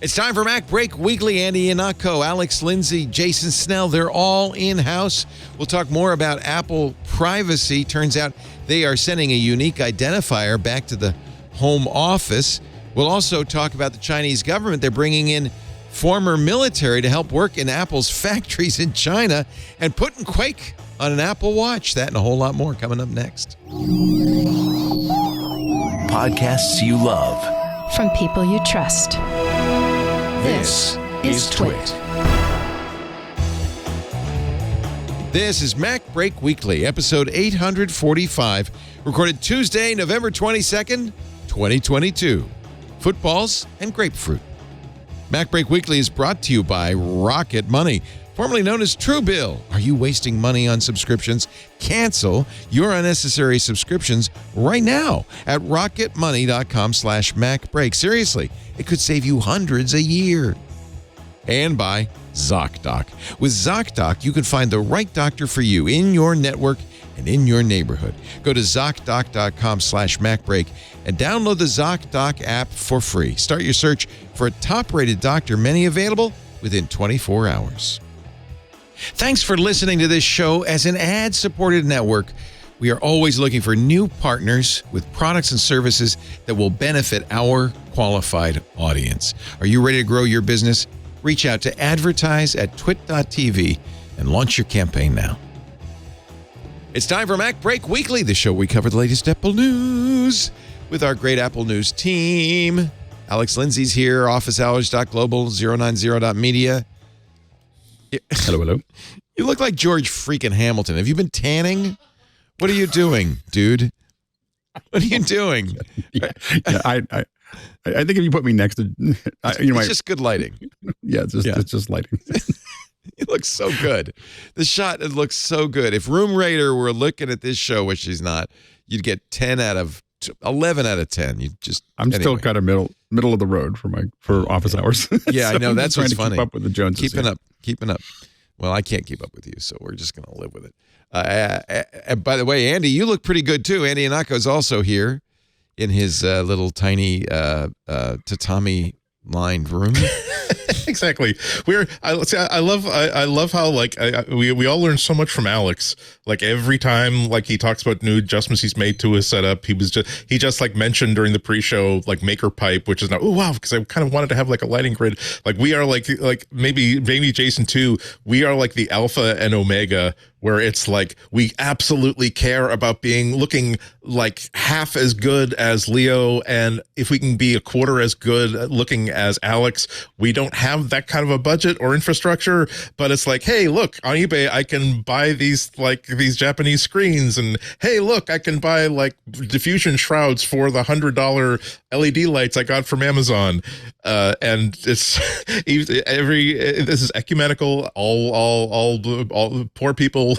It's time for MacBreak Weekly. Andy Iannacco, Alex Lindsay, Jason Snell, they're all in-house. We'll talk more about Apple privacy. Turns out they are sending a unique identifier back to the home office. We'll also talk about the Chinese government. They're bringing in former military to help work in Apple's factories in China and putting Quake on an Apple Watch. That and a whole lot more coming up next. Podcasts you love. From people you trust. This is Twit. This is MacBreak Weekly, episode 845, recorded Tuesday, November 22nd, 2022. Footballs and grapefruit. MacBreak Weekly is brought to you by Rocket Money, formerly known as Truebill. Are you wasting money on subscriptions? Cancel your unnecessary subscriptions right now at rocketmoney.com/MacBreak. Seriously, it could save you hundreds a year. And by ZocDoc. With ZocDoc, you can find the right doctor for you in your network and in your neighborhood. Go to ZocDoc.com/MacBreak and download the ZocDoc app for free. Start your search for a top-rated doctor, many available within 24 hours. Thanks for listening to this show. As an ad-supported network, we are always looking for new partners with products and services that will benefit our qualified audience. Are you ready to grow your business? Reach out to advertise@twit.tv and launch your campaign now. It's time for MacBreak Weekly, the show we cover the latest Apple news with our great Apple News team. Alex Lindsay's here, officehours.global, 090.media. Hello. You look like George freaking Hamilton. Have you been tanning? What are you doing, dude? What are you doing? I think if you put me next to, it's just good lighting. It's just lighting. You look so good. The shot, it looks so good. If Room Raider were looking at this show, which she's not, you'd get 11 out of 10. Still kind of middle of the road for office hours. Yeah, So I know. That's what's funny. Keep up with the Joneses. Keeping up. Well, I can't keep up with you, so we're just going to live with it. By the way, Andy, you look pretty good too. Andy Iannacco is also here in his little tiny tatami lined room. Exactly. I love how we all learn so much from Alex. Like every time he talks about new adjustments he's made to his setup, he just mentioned during the pre-show Maker Pipe, which is now because I kind of wanted to have a lighting grid. We are maybe Jason too. We are the alpha and omega, where it's we absolutely care about looking half as good as Leo, and if we can be a quarter as good looking as Alex, we don't have that kind of a budget or infrastructure. But it's hey, look, on eBay I can buy these Japanese screens, and hey, look, I can buy diffusion shrouds for the $100 LED lights I got from Amazon, and it's this is ecumenical. All poor people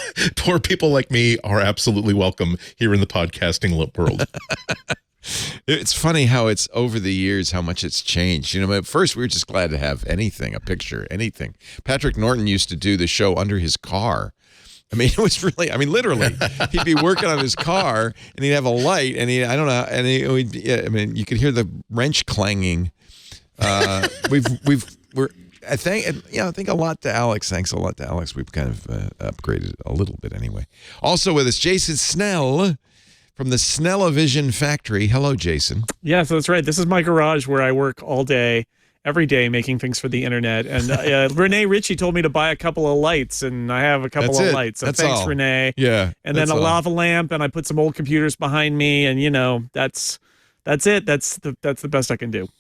like me are absolutely welcome here in the podcasting world. It's funny how it's over the years, how much it's changed. At first we were just glad to have anything, a picture, anything. Patrick Norton used to do the show under his car. It was really, literally, he'd be working on his car and he'd have a light and you could hear the wrench clanging. I think a lot to Alex. Thanks a lot to Alex. We've kind of upgraded a little bit anyway. Also with us, Jason Snell from the Snell-O-Vision factory. Hello, Jason. Yeah, so that's right. This is my garage where I work all day, every day, making things for the internet. And Renee Ritchie told me to buy a couple of lights, and I have a couple of lights. So thanks, all. Renee. Yeah. And then a lava lamp, and I put some old computers behind me, and that's it. That's the best I can do.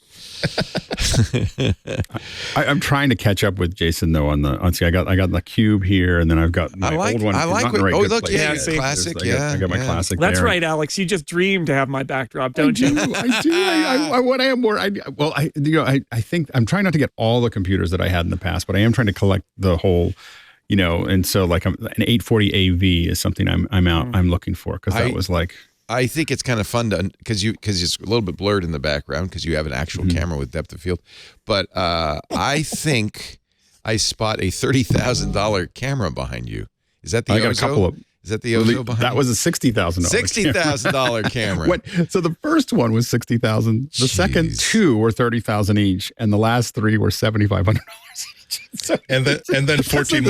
I'm trying to catch up with Jason though I got the Cube here, and then I've got my old one. I like it. Oh, look, classic. I got my classic. That's there. Right, Alex. You just dream to have my backdrop, don't you? I do. I think I'm trying not to get all the computers that I had in the past, but I am trying to collect the whole. And so an 840 AV is something I'm looking for, because that was I think it's kind of fun because it's a little bit blurred in the background because you have an actual camera with depth of field. But I think I spot a $30,000 camera behind you. Is that the I got a couple of Is that the Ozo behind? That was a $60,000. $60,000 camera. So the first one was $60,000. The second two were $30,000 each, and the last three were $7,500 each. So, and then 14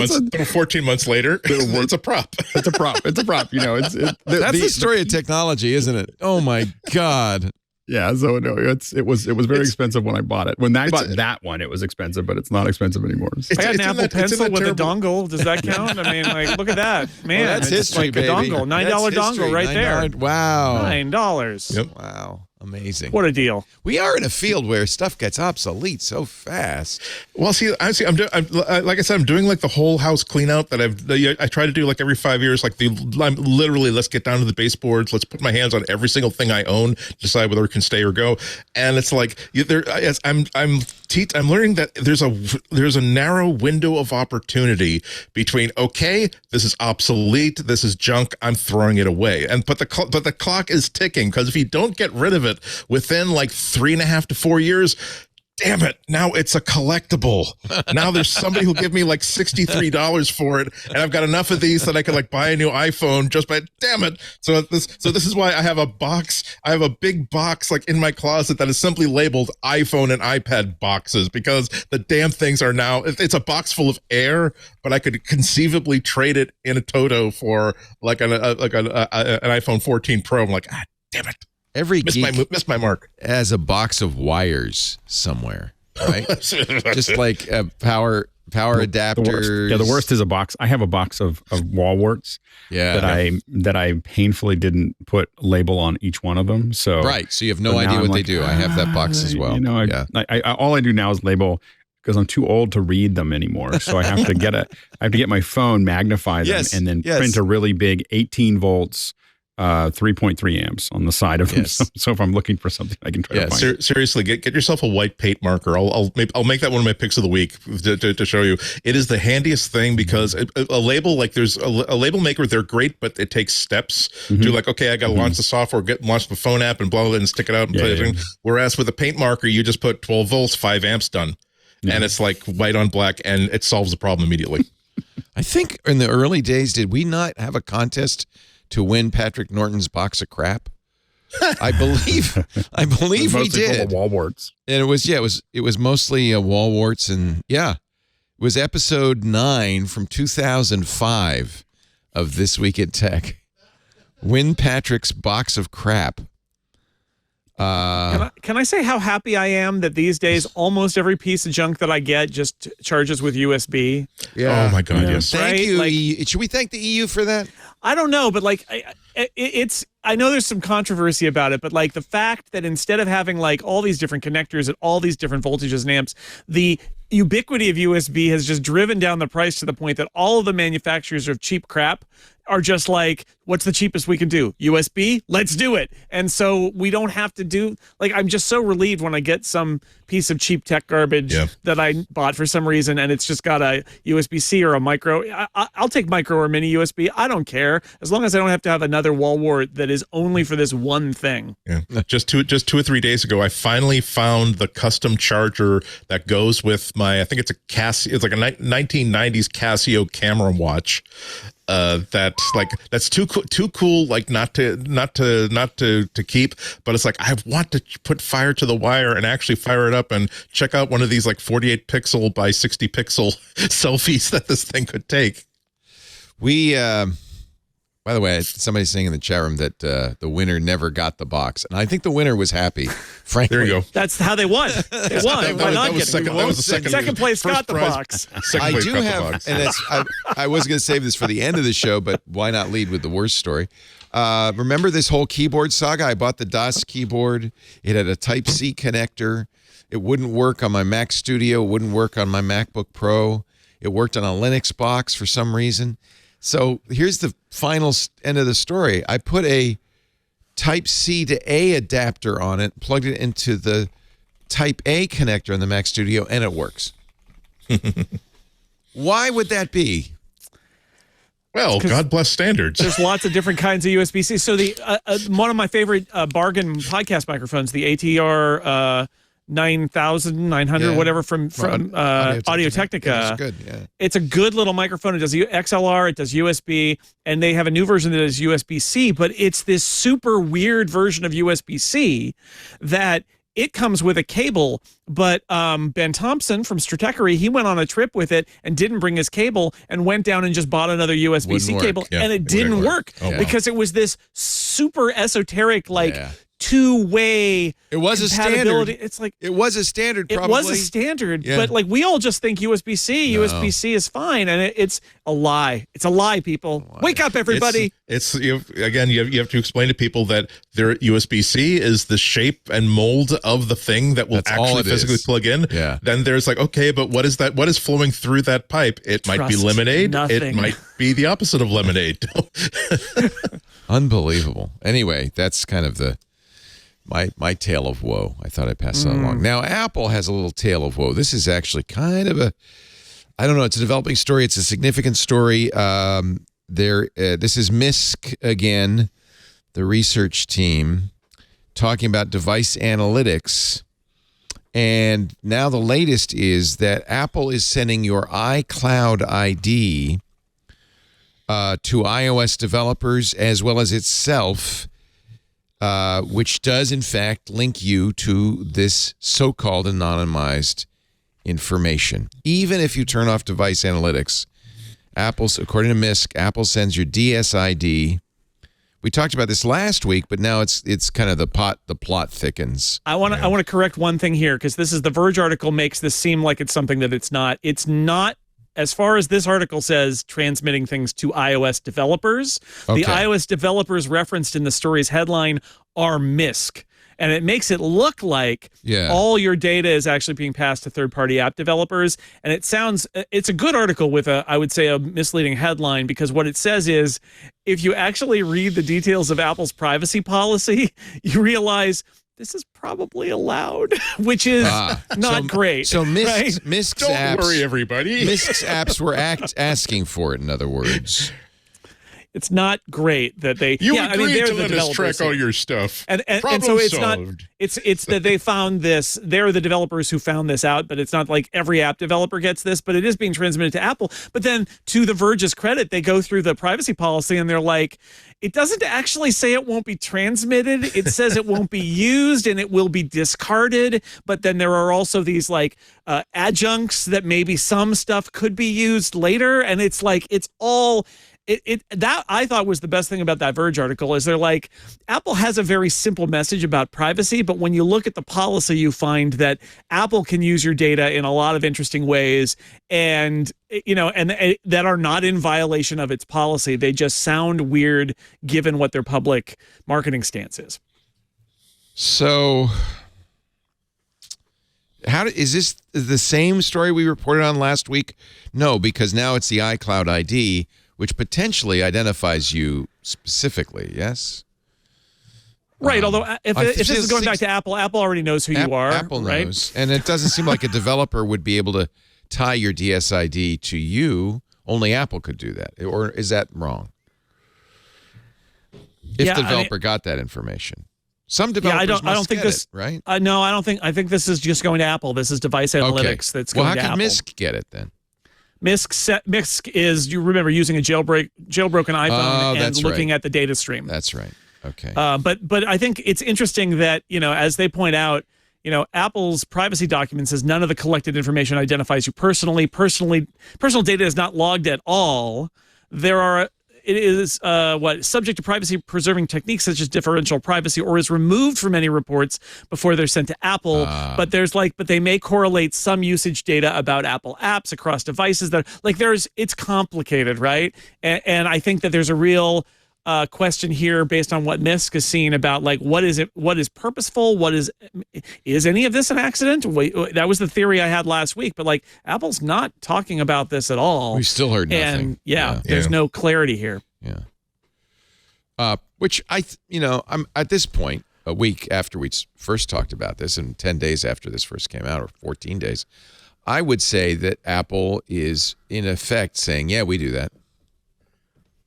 months later, it's a prop. It's a prop. It's a prop. That's the story of technology, isn't it? Oh my God. Yeah, so no, it was very expensive when I bought it. When I bought that one, it was expensive, but it's not expensive anymore. I got an Apple Pencil with a dongle. Does that count? I mean, like, look at that, man. Well, that's history, like baby. A dongle, $9 dongle right there. Wow, $9. Yep. Wow. Amazing. What a deal. We are in a field where stuff gets obsolete so fast. Well, see, I'm like I said, I'm doing like the whole house clean out that I try to do like every 5 years. Like I'm literally, let's get down to the baseboards. Let's put my hands on every single thing I own, decide whether it can stay or go. And it's like I'm learning that there's a narrow window of opportunity between, okay, this is obsolete, this is junk, I'm throwing it away. But the clock is ticking, because if you don't get rid of it within like 3.5 to 4 years, damn it, now it's a collectible. Now there's somebody who'll give me like $63 for it, and I've got enough of these that I could like buy a new iPhone just by, damn it. So this is why I have a box. I have a big box like in my closet that is simply labeled iPhone and iPad boxes, because the damn things are now, it's a box full of air, but I could conceivably trade it in a Toto for like an iPhone 14 Pro. I'm like, damn it. Every geek missed my mark. has a box of wires somewhere, right? Just like power adapters. The worst is a box. I have a box of wall warts that I painfully didn't put label on each one of them. So right, so you have no idea what they do. I have that box as well. All I do now is label, because I'm too old to read them anymore. So I have to get my phone, magnify them, and then print a really big 18 volts. 3.3 amps on the side of them. Yes. So if I'm looking for something, I can try to find it. Seriously, get yourself a white paint marker. I'll make that one of my picks of the week to show you. It is the handiest thing, because a label, like there's a label maker, they're great, but it takes steps to like, okay, I got to launch the software, launch the phone app, and blah, blah, and stick it out and play it. Whereas with a paint marker, you just put 12 volts, 5 amps done. Yeah. And it's like white on black, and it solves the problem immediately. I think in the early days, did we not have a contest to win Patrick Norton's box of crap? I believe we did. Wall warts. And it was mostly wall warts, and it was episode 9 from 2005 of This Week in Tech. Win Patrick's box of crap. Can I say how happy I am that these days almost every piece of junk that I get just charges with USB? Yeah. Oh my God, yes. Thank you. Should we thank the EU for that? I don't know, but like I know there's some controversy about it, but like the fact that instead of having like all these different connectors at all these different voltages and amps, the ubiquity of USB has just driven down the price to the point that all of the manufacturers of cheap crap are just like, what's the cheapest we can do? USB? Let's do it. And so we don't have to do, like, I'm just so relieved when I get some piece of cheap tech garbage that I bought for some reason, and it's just got a USB-C or a micro. I'll take micro or mini USB. I don't care, as long as I don't have to have another wall wart that is only for this one thing. Yeah. Just 2 or 3 days ago, I finally found the custom charger that goes with my, I think it's a Casio, it's like a 1990s Casio camera watch. That's too cool, like not to keep, but it's like, I want to put fire to the wire and actually fire it up and check out one of these like 48 pixel by 60 pixel selfies that this thing could take. We by the way, somebody's saying in the chat room that the winner never got the box, and I think the winner was happy. Frankly, there you go. That's how they won. They won. That was second place got the box. I do have, and I was going to save this for the end of the show, but why not lead with the worst story? Remember this whole keyboard saga? I bought the DOS keyboard. It had a Type-C connector. It wouldn't work on my Mac Studio. It wouldn't work on my MacBook Pro. It worked on a Linux box for some reason. So here's the final end of the story. I put a Type-C to A adapter on it, plugged it into the Type-A connector on the Mac Studio, and it works. Why would that be? Well, God bless standards. There's lots of different kinds of USB-C. So the one of my favorite bargain podcast microphones, the ATR 9900 whatever from Audio-Technica. That's good. Yeah. It's a good little microphone. It does XLR, it does USB, and they have a new version that does USB-C, but it's this super weird version of USB-C that it comes with a cable, but Ben Thompson from Stratechery, he went on a trip with it and didn't bring his cable and went down and just bought another USB-C cable, and it didn't work because it was this super esoteric, two-way it was compatibility. A standard. It's like it was a standard. Probably. It was a standard, but like we all just think USB-C. No. USB-C is fine, and it's a lie. It's a lie, people. Wake up, everybody! It's you have to explain to people that their USB-C is the shape and mold of the thing that will actually physically plug in. Yeah. Then there's like, okay, but what is that? What is flowing through that pipe? It might be lemonade. Nothing. It might be the opposite of lemonade. Unbelievable. Anyway, that's kind of my tale of woe. I thought I'd pass that along. Now, Apple has a little tale of woe. This is actually kind of I don't know, it's a developing story. It's a significant story. This is MISC again, the research team, talking about device analytics. And now the latest is that Apple is sending your iCloud ID to iOS developers as well as itself, which does, in fact, link you to this so-called anonymized information. Even if you turn off device analytics, according to MISC, Apple sends your DSID. We talked about this last week, but now it's kind of the plot thickens. I want to correct one thing here, because The Verge article makes this seem like it's something that it's not. It's not. As far as this article says, transmitting things to iOS developers. Okay. The iOS developers referenced in the story's headline are MISC. And it makes it look like all your data is actually being passed to third-party app developers. And it's a good article with I would say, a misleading headline, because what it says is, if you actually read the details of Apple's privacy policy, you realize this is probably allowed, which is not great. So MISC's Don't apps, worry, everybody. MISC's apps were asking for it, in other words. It's not great that they. Agreed to let us track all your stuff, and so it's solved. Not. It's that they found this. They're the developers who found this out, but it's not like every app developer gets this. But it is being transmitted to Apple. But then, to The Verge's credit, they go through the privacy policy and they're like, it doesn't actually say it won't be transmitted. It says it won't be used and it will be discarded. But then there are also these like adjuncts that maybe some stuff could be used later, and it's like it's all. That I thought was the best thing about that Verge article is they're like, Apple has a very simple message about privacy, but when you look at the policy, you find that Apple can use your data in a lot of interesting ways, and that are not in violation of its policy. They just sound weird given what their public marketing stance is. So, is this the same story we reported on last week? No, because now it's the iCloud ID, which potentially identifies you specifically, yes? Right, although if this is going back to Apple, Apple already knows who you are. Apple knows, and it doesn't seem like a developer would be able to tie your DSID to you. Only Apple could do that, or is that wrong? If the developer got that information. Some developers I don't think this, right? No, I think this is just going to Apple. This is device analytics that's going to Apple. Well, how can MISC get it then? MISC is, you remember, using a jailbroken iPhone and looking at the data stream. That's right. Okay. But I think it's interesting that, as they point out, Apple's privacy document says none of the collected information identifies you personally. Personal data is not logged at all. It is subject to privacy preserving techniques such as differential privacy, or is removed from any reports before they're sent to Apple. But they may correlate some usage data about Apple apps across devices it's complicated, right? And I think that there's a real question here based on what MISC is seeing about what is purposeful, is any of this an accident? That was the theory I had last week, but Apple's not talking about this at all. We still heard nothing. And there's no clarity here. Yeah. Which I'm at this point, a week after we first talked about this and 10 days after this first came out, or 14 days, I would say that Apple is in effect saying, yeah, we do that.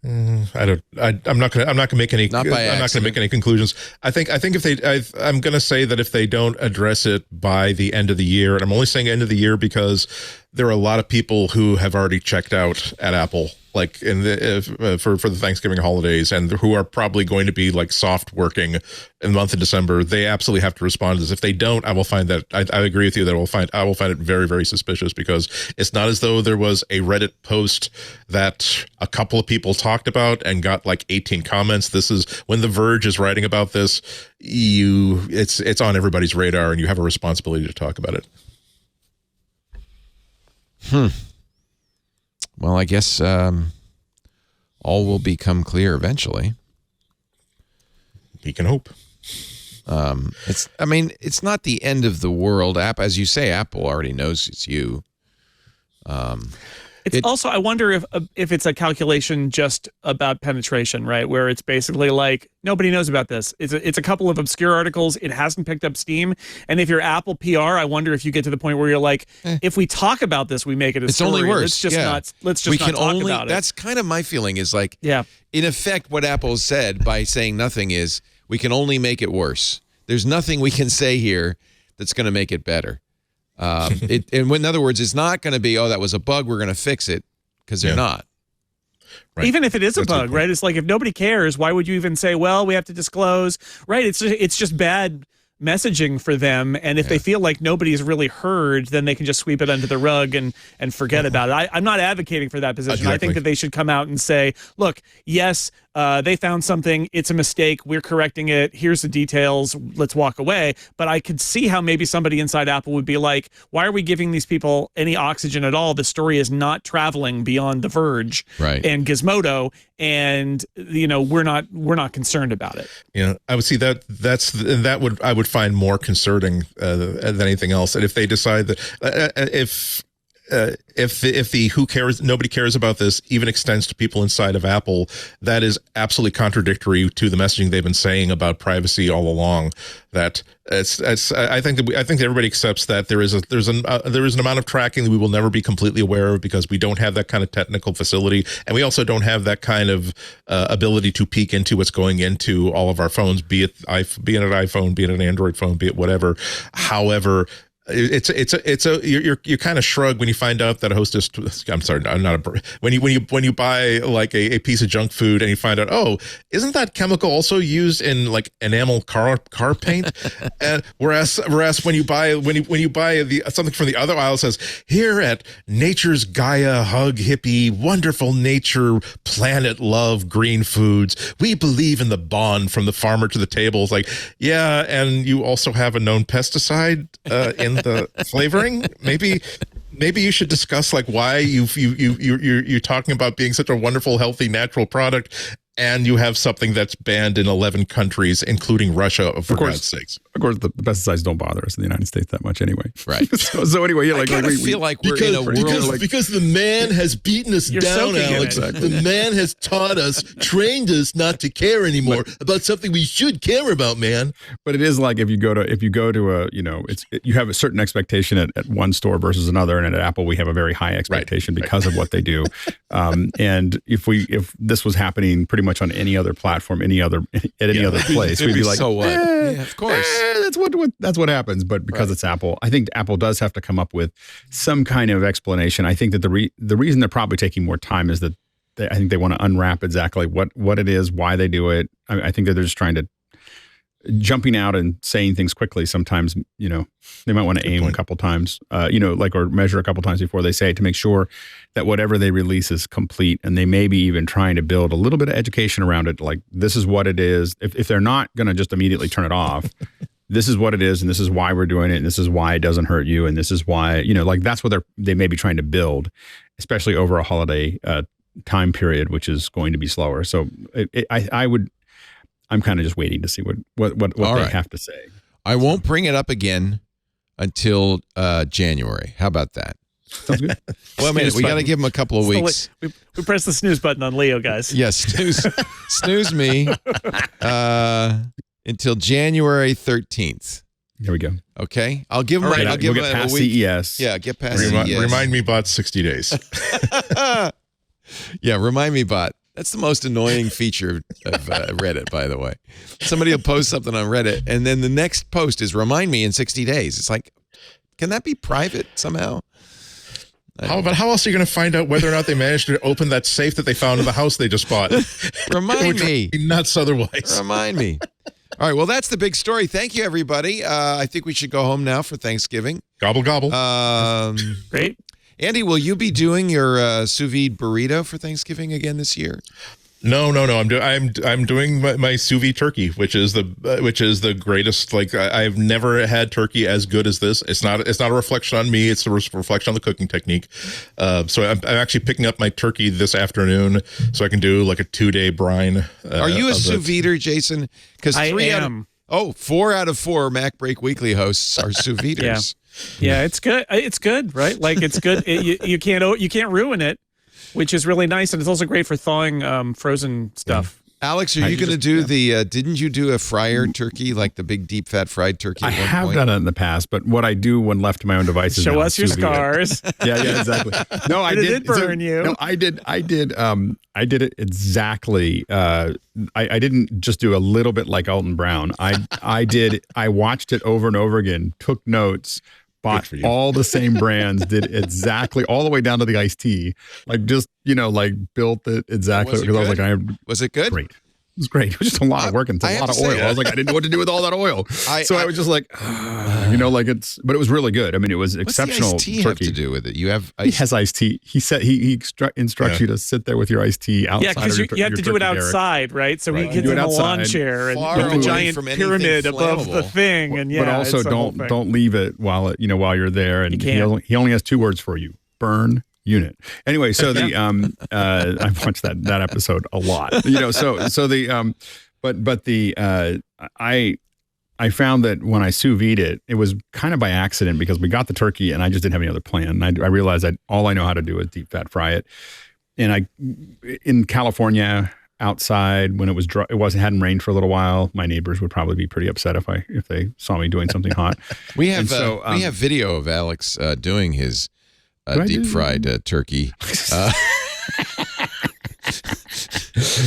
I'm not gonna make any. Not by I'm not gonna make any conclusions. I'm gonna say that if they don't address it by the end of the year, and I'm only saying end of the year because there are a lot of people who have already checked out at Apple, like for the Thanksgiving holidays, and who are probably going to be like soft working in the month of December. They absolutely have to respond to this. If they don't, I will find that I agree with you that I will find it very, very suspicious, because it's not as though there was a Reddit post that a couple of people talked about and got like 18 comments. This is when The Verge is writing about this. It's on everybody's radar, and you have a responsibility to talk about it. Well, I guess all will become clear eventually. We can hope. It's not the end of the world. As you say, Apple already knows it's you. Also, I wonder if it's a calculation just about penetration, right? Where it's basically like, nobody knows about this. It's a couple of obscure articles. It hasn't picked up steam. And if you're Apple PR, I wonder if you get to the point where you're like, if we talk about this, we make it a story. It's only worse. Let's just not talk about it. That's kind of my feeling is like, in effect, what Apple said by saying nothing is we can only make it worse. There's nothing we can say here that's going to make it better. In other words, it's not going to be, that was a bug, we're going to fix it, because they're not. Right. Even if it is a bug, right? It's like, if nobody cares, why would you even say, well, we have to disclose, right? It's just bad messaging for them, and if they feel like nobody's really heard, then they can just sweep it under the rug and forget about it. I'm not advocating for that position. Exactly. I think that they should come out and say, look, yes, they found something, it's a mistake, we're correcting it, here's the details, let's walk away. But I could see how maybe somebody inside Apple would be like, why are we giving these people any oxygen at all? The story is not traveling beyond The Verge and Gizmodo, and we're not concerned about it. I would see that I would find more concerning than anything else. And if they decide that if the who cares, nobody cares about this even extends to people inside of Apple, that is absolutely contradictory to the messaging they've been saying about privacy all along. That I think everybody accepts that there is an amount of tracking that we will never be completely aware of, because we don't have that kind of technical facility, and we also don't have that kind of ability to peek into what's going into all of our phones, be it an iPhone, be it an Android phone, be it whatever. However, you kind of shrug when you find out that a hostess. I'm sorry, I'm not a. When you buy like a piece of junk food and you find out, isn't that chemical also used in like enamel car paint? And whereas when you buy something from the other aisle, says here at Nature's Gaia Hug Hippie Wonderful Nature Planet Love Green Foods, we believe in the bond from the farmer to the table. It's like, yeah, and you also have a known pesticide in the flavoring. Maybe you should discuss like why you're talking about being such a wonderful, healthy, natural product, and you have something that's banned in 11 countries, including Russia, for God's sakes. Of course, the pesticides don't bother us in the United States that much anyway. Right. so anyway, I feel like we're in a world because the man has beaten us down, Alex. The man has taught us, trained us not to care anymore about something we should care about, man. But it is like if you go to a, you have a certain expectation at one store versus another, and at Apple we have a very high expectation because of what they do. And if this was happening pretty much on any other platform, any other place, we'd be like, so what? Yeah, of course. That's what happens. But because it's Apple, I think Apple does have to come up with some kind of explanation. I think that the reason they're probably taking more time is that I think they want to unwrap exactly what it is, why they do it. I think that they're just trying to jumping out and saying things quickly. Sometimes, they might want to aim a couple times, or measure a couple times before they say it to make sure that whatever they release is complete. And they may be even trying to build a little bit of education around it. Like, this is what it is. If they're not going to just immediately turn it off, this is what it is. And this is why we're doing it. And this is why it doesn't hurt you. And this is why, that's what they may be trying to build, especially over a holiday time period, which is going to be slower. So I'm kind of just waiting to see what they have to say. I won't bring it up again until January. How about that? Sounds good. Well, we got to give them a couple of weeks. We press the snooze button on Leo, guys. Yes, snooze me until January 13th. There we go. Okay, I'll give them. Right, I'll give them past a week. CES. Yeah, get past CES. Remind me about 60 days. Yeah, remind me about That's the most annoying feature of Reddit, by the way. Somebody will post something on Reddit, and then the next post is remind me in 60 days. It's like, can that be private somehow? But how else are you going to find out whether or not they managed to open that safe that they found in the house they just bought? Remind me. Nuts otherwise. Remind me. All right, well, that's the big story. Thank you, everybody. I think we should go home now for Thanksgiving. Gobble, gobble. Great. Andy, will you be doing your sous vide burrito for Thanksgiving again this year? No. I'm doing my sous vide turkey, which is the greatest. Like I've never had turkey as good as this. It's not a reflection on me. It's a reflection on the cooking technique. So I'm actually picking up my turkey this afternoon, so I can do like a 2-day brine. Are you a sous videer, Jason? Because I am. 4 out of 4 MacBreak Weekly hosts are sous videers. Yeah, it's good. It's good, right? Like it's good. You can't ruin it, which is really nice, and it's also great for thawing frozen stuff. Alex, are you going to do didn't you do a fryer turkey, like the big deep fat fried turkey? I have done it in the past, but what I do when left to my own devices. Show us your scars. Yeah, exactly. No, I did. It did burn you. No, I did it exactly. I didn't just do a little bit like Alton Brown. I watched it over and over again, took notes, bought all the same brands, did exactly all the way down to the iced tea, like just built it exactly because I was like, was it good? Great. It was great. It was just a lot of work and a lot of oil. I was like, I didn't know what to do with all that oil. I was just like, but it was really good. I mean, it was exceptional. What's the iced tea have to do with it? You have he has iced tea. He said he instructs you to sit there with your iced tea outside. Yeah, because you have to do it outside, right? So he gets in a lawn chair and with a giant pyramid above the thing, and but also don't leave it while you're there. And he only has 2 words for you: burn unit. Anyway, so I've watched that episode a lot. I found that when I sous vide it was kind of by accident because we got the turkey and I just didn't have any other plan. And I realized that all I know how to do is deep fat fry it. And in California outside when it hadn't rained for a little while, my neighbors would probably be pretty upset if they saw me doing something hot. We have video of Alex doing his deep fried turkey.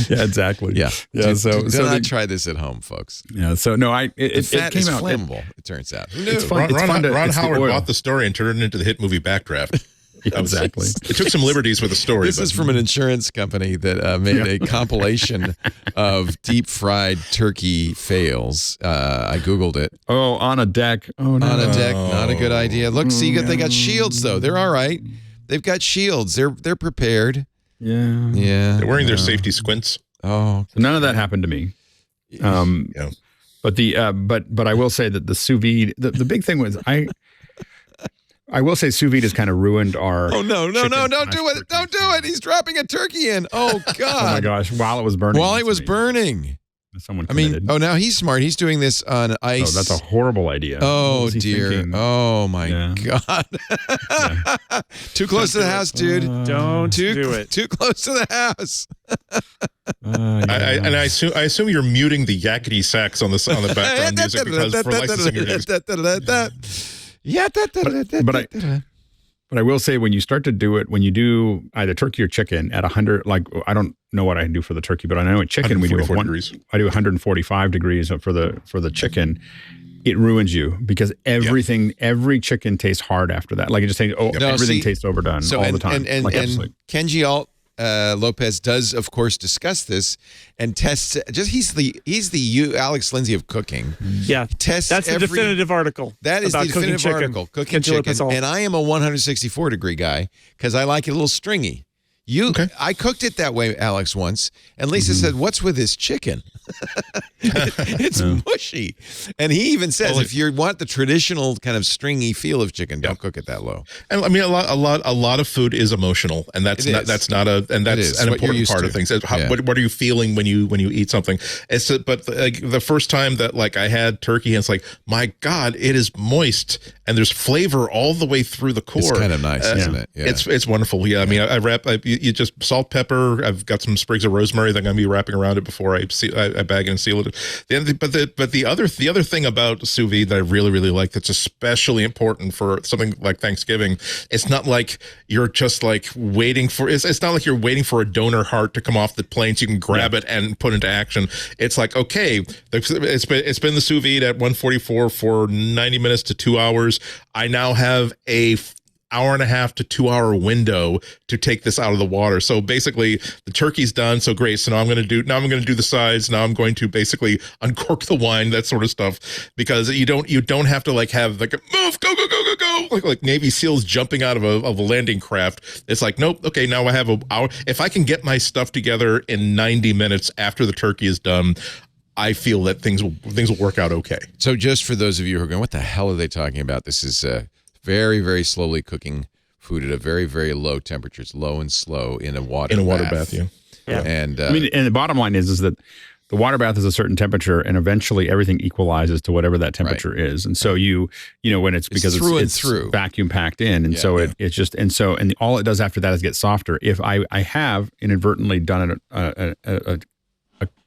Yeah, exactly. Yeah. So not try this at home, folks. Yeah. So no, the fat is flammable. It turns out. It's fun. Ron Howard bought the story and turned it into the hit movie Backdraft. Exactly. It took some liberties with the story. This is from an insurance company that made a compilation of deep fried turkey fails. I Googled it. Oh, on a deck. Oh, no. On a deck. Not a good idea. Look, they got shields, though. They're all right. They've got shields. They're prepared. Yeah. They're wearing their safety squints. Oh. So none of that happened to me. But but I will say that the sous vide, the big thing was I will say sous vide has kind of ruined our. Oh, no, don't do it. Don't do it. He's dropping a turkey in. Oh, God. Oh, my gosh. While it was burning. Someone committed. Now he's smart. He's doing this on ice. Oh, that's a horrible idea. Oh, dear. Thinking? Oh, my God. Too close to the house, dude. Don't do it. Too close to the house. I assume you're muting the yakety sax on the background music because for licensing reasons. But I will say when you start to do it, when you do either turkey or chicken at 100, like I don't know what I do for the turkey, but I know at chicken we do I do 145 degrees for the chicken. It ruins you because every chicken tastes hard after that. Like it just tastes everything tastes overdone all the time. And Kenji Alt Lopez does, of course, discuss this and tests. He's the Alex Lindsay of cooking. Yeah, that's the definitive article. That is the definitive article. Cooking chicken, and I am a 164 degree guy because I like it a little stringy. I cooked it that way, Alex, once, and Lisa said, "What's with this chicken? It's mushy." And he even says, if you want the traditional kind of stringy feel of chicken, don't cook it that low. And I mean, a lot of food is emotional, and that's an important part of things. What are you feeling when you eat something? But the first time that I had turkey, and it's like, my God, it is moist, and there's flavor all the way through the core. It's kind of nice, isn't it? Yeah. It's wonderful. Yeah, I mean, I wrap. you just salt, pepper. I've got some sprigs of rosemary that I'm going to be wrapping around it before I bag it and seal it. But the other thing about sous vide that I really, really like, that's especially important for something like Thanksgiving, it's not like you're just like waiting for, it's not like you're waiting for a donor heart to come off the plane so you can grab it and put into action. It's like, okay, it's been the sous vide at 144 for 90 minutes to 2 hours. I now have a hour and a half to 2 hour window to take this out of the water. So basically the turkey's done. So great. So now I'm going to do the sides. Now I'm going to basically uncork the wine, that sort of stuff, because you don't have to like have like move, go, like Navy SEALs jumping out of a landing craft. It's like, nope. Okay. Now I have an hour. If I can get my stuff together in 90 minutes after the turkey is done, I feel that things will work out okay. So just for those of you who are going, what the hell are they talking about? This is very, very slowly cooking food at a very, very low temperatures, low and slow in a water bath. Yeah. And and the bottom line is that the water bath is a certain temperature, and eventually everything equalizes to whatever that temperature is. And so when it's because it's vacuum packed in, and it's just and all it does after that is get softer. If I have inadvertently done an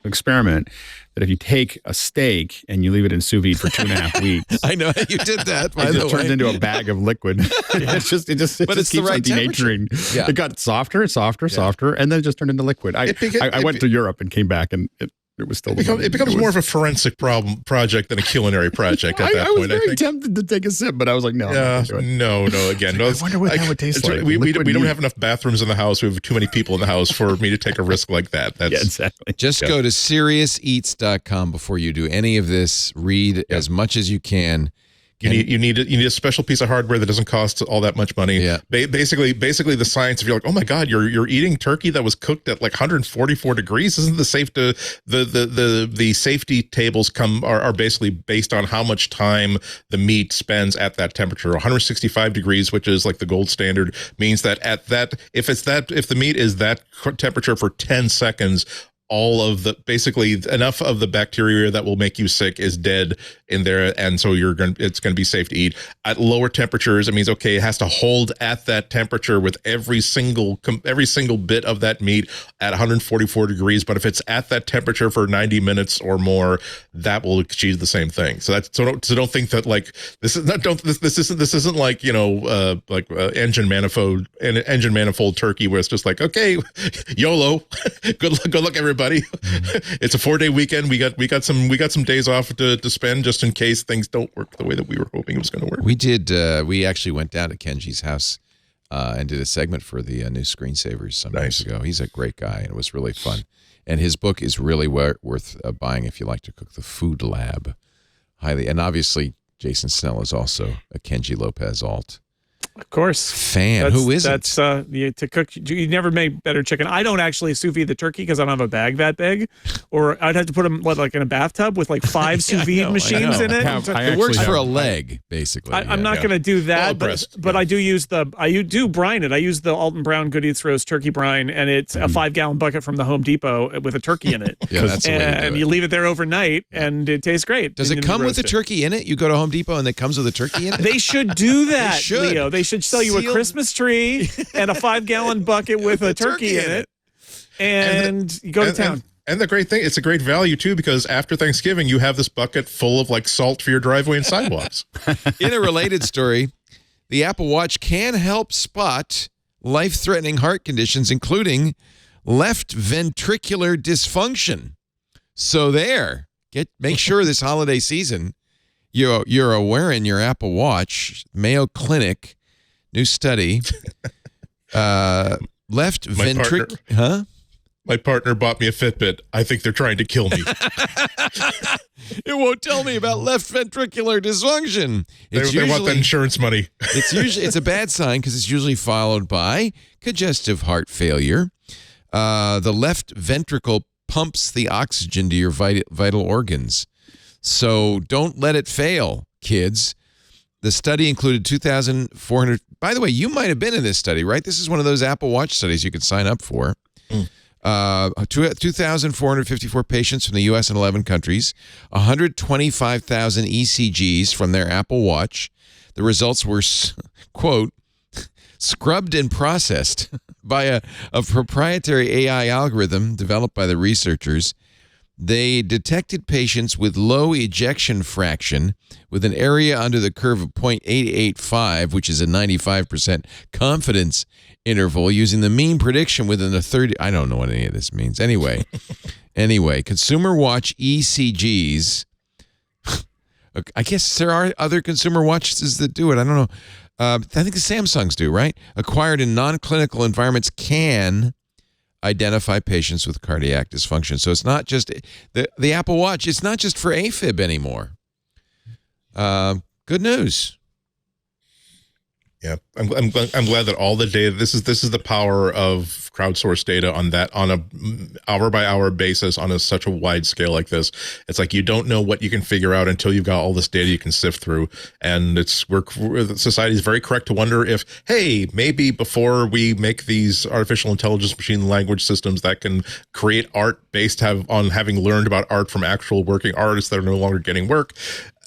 experiment that if you take a steak and you leave it in sous vide for 2.5 weeks, I know you did that. It just turns into a bag of liquid. It just keeps on denaturing. Yeah. It got softer, and then it just turned into liquid. I went to Europe and came back, and it was still. It becomes more of a forensic project than a culinary project at that point. I was very tempted to take a sip, but I was like, no. No. Again, I wonder what that would taste like. We don't have enough bathrooms in the house. We have too many people in the house for me to take a risk like that. Exactly. Just go to Seriously.com before you do any of this. Read as much as you can. You need a special piece of hardware that doesn't cost all that much money. Yeah. Basically the science. If you're like, oh my God, you're eating turkey that was cooked at like 144 degrees. Isn't the safety tables are basically based on how much time the meat spends at that temperature. 165 degrees, which is like the gold standard, means that if the meat is that temperature for 10 seconds. Basically enough of the bacteria that will make you sick is dead in there, and so it's going to be safe to eat. At lower temperatures, it means it has to hold at that temperature with every single bit of that meat at 144 degrees. But if it's at that temperature for 90 minutes or more, that will achieve the same thing. So don't think that like this isn't like engine manifold turkey where it's just like, okay, YOLO, good luck everybody. It's a 4-day weekend. We got some days off to spend just in case things don't work the way that we were hoping it was going to work. We did. We actually went down to Kenji's house and did a segment for the new Screensavers some years ago. He's a great guy, and it was really fun. And his book is really worth buying if you like to cook. The Food Lab, highly. And obviously, Jason Snell is also a Kenji Lopez alt. Of course. Fan. Who isn't? That's to cook. You never make better chicken. I don't actually sous vide the turkey because I don't have a bag that big, or I'd have to put them like in a bathtub with like 5 sous vide machines in it. It works for a leg, basically. I'm not going to do that, but I do use brine it. I use the Alton Brown Good Eats Roast turkey brine, and it's a 5-gallon bucket from the Home Depot with a turkey in it. That's the way to do it. And you leave it there overnight, and it tastes great. Does it come with a turkey in it? You go to Home Depot and it comes with a turkey in it? They should do that, Leo. They should sell you a Christmas tree and a 5-gallon bucket with a turkey in it, and you go to town. And the great thing, it's a great value too, because after Thanksgiving, you have this bucket full of like salt for your driveway and sidewalks. In a related story, the Apple Watch can help spot life-threatening heart conditions, including left ventricular dysfunction. So make sure this holiday season you're wearing your Apple Watch. Mayo Clinic. New study. Left ventricular. Huh? My partner bought me a Fitbit. I think they're trying to kill me. It won't tell me about left ventricular dysfunction. They want the insurance money. It's a bad sign because it's usually followed by congestive heart failure. The left ventricle pumps the oxygen to your vital organs. So don't let it fail, kids. The study included 2,400. By the way, you might have been in this study, right? This is one of those Apple Watch studies you could sign up for. 2,454 patients from the U.S. and 11 countries, 125,000 ECGs from their Apple Watch. The results were, quote, scrubbed and processed by a proprietary AI algorithm developed by the researchers. They detected patients with low ejection fraction with an area under the curve of 0.885, which is a 95% confidence interval, using the mean prediction within the 30. I don't know what any of this means. Anyway, Consumer Watch ECGs. I guess there are other consumer watches that do it. I don't know. I think the Samsungs do, right? Acquired in non-clinical environments can identify patients with cardiac dysfunction. So it's not just the Apple Watch. It's not just for AFib anymore. Good news. Yeah, I'm glad that all the data. This is the power of crowdsourced data on a hour by hour basis on such a wide scale like this. It's like you don't know what you can figure out until you've got all this data you can sift through. And society is very correct to wonder if, hey, maybe before we make these artificial intelligence machine language systems that can create art based on having learned about art from actual working artists that are no longer getting work.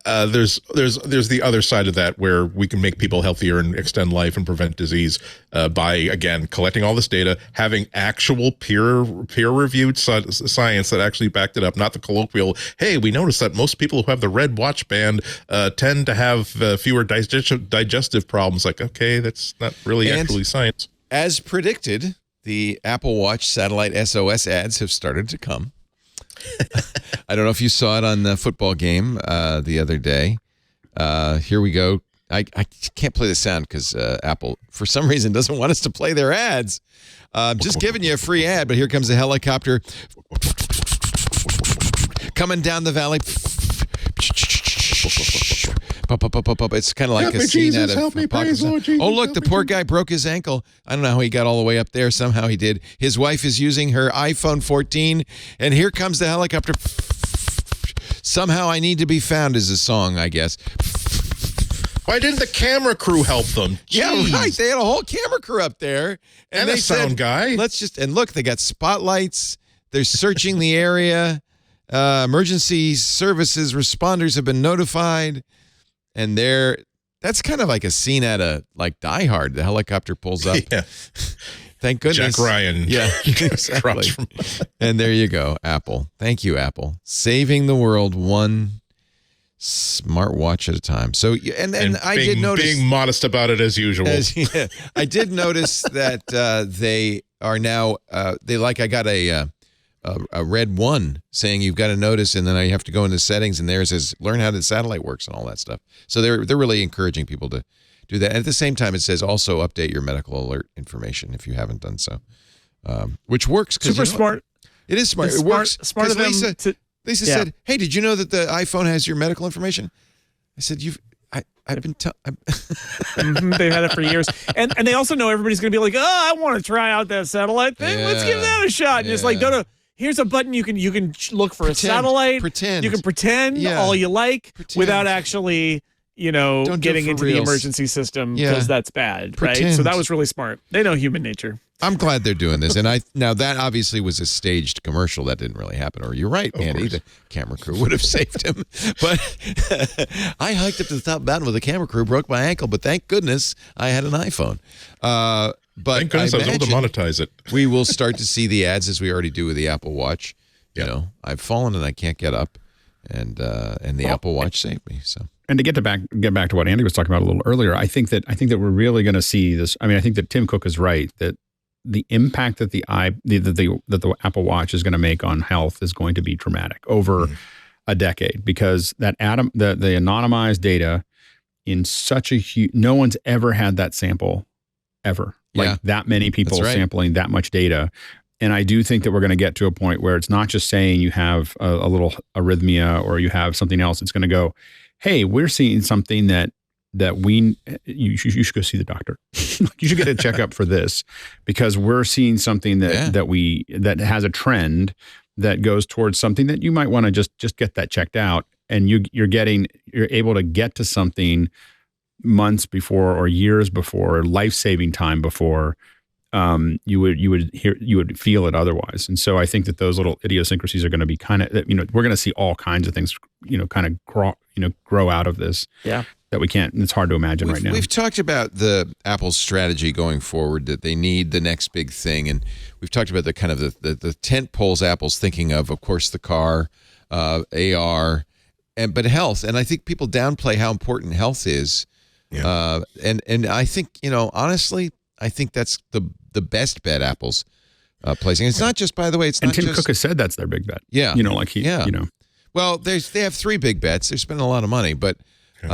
There's the other side of that where we can make people healthier and extend life and prevent disease by, again, collecting all this data, having actual peer-reviewed science that actually backed it up, not the colloquial, hey, we noticed that most people who have the red watch band tend to have fewer digestive problems. Like, okay, that's not really actually science. As predicted, the Apple Watch satellite SOS ads have started to come. I don't know if you saw it on the football game the other day. Here we go. I can't play the sound because Apple, for some reason, doesn't want us to play their ads. Just giving you a free ad, but here comes a helicopter coming down the valley. It's kind of like a scene out of Apocalypse. Oh, look, the poor guy broke his ankle. I don't know how he got all the way up there. Somehow he did. His wife is using her iPhone 14, and here comes the helicopter. Somehow I Need to Be Found is a song, I guess. Why didn't the camera crew help them? Jeez. Yeah, right. They had a whole camera crew up there. And they sound guy. And look, they got spotlights. They're searching the area. Emergency services responders have been notified. And that's kind of like a scene out of like Die Hard. The helicopter pulls up. Yeah. Thank goodness. Jack Ryan. Yeah, exactly. And there you go, Apple. Thank you, Apple. Saving the world one smartwatch at a time. So, and I did notice being modest about it as usual. I did notice that they are now. I got a red one saying you've got to notice, and then I have to go into settings, and there it says learn how the satellite works and all that stuff. So they're really encouraging people to do that. And at the same time, it says also update your medical alert information if you haven't done so, which works. Super smart. It is smart. It works. Smart of them. Lisa said, "Hey, did you know that the iPhone has your medical information?" I said, I've been they've had it for years. And they also know everybody's going to be like, oh, I want to try out that satellite thing. Yeah. Let's give that a shot. And it's like, no. Here's a button you can look for a satellite. Pretend. You can pretend all you like without actually, getting into the emergency system because that's bad, right? So that was really smart. They know human nature. I'm glad they're doing this. And now that obviously was a staged commercial. That didn't really happen. Or you're right, Andy. The camera crew would have saved him. But I hiked up to the top mountain with a camera crew, broke my ankle, but thank goodness I had an iPhone. But thank goodness I was able to monetize it. We will start to see the ads as we already do with the Apple Watch. I've fallen and I can't get up, and the Apple Watch saved me. So. And to get back to what Andy was talking about a little earlier, I think that we're really going to see this. I mean, I think that Tim Cook is right that the impact that the Apple Watch is going to make on health is going to be dramatic over a decade, because the anonymized data in such a huge, no one's ever had that sample ever. Like that many people sampling that much data. And I do think that we're going to get to a point where it's not just saying you have a little arrhythmia or you have something else. It's going to go, hey, we're seeing something that you should go see the doctor. You should get a checkup for this, because we're seeing something that has a trend that goes towards something that you might want to just get that checked out. And you're able to get to something months before or years before, or life-saving time before you would feel it otherwise. And so I think that those little idiosyncrasies are going to be we're going to see all kinds of things, kind of grow out of this. Yeah. that we can't. It's hard to imagine right now. We've talked about the Apple's strategy going forward, that they need the next big thing, and we've talked about the kind of the tent poles Apple's thinking of course, the car, AR, but health. And I think people downplay how important health is. Yeah. And I think, honestly, I think that's the best bet Apple's placing. It's not just, by the way, it's not just... And Tim Cook has said that's their big bet. Yeah. Well, they have three big bets. They're spending a lot of money, but, it's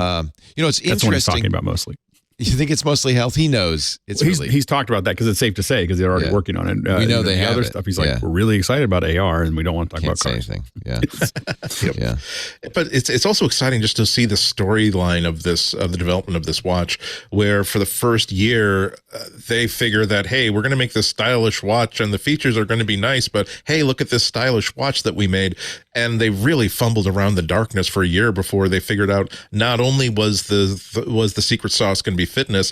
interesting. That's what he's talking about mostly. You think it's mostly health? He knows. He's talked about that because it's safe to say because they're already working on it. We know they have other stuff. He's like, we're really excited about AR and we don't want to talk about cars. Anything. Yeah. Yeah. But it's also exciting just to see the storyline of the development of this watch, where for the first year they figure that, hey, we're going to make this stylish watch and the features are going to be nice, but hey, look at this stylish watch that we made. And they really fumbled around the darkness for a year before they figured out not only was the secret sauce going to be fitness,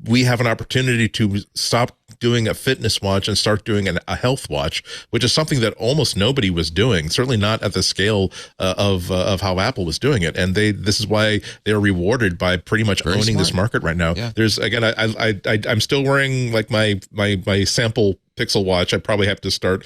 we have an opportunity to stop doing a fitness watch and start doing a health watch, which is something that almost nobody was doing, certainly not at the scale of how Apple was doing it. And this is why they're rewarded by pretty much owning this market right now. Yeah. There's, again, I'm still wearing like my sample Pixel watch. I probably have to start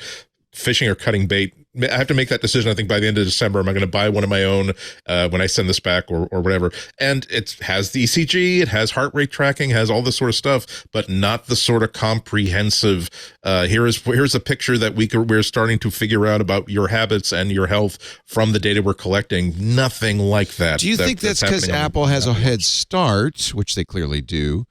fishing or cutting bait. I have to make that decision, I think, by the end of December. Am I going to buy one of my own when I send this back or whatever? And it has the ECG, it has heart rate tracking, has all this sort of stuff, but not the sort of comprehensive, here's a picture that we're starting to figure out about your habits and your health from the data we're collecting. Nothing like that. Do you think that's because Apple has a head start, which they clearly do,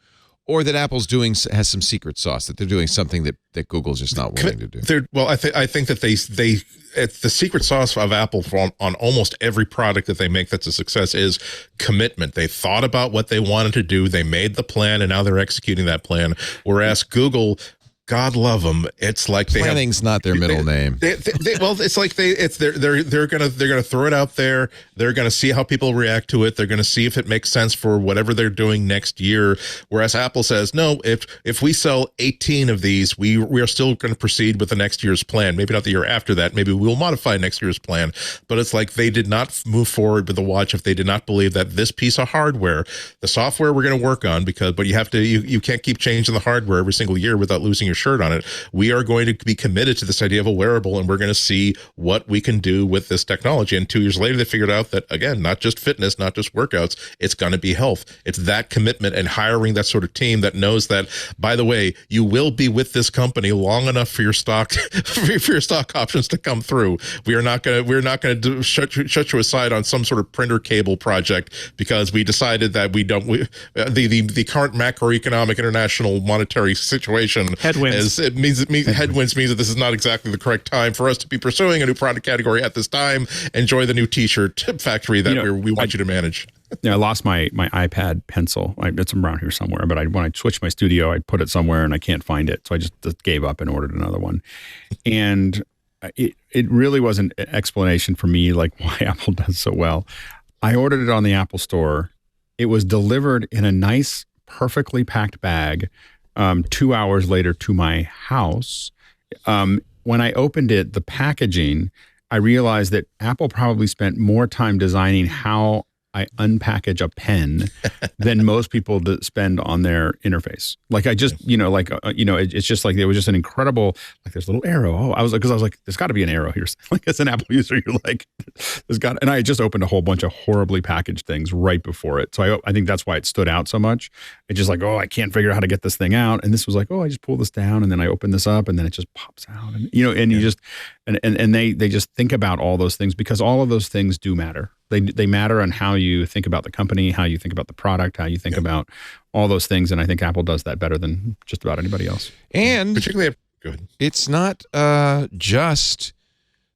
or that Apple's has some secret sauce, that they're doing something that Google's just not willing to do? Well, I think that it's the secret sauce of Apple on almost every product that they make that's a success is commitment. They thought about what they wanted to do, they made the plan, and now they're executing that plan. Whereas Google, God love them, it's like planning's not their middle name. It's like they're gonna throw it out there. They're gonna see how people react to it. They're gonna see if it makes sense for whatever they're doing next year. Whereas Apple says, no, if we sell 18 of these, we are still going to proceed with the next year's plan. Maybe not the year after that. Maybe we'll modify next year's plan. But it's like they did not move forward with the watch if they did not believe that this piece of hardware, the software we're going to work on, but you can't keep changing the hardware every single year without losing your shirt on it. We are going to be committed to this idea of a wearable, and we're going to see what we can do with this technology. And 2 years later, they figured out that, again, not just fitness, not just workouts, it's going to be health. It's that commitment and hiring that sort of team that knows that, by the way, you will be with this company long enough for your stock for your stock options to come through. We're not going to shut you aside on some sort of printer cable project because we decided that the current macroeconomic international monetary situation headwinds means that this is not exactly the correct time for us to be pursuing a new product category at this time. Enjoy the new T-shirt factory that we want you to manage. Yeah, I lost my iPad pencil. It's around here somewhere, but when I switched my studio, I put it somewhere and I can't find it. So I just gave up and ordered another one. And it really was an explanation for me, like why Apple does so well. I ordered it on the Apple Store. It was delivered in a nice, perfectly packed bag 2 hours later to my house. When I opened it, the packaging, I realized that Apple probably spent more time designing how I unpackage a pen than most people spend on their interface. Like I just, it's just like, it was just an incredible, like there's a little arrow. I was like, there's got to be an arrow here. Like as an Apple user, you're like, and I just opened a whole bunch of horribly packaged things right before it. So I think that's why it stood out so much. It's just like, I can't figure out how to get this thing out. And this was like, I just pull this down and then I open this up and then it just pops out. And, you just, and they just think about all those things because all of those things do matter. They matter on how you think about the company, how you think about the product, how you think about all those things. And I think Apple does that better than just about anybody else. And particularly, go ahead. It's not just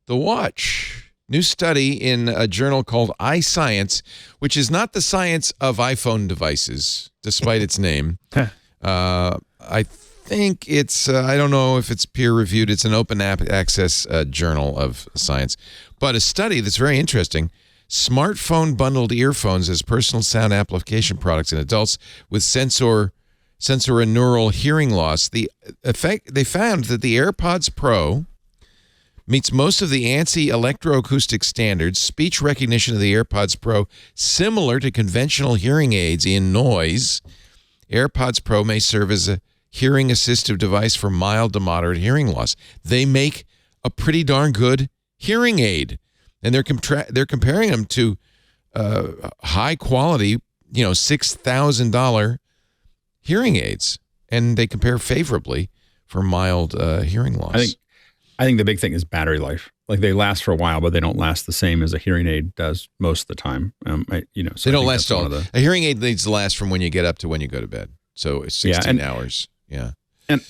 the watch. New study in a journal called iScience, which is not the science of iPhone devices, despite its name. I think it's, I don't know if it's peer-reviewed. It's an open access journal of science. But a study that's very interesting. Smartphone bundled earphones as personal sound amplification products in adults with sensor and neural hearing loss. They found that the AirPods Pro Meets most of the ANSI electroacoustic standards. Speech recognition of the AirPods Pro similar to conventional hearing aids in noise. AirPods Pro may serve as a hearing assistive device for mild to moderate hearing loss. They make a pretty darn good hearing aid, and they're comparing them to high quality, $6,000 hearing aids, and they compare favorably for mild hearing loss. I think the big thing is battery life. Like they last for a while, but they don't last the same as a hearing aid does most of the time. So they don't last all. A hearing aid needs to last from when you get up to when you go to bed. So it's 16 hours. Yeah.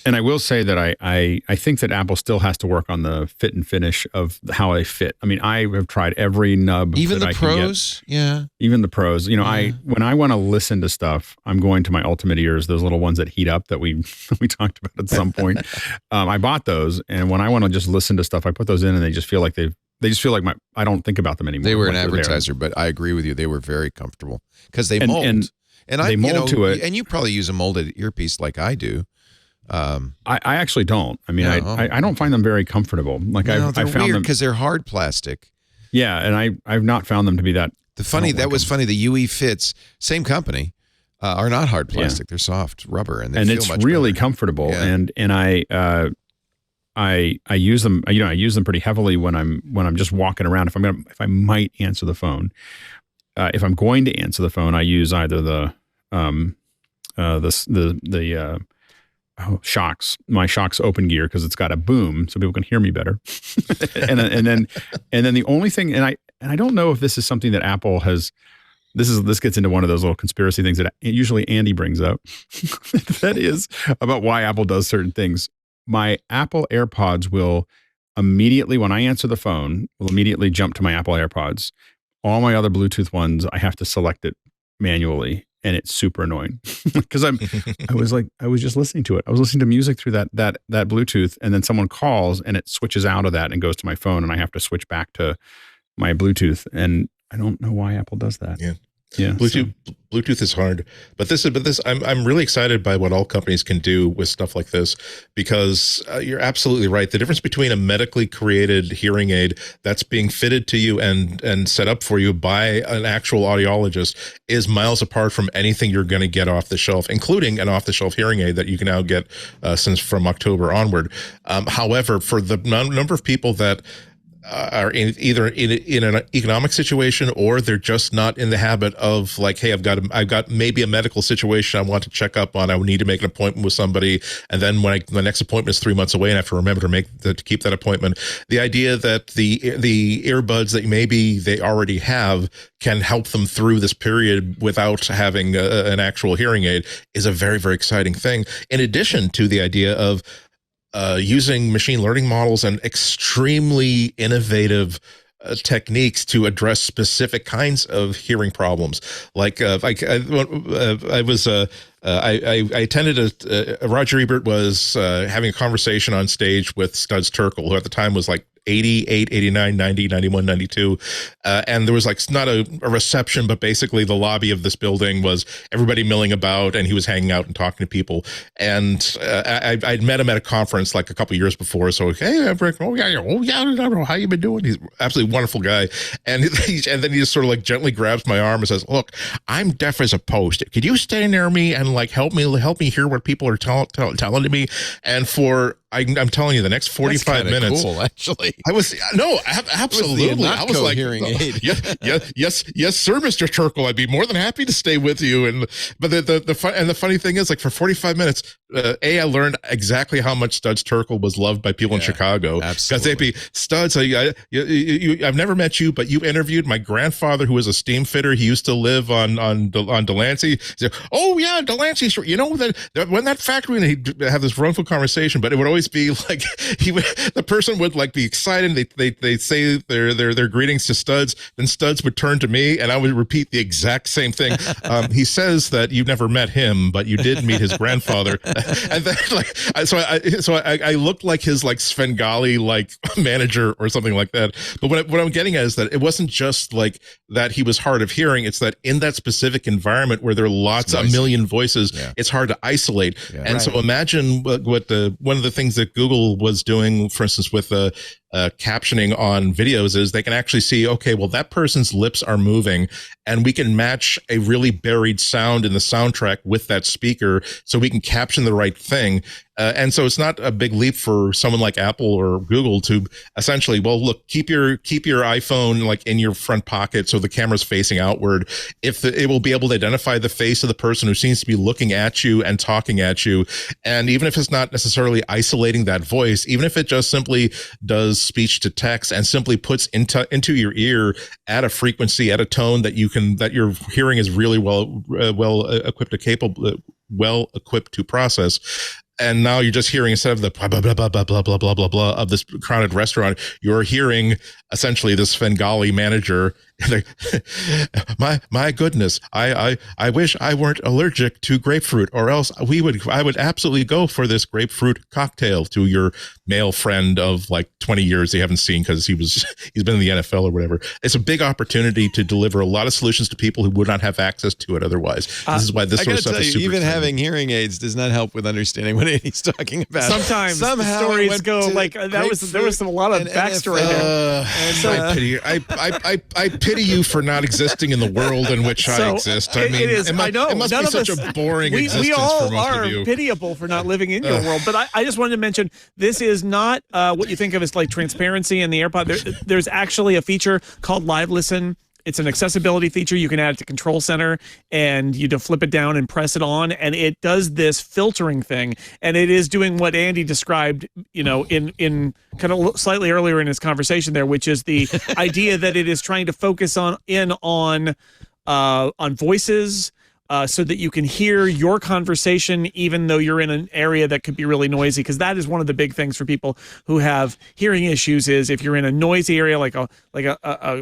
And I will say that I think that Apple still has to work on the fit and finish of how they fit. I mean, I have tried every nub. Even the pros? Yeah. Even the pros. When I want to listen to stuff, I'm going to my Ultimate Ears, those little ones that heat up that we talked about at some point. I bought those, and when I want to just listen to stuff, I put those in, and they just feel like I don't think about them anymore. They were an advertiser, but I agree with you. They were very comfortable because they mold. And they mold to it. And you probably use a molded earpiece like I do. I actually don't. I mean, I don't find them very comfortable. Like I found them because they're hard plastic. Yeah, and I've not found them to be that. Funny. The UE Fits, same company, are not hard plastic. They're soft rubber, and it's really comfortable. Yeah. And I use them. I use them pretty heavily when I'm just walking around. If I might answer the phone, if I'm going to answer the phone, I use either the Shocks, my Shocks Open Gear, because it's got a boom so people can hear me better. and then the only thing, and I don't know if this is something that Apple has. This gets into one of those little conspiracy things that usually Andy brings up. That is about why Apple does certain things. My Apple AirPods will immediately, when I answer the phone, will immediately jump to my Apple AirPods. All my other Bluetooth ones, I have to select it manually. And it's super annoying because I was just listening to it. I was listening to music through that Bluetooth, and then someone calls and it switches out of that and goes to my phone, and I have to switch back to my Bluetooth. And I don't know why Apple does that. Yeah. Bluetooth is hard, but I'm really excited by what all companies can do with stuff like this, because you're absolutely right. The difference between a medically created hearing aid that's being fitted to you and set up for you by an actual audiologist is miles apart from anything you're going to get off the shelf, including an off the shelf hearing aid that you can now get since from October onward. However, for the number of people that are either in an economic situation, or they're just not in the habit of like, hey, I've got maybe a medical situation I want to check up on. I would need to make an appointment with somebody, and then when the next appointment is 3 months away, and I have to remember to keep that appointment. The idea that the earbuds that maybe they already have can help them through this period without having an actual hearing aid is a very, very exciting thing. In addition to the idea of using machine learning models and extremely innovative techniques to address specific kinds of hearing problems. I attended Roger Ebert was having a conversation on stage with Studs Terkel, who at the time was like 88, 89, 90, 91, 92. And there was like not a reception, but basically the lobby of this building was everybody milling about, and he was hanging out and talking to people. And I'd met him at a conference like a couple of years before. So, hey, Rick, oh yeah, I don't know how you been doing. He's an absolutely wonderful guy. And then he just sort of like gently grabs my arm and says, look, I'm deaf as a post. Could you stay near me and like help me hear what people are telling to me? And I'm telling you, the next 45 minutes. Cool, actually. Absolutely. I was like, hearing aid. yes, sir, Mr. Terkel. I'd be more than happy to stay with you. But the funny thing is, like, for 45 minutes, I learned exactly how much Studs Terkel was loved by people in Chicago. Absolutely. Because they'd be, Studs, I've never met you, but you interviewed my grandfather, who was a steam fitter. He used to live on Delancey. Said, oh yeah, Delancey. You know that when that factory, and he'd have this wonderful conversation, but it would always be like the person would like be excited. They say their greetings to Studs, then Studs would turn to me, and I would repeat the exact same thing. He says that you've never met him, but you did meet his grandfather. And then I looked like his like Svengali like manager or something like that. But what I'm getting at is that it wasn't just like that he was hard of hearing. It's that in that specific environment where there are a million voices, it's hard to isolate. Yeah. And so imagine what one of the things that Google was doing, for instance, with captioning on videos is they can actually see, okay, well, that person's lips are moving, and we can match a really buried sound in the soundtrack with that speaker, so we can caption the right thing. And so it's not a big leap for someone like Apple or Google to essentially, well, look, keep your iPhone like in your front pocket so the camera's facing outward. It will be able to identify the face of the person who seems to be looking at you and talking at you. And even if it's not necessarily isolating that voice, even if it just simply does speech to text and simply puts into your ear at a frequency, at a tone that your hearing is really well equipped to process. And now you're just hearing, instead of the blah, blah, blah, blah, blah, blah, blah, blah, blah, blah of this crowded restaurant, you're hearing essentially this Svengali manager. My goodness, I wish I weren't allergic to grapefruit, or else I would absolutely go for this grapefruit cocktail, to your male friend of like 20 years they haven't seen because he's been in the NFL or whatever. It's a big opportunity to deliver a lot of solutions to people who would not have access to it otherwise. This is why this sort of stuff is super even exciting. having hearing aids does not help with understanding what he's talking about. Sometimes Somehow the stories go like there was a lot of backstory there. I pity you for not existing in the world in which I exist. I mean, I know. It must None be of such us, a boring existence we all for most are of you. pitiable for not living in your world. But I just wanted to mention, this is not what you think of as like transparency in the AirPod. There's actually a feature called Live Listen. It's an accessibility feature. You can add it to Control Center, and you just flip it down and press it on, and it does this filtering thing. And it is doing what Andy described, in kind of slightly earlier in his conversation there, which is the idea that it is trying to focus on voices. So that you can hear your conversation even though you're in an area that could be really noisy, because that is one of the big things for people who have hearing issues. Is if you're in a noisy area like a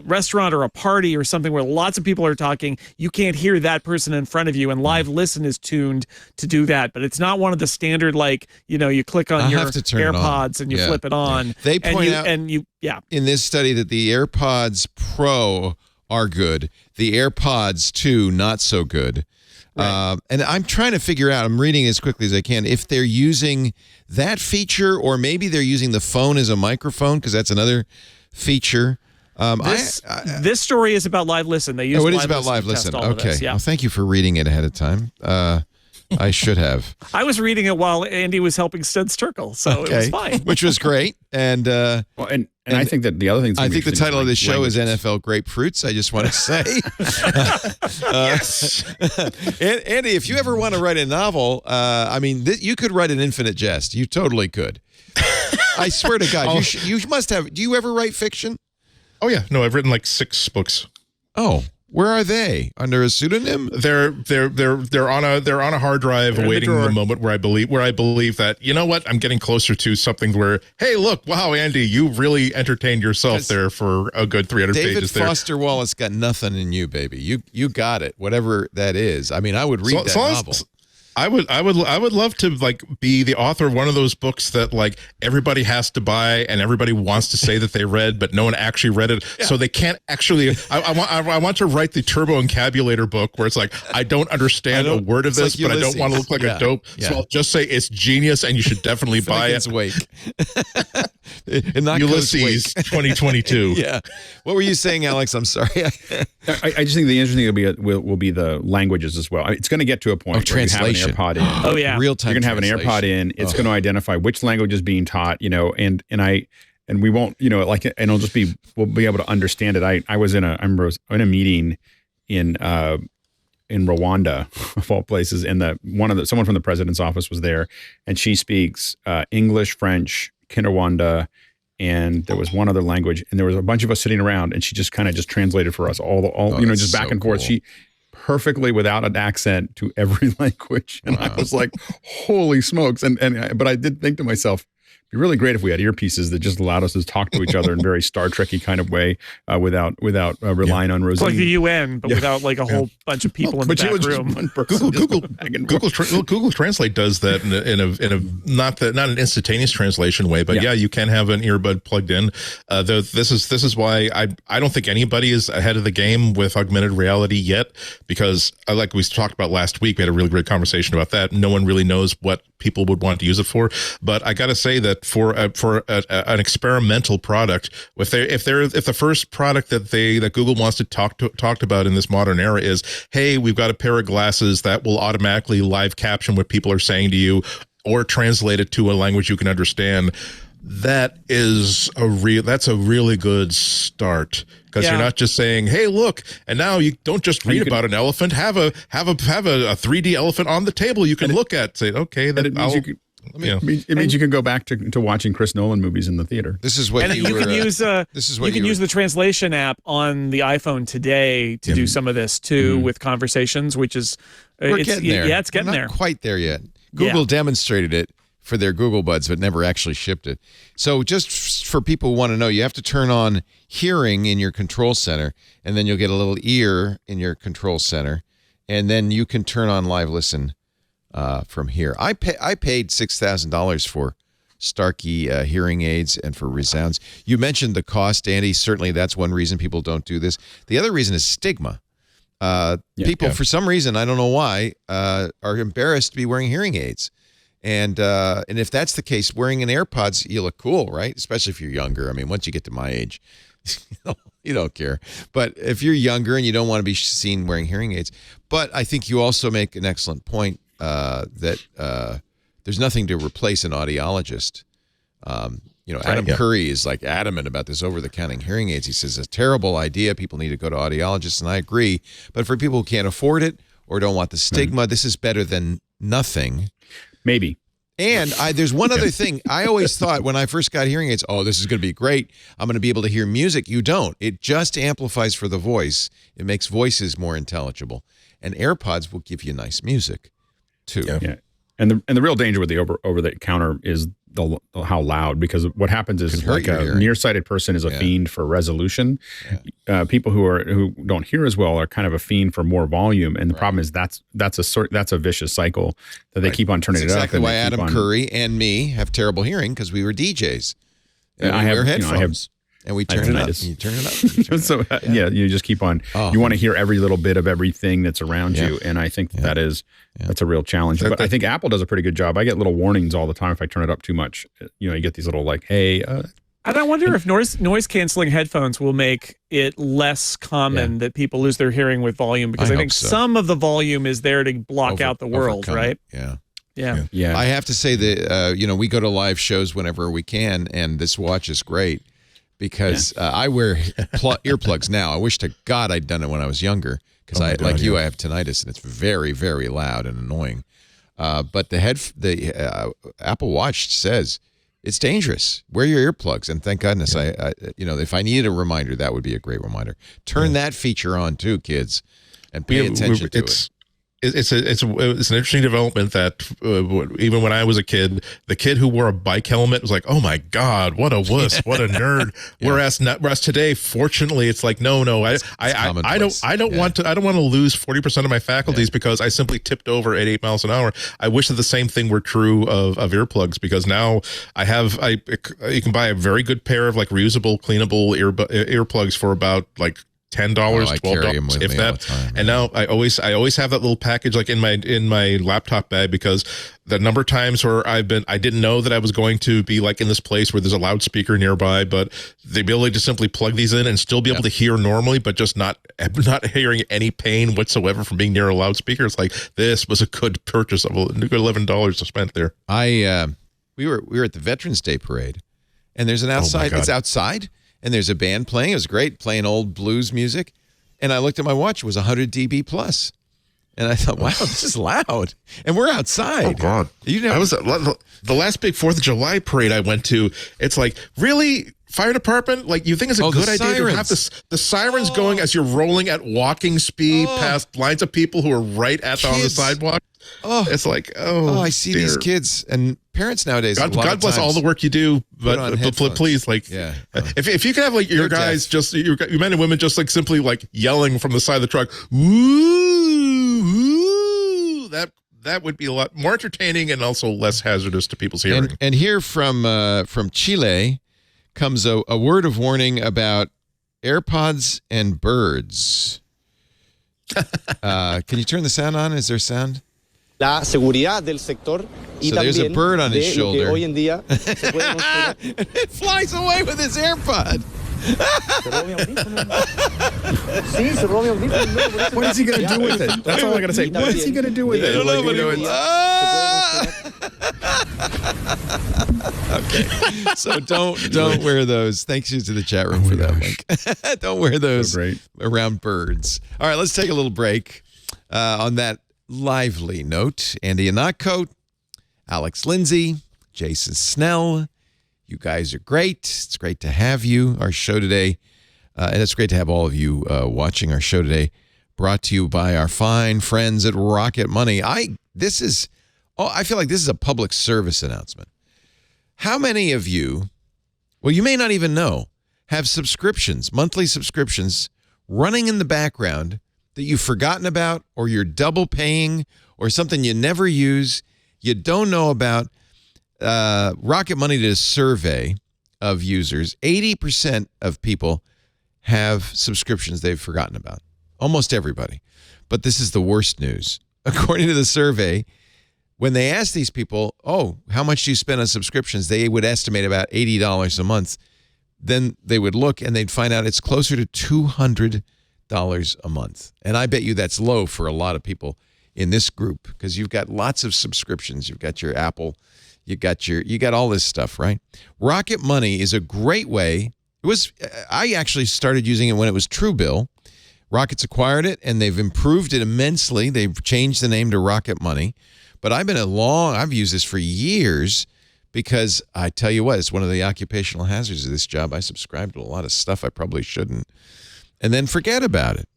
restaurant or a party or something where lots of people are talking, you can't hear that person in front of you, and Live Listen is tuned to do that. But it's not one of the standard, like, you click on your AirPods and you flip it on. Yeah. They point out in this study that the AirPods Pro are good. The AirPods 2 not so good. Right. And I'm trying to figure out, I'm reading as quickly as I can, if they're using that feature, or maybe they're using the phone as a microphone, because that's another feature. This story is about Live Listen. They use it is about Live Listen. Okay. Yeah. Well, thank you for reading it ahead of time. I should have. I was reading it while Andy was helping Studs Turkle, so it was fine. Which was great. And I think that the other thing. I think the title of the show is NFL Grapefruits. I just want to say, Yes. Andy, if you ever want to write a novel, you could write an Infinite Jest. You totally could. I swear to God, you must have. Do you ever write fiction? Oh yeah, no, I've written like 6 books. Oh. Where are they? Under a pseudonym? They're on a hard drive, awaiting the moment where I believe that, you know what, I'm getting closer to something where, hey, look, wow, Andy, you really entertained yourself there for a good 300 pages there. David Foster Wallace got nothing in you, baby. You got it, whatever that is. I mean, I would read that novel. I would love to like be the author of one of those books that like everybody has to buy and everybody wants to say that they read, but no one actually read it, so they can't actually. I want to write the Turbo Encabulator book where it's like, I don't understand a word of this, but I don't want to look like a dope, so I'll just say it's genius and you should definitely buy it. Wake. Ulysses 2022. Yeah. What were you saying, Alex? I'm sorry. I just think the interesting thing will be the languages as well. It's going to get to a point where translation. you have an AirPod in. Oh yeah, real time. You're going to have an AirPod in. It's going to identify which language is being taught. And we won't. And it'll just be. We'll be able to understand it. I was in a meeting in Rwanda, of all places, and someone from the president's office was there, and she speaks English, French, Kinyarwanda, and there was one other language, and there was a bunch of us sitting around, and she just kind of just translated for us all just back and forth. She perfectly without an accent to every language, and I was like, holy smokes! But I did think to myself, it'd be really great if we had earpieces that just allowed us to talk to each other in a very Star Trek-y kind of way, without relying on Rosine. Like the UN, but without like a whole bunch of people in the back room. Google Translate does that in a not an instantaneous translation way, but you can have an earbud plugged in. This is why I don't think anybody is ahead of the game with augmented reality yet, because like we talked about last week, we had a really great conversation about that. No one really knows what people would want to use it for, but I got to say that that for an experimental product, if the first product that Google wants to talk about in this modern era is, hey, we've got a pair of glasses that will automatically live caption what people are saying to you or translate it to a language you can understand, that's a really good start, because you're not just saying, hey, look, and now you don't just read about an elephant, have a 3D elephant on the table you can look at, say, okay, then it means you can go back to watching Chris Nolan movies in the theater. This is what you can use. You can use the translation app on the iPhone today to do some of this too with conversations, which is we're getting there. Yeah, it's getting there. Not quite there yet. Google demonstrated it for their Google Buds, but never actually shipped it. So just for people who want to know, you have to turn on hearing in your control center, and then you'll get a little ear in your control center, and then you can turn on live listen from here. I paid $6,000 for Starkey hearing aids and for Resounds. You mentioned the cost, Andy. Certainly that's one reason people don't do this. The other reason is stigma. People, for some reason, I don't know why, are embarrassed to be wearing hearing aids. And if that's the case, wearing an AirPods, you look cool, right? Especially if you're younger. I mean, once you get to my age, you don't care. But if you're younger and you don't want to be seen wearing hearing aids. But I think you also make an excellent point that there's nothing to replace an audiologist. Adam Curry is like adamant about this over-the-counter hearing aids. He says it's a terrible idea. People need to go to audiologists, and I agree. But for people who can't afford it or don't want the stigma, this is better than nothing. Maybe. And there's one other thing. I always thought when I first got hearing aids, this is going to be great. I'm going to be able to hear music. You don't. It just amplifies for the voice. It makes voices more intelligible. And AirPods will give you nice music, too. Yeah. And the real danger with the over-the-counter is how loud, because what happens is like a nearsighted person is a fiend for resolution. Yeah. People who don't hear as well are kind of a fiend for more volume, and the problem is that's a vicious cycle that they keep on turning it up. Exactly why Adam Curry and me have terrible hearing, because we were DJs. And we wear headphones. And we turn it up. And you turn it up. So you just keep on. You want to hear every little bit of everything that's around you, and I think that's a real challenge. But I think Apple does a pretty good job. I get little warnings all the time if I turn it up too much. You get these little like, hey. And I wonder if noise canceling headphones will make it less common that people lose their hearing with volume, because I think some of the volume is there to block out the world, right? Yeah. I have to say that we go to live shows whenever we can, and this watch is great. Because I wear earplugs now. I wish to God I'd done it when I was younger, because I have tinnitus, and it's very, very loud and annoying. But the Apple Watch says it's dangerous. Wear your earplugs, and thank goodness if I needed a reminder, that would be a great reminder. Turn that feature on too, kids, and pay attention to it. It's an interesting development that even when I was a kid, the kid who wore a bike helmet was like, oh my God, what a wuss, what a nerd. Whereas today, fortunately, it's like, no, I don't want to lose 40% of my faculties because I simply tipped over at 8 miles an hour. I wish that the same thing were true of earplugs, because now you can buy a very good pair of like reusable, cleanable earplugs for about like $10, $12, if that. And now I always have that little package like in my laptop bag, because the number of times where I didn't know that I was going to be like in this place where there's a loudspeaker nearby, but the ability to simply plug these in and still be able to hear normally, but just not hearing any pain whatsoever from being near a loudspeaker. It's like, this was a good purchase of a good $11 to spend there. We were at the Veterans Day parade, and there's an outside. It's outside. And there's a band playing. It was great, playing old blues music. And I looked at my watch. It was 100 dB plus. And I thought, wow, this is loud. And we're outside. Oh, God. I was the last big 4th of July parade I went to. It's like, really? Fire department? Like, you think it's a good idea to have the sirens going as you're rolling at walking speed past lines of people who are right on the sidewalk? It's like, I see these kids and parents nowadays. God bless all the work you do, but please, like, if you could have like your guys, just your men and women, just like simply like yelling from the side of the truck, woo, woo, that would be a lot more entertaining and also less hazardous to people's hearing. And here from Chile comes a word of warning about AirPods and birds. Can you turn the sound on? Is there sound? La seguridad del sector y So there's a también bird on his de lo que shoulder. hoy en día se puede considerar. It flies away with his AirPod. Se robó mi audífono. Sí, se robó mi audífono. No, por eso- What is he going to do with it? That's all I got to say. Y What is he también going to do with I it? don't know, Like, but you know, he Okay. So don't wear those. Thanks you to the chat room for that link. Don't wear those great. around birds. All right, let's take a little break. On that lively note, Andy Anatcote, Alex Lindsay, Jason Snell, you guys are great. It's great to have you. Our show today, and it's great to have all of you watching our show today, brought to you by our fine friends at Rocket Money. I feel like this is a public service announcement. How many of you, well, you may not even know, have subscriptions, monthly subscriptions, running in the background that you've forgotten about, or you're double paying, or something you never use, you don't know about? Rocket Money did a survey of users. 80% of people have subscriptions they've forgotten about. Almost everybody. But this is the worst news. According to the survey, when they asked these people, how much do you spend on subscriptions? They would estimate about $80 a month. Then they would look and they'd find out it's closer to $200 a month. And I bet you that's low for a lot of people in this group, because you've got lots of subscriptions. You've got your Apple, you got all this stuff, right? Rocket Money is a great way. I actually started using it when it was Truebill. Rocket's acquired it and they've improved it immensely. They've changed the name to Rocket Money. But I've used this for years, because I tell you what, it's one of the occupational hazards of this job. I subscribe to a lot of stuff I probably shouldn't, and then forget about it.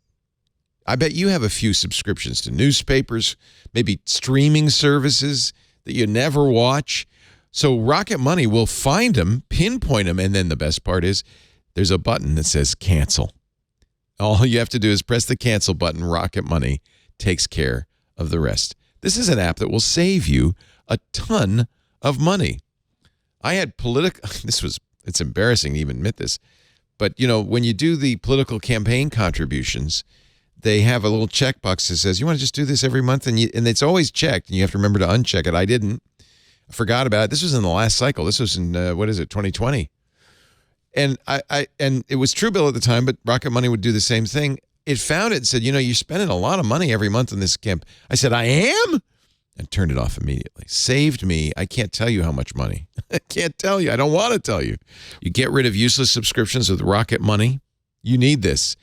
I bet you have a few subscriptions to newspapers, maybe streaming services that you never watch. So Rocket Money will find them, pinpoint them, and then the best part is there's a button that says cancel. All you have to do is press the cancel button. Rocket Money takes care of the rest. This is an app that will save you a ton of money. I had it's embarrassing to even admit this, but when you do the political campaign contributions, they have a little checkbox that says, you want to just do this every month? And it's always checked, and you have to remember to uncheck it. I didn't. I forgot about it. This was in the last cycle. This was in, 2020. And and it was Truebill at the time, but Rocket Money would do the same thing. It found it and said, you're spending a lot of money every month on this camp. I said, I am? And turned it off immediately. Saved me. I can't tell you how much money. I can't tell you. I don't want to tell you. You get rid of useless subscriptions with Rocket Money. You need this.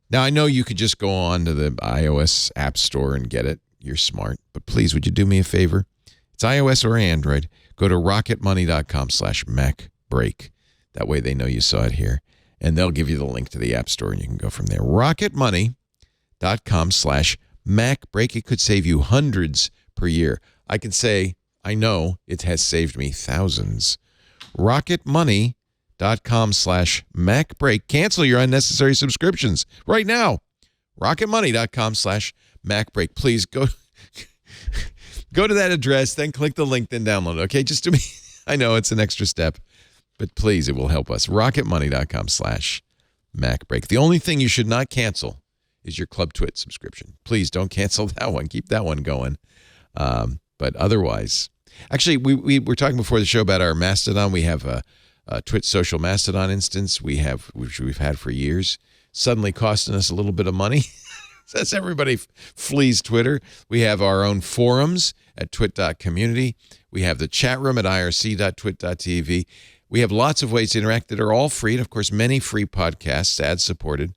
Now, I know you could just go on to the iOS App Store and get it. You're smart. But please, would you do me a favor? It's iOS or Android. Go to rocketmoney.com/MacBreak. That way they know you saw it here. And they'll give you the link to the App Store, and you can go from there. rocketmoney.com/MacBreak. It could save you hundreds per year. I can say, I know it has saved me thousands. rocketmoney.com/MacBreak. Cancel your unnecessary subscriptions right now. rocketmoney.com/MacBreak. Please go to that address, then click the link, then download it. Okay, just do me. I know it's an extra step, but please, it will help us. rocketmoney.com/MacBreak. The only thing you should not cancel is your Club Twit subscription. Please don't cancel that one. Keep that one going. But otherwise, actually, we were talking before the show about our Mastodon. We have a Twit social Mastodon instance which we've had for years, suddenly costing us a little bit of money. As everybody flees Twitter. We have our own forums at twit.community. We have the chat room at irc.twit.tv. We have lots of ways to interact that are all free, and of course, many free podcasts, ad-supported.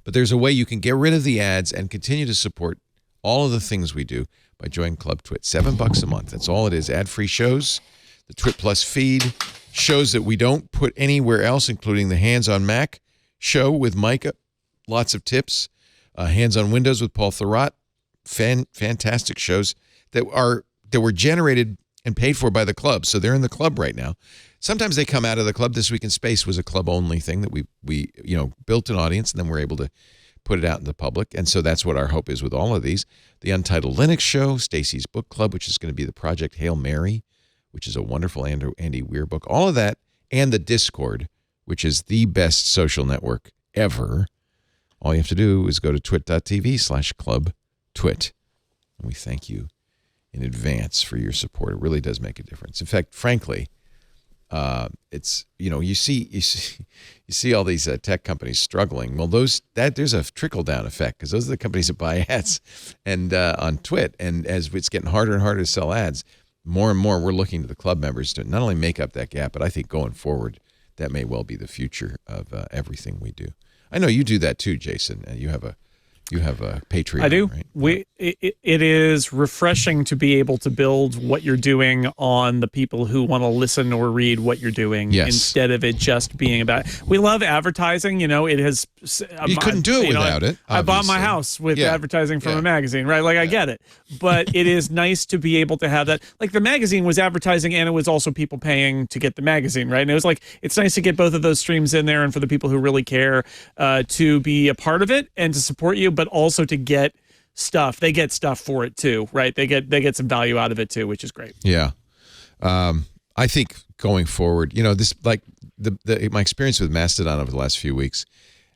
But there's a way you can get rid of the ads and continue to support all of the things we do by joining Club Twit. $7 a month. That's all it is. Ad-free shows, the Twit Plus feed, shows that we don't put anywhere else, including the Hands on Mac show with Micah. Lots of tips. Hands on Windows with Paul Thurrott. Fantastic shows that were generated and paid for by the club. So they're in the club right now. Sometimes they come out of the club. This Week in Space was a club-only thing that we built an audience, and then we're able to put it out in the public. And so that's what our hope is with all of these. The Untitled Linux Show, Stacy's Book Club, which is going to be the Project Hail Mary, which is a wonderful Andy Weir book. All of that, and the Discord, which is the best social network ever. All you have to do is go to twit.tv/clubtwit. And we thank you in advance for your support. It really does make a difference. In fact, frankly, it's, you see all these tech companies struggling. Well, there's a trickle down effect, because those are the companies that buy ads and on Twit. And as it's getting harder and harder to sell ads, more and more we're looking to the club members to not only make up that gap, but I think going forward, that may well be the future of everything we do. I know you do that too, Jason. You have a Patreon. I do. Right? It is refreshing to be able to build what you're doing on the people who want to listen or read what you're doing, instead of it just being about. We love advertising. It has. You couldn't do it without it. I bought my house with advertising from a magazine, right? Like I get it, but it is nice to be able to have that. Like the magazine was advertising, and it was also people paying to get the magazine, right? And it was like it's nice to get both of those streams in there, and for the people who really care to be a part of it and to support you, but also to get stuff. They get stuff for it too, right? They get some value out of it too, which is great. Yeah. I think going forward, this like my experience with Mastodon over the last few weeks,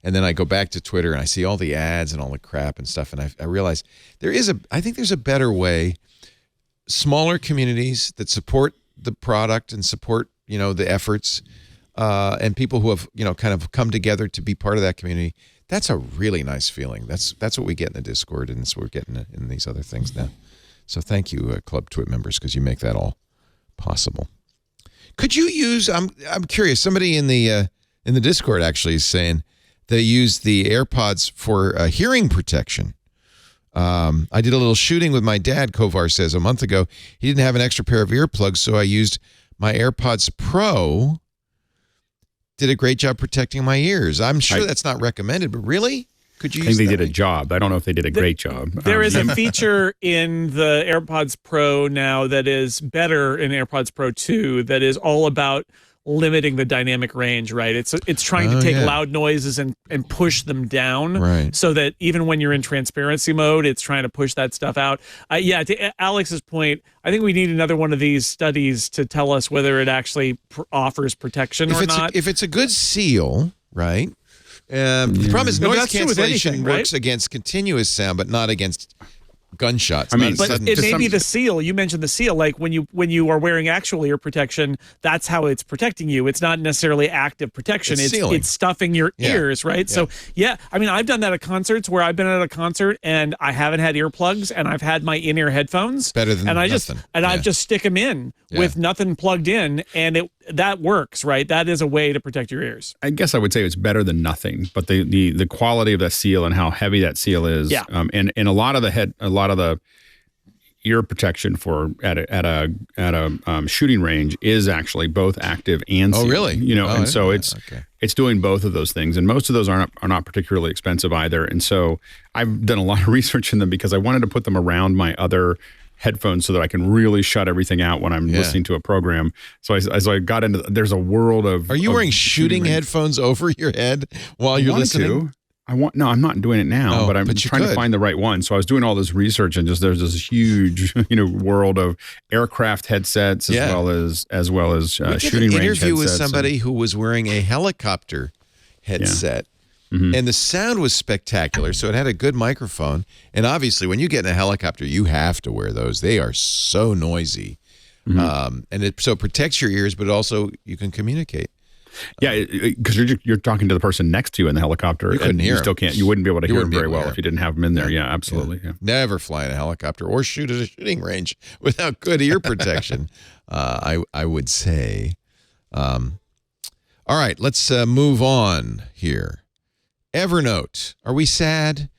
and then I go back to Twitter and I see all the ads and all the crap and stuff, and I realize I think there's a better way. Smaller communities that support the product and support, the efforts, and people who have, kind of come together to be part of that community. That's a really nice feeling. That's what we get in the Discord, and that's what we're getting in these other things now. So thank you, Club Twit members, because you make that all possible. Could you use? I'm curious. Somebody in the Discord actually is saying they use the AirPods for hearing protection. I did a little shooting with my dad, Kovar says, a month ago. He didn't have an extra pair of earplugs, so I used my AirPods Pro. Did a great job protecting my ears. I'm sure that's not recommended, but really? Could you use I think they did a job. I don't know if they did a great job. There is a feature in the AirPods Pro now that is better in AirPods Pro 2 that is all about limiting the dynamic range, right? It's trying to take loud noises and push them down, right? So that even when you're in transparency mode, it's trying to push that stuff out. To Alex's point, I think we need another one of these studies to tell us whether it actually offers protection or not. If it's a good seal, right? The problem is noise cancellation works against continuous sound, but not against gunshots. But it may be the seal. You mentioned the seal. Like when you are wearing actual ear protection, that's how it's protecting you. It's not necessarily active protection. It's stuffing your ears, right? So I've done that at concerts where I've been at a concert and I haven't had earplugs and I've had my in-ear headphones. Better than nothing. I just stick them in with nothing plugged in, and that works, right? That is a way to protect your ears. I guess I would say it's better than nothing, but the quality of that seal and how heavy that seal is, and a lot of the ear protection for at a shooting range is actually both active and sealed. Oh, really? It's doing both of those things, and most of those are not particularly expensive either. And so I've done a lot of research in them because I wanted to put them around my other headphones so that I can really shut everything out when I'm listening to a program. So as I got into, there's a world of. Are you wearing shooting headphones over your head while you're listening? No, I'm not doing it now, but I'm trying to find the right one. So I was doing all this research, and there's this huge, world of aircraft headsets as well as shooting range headsets. We did an interview with somebody who was wearing a helicopter headset. Mm-hmm. And the sound was spectacular. So it had a good microphone. And obviously, when you get in a helicopter, you have to wear those. They are so noisy. Mm-hmm. And it protects your ears, but also you can communicate. Yeah, because you're talking to the person next to you in the helicopter. You couldn't hear him. Still can't. You wouldn't be able to hear him very well if you didn't have them in there. Yeah, absolutely. Yeah. Never fly in a helicopter or shoot at a shooting range without good ear protection, I would say. All right, let's move on here. Evernote. Are we sad?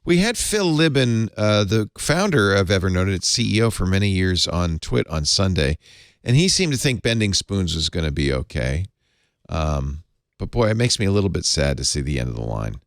We had Phil Libin, the founder of Evernote and its CEO for many years, on Twit on Sunday, and he seemed to think bending spoons was going to be okay. But boy, it makes me a little bit sad to see the end of the line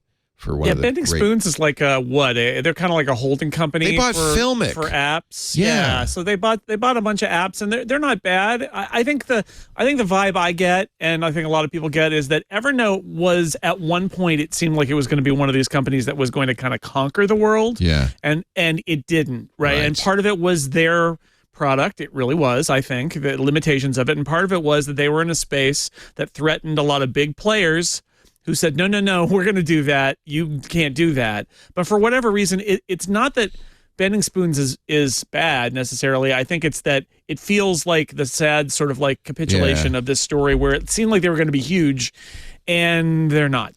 for one of the Bending Spoons is like they're kind of like a holding company. They bought Filmic for apps. Yeah. So they bought a bunch of apps, and they're not bad. I think the vibe I get, and I think a lot of people get, is that Evernote was at one point, it seemed like it was going to be one of these companies that was going to kind of conquer the world. Yeah. And it didn't, right? And part of it was their product. It really was, I think, the limitations of it. And part of it was that they were in a space that threatened a lot of big players who said, no, we're going to do that. You can't do that. But for whatever reason, it's not that Bending Spoons is bad necessarily. I think it's that it feels like the sad sort of like capitulation of this story where it seemed like they were going to be huge, and they're not.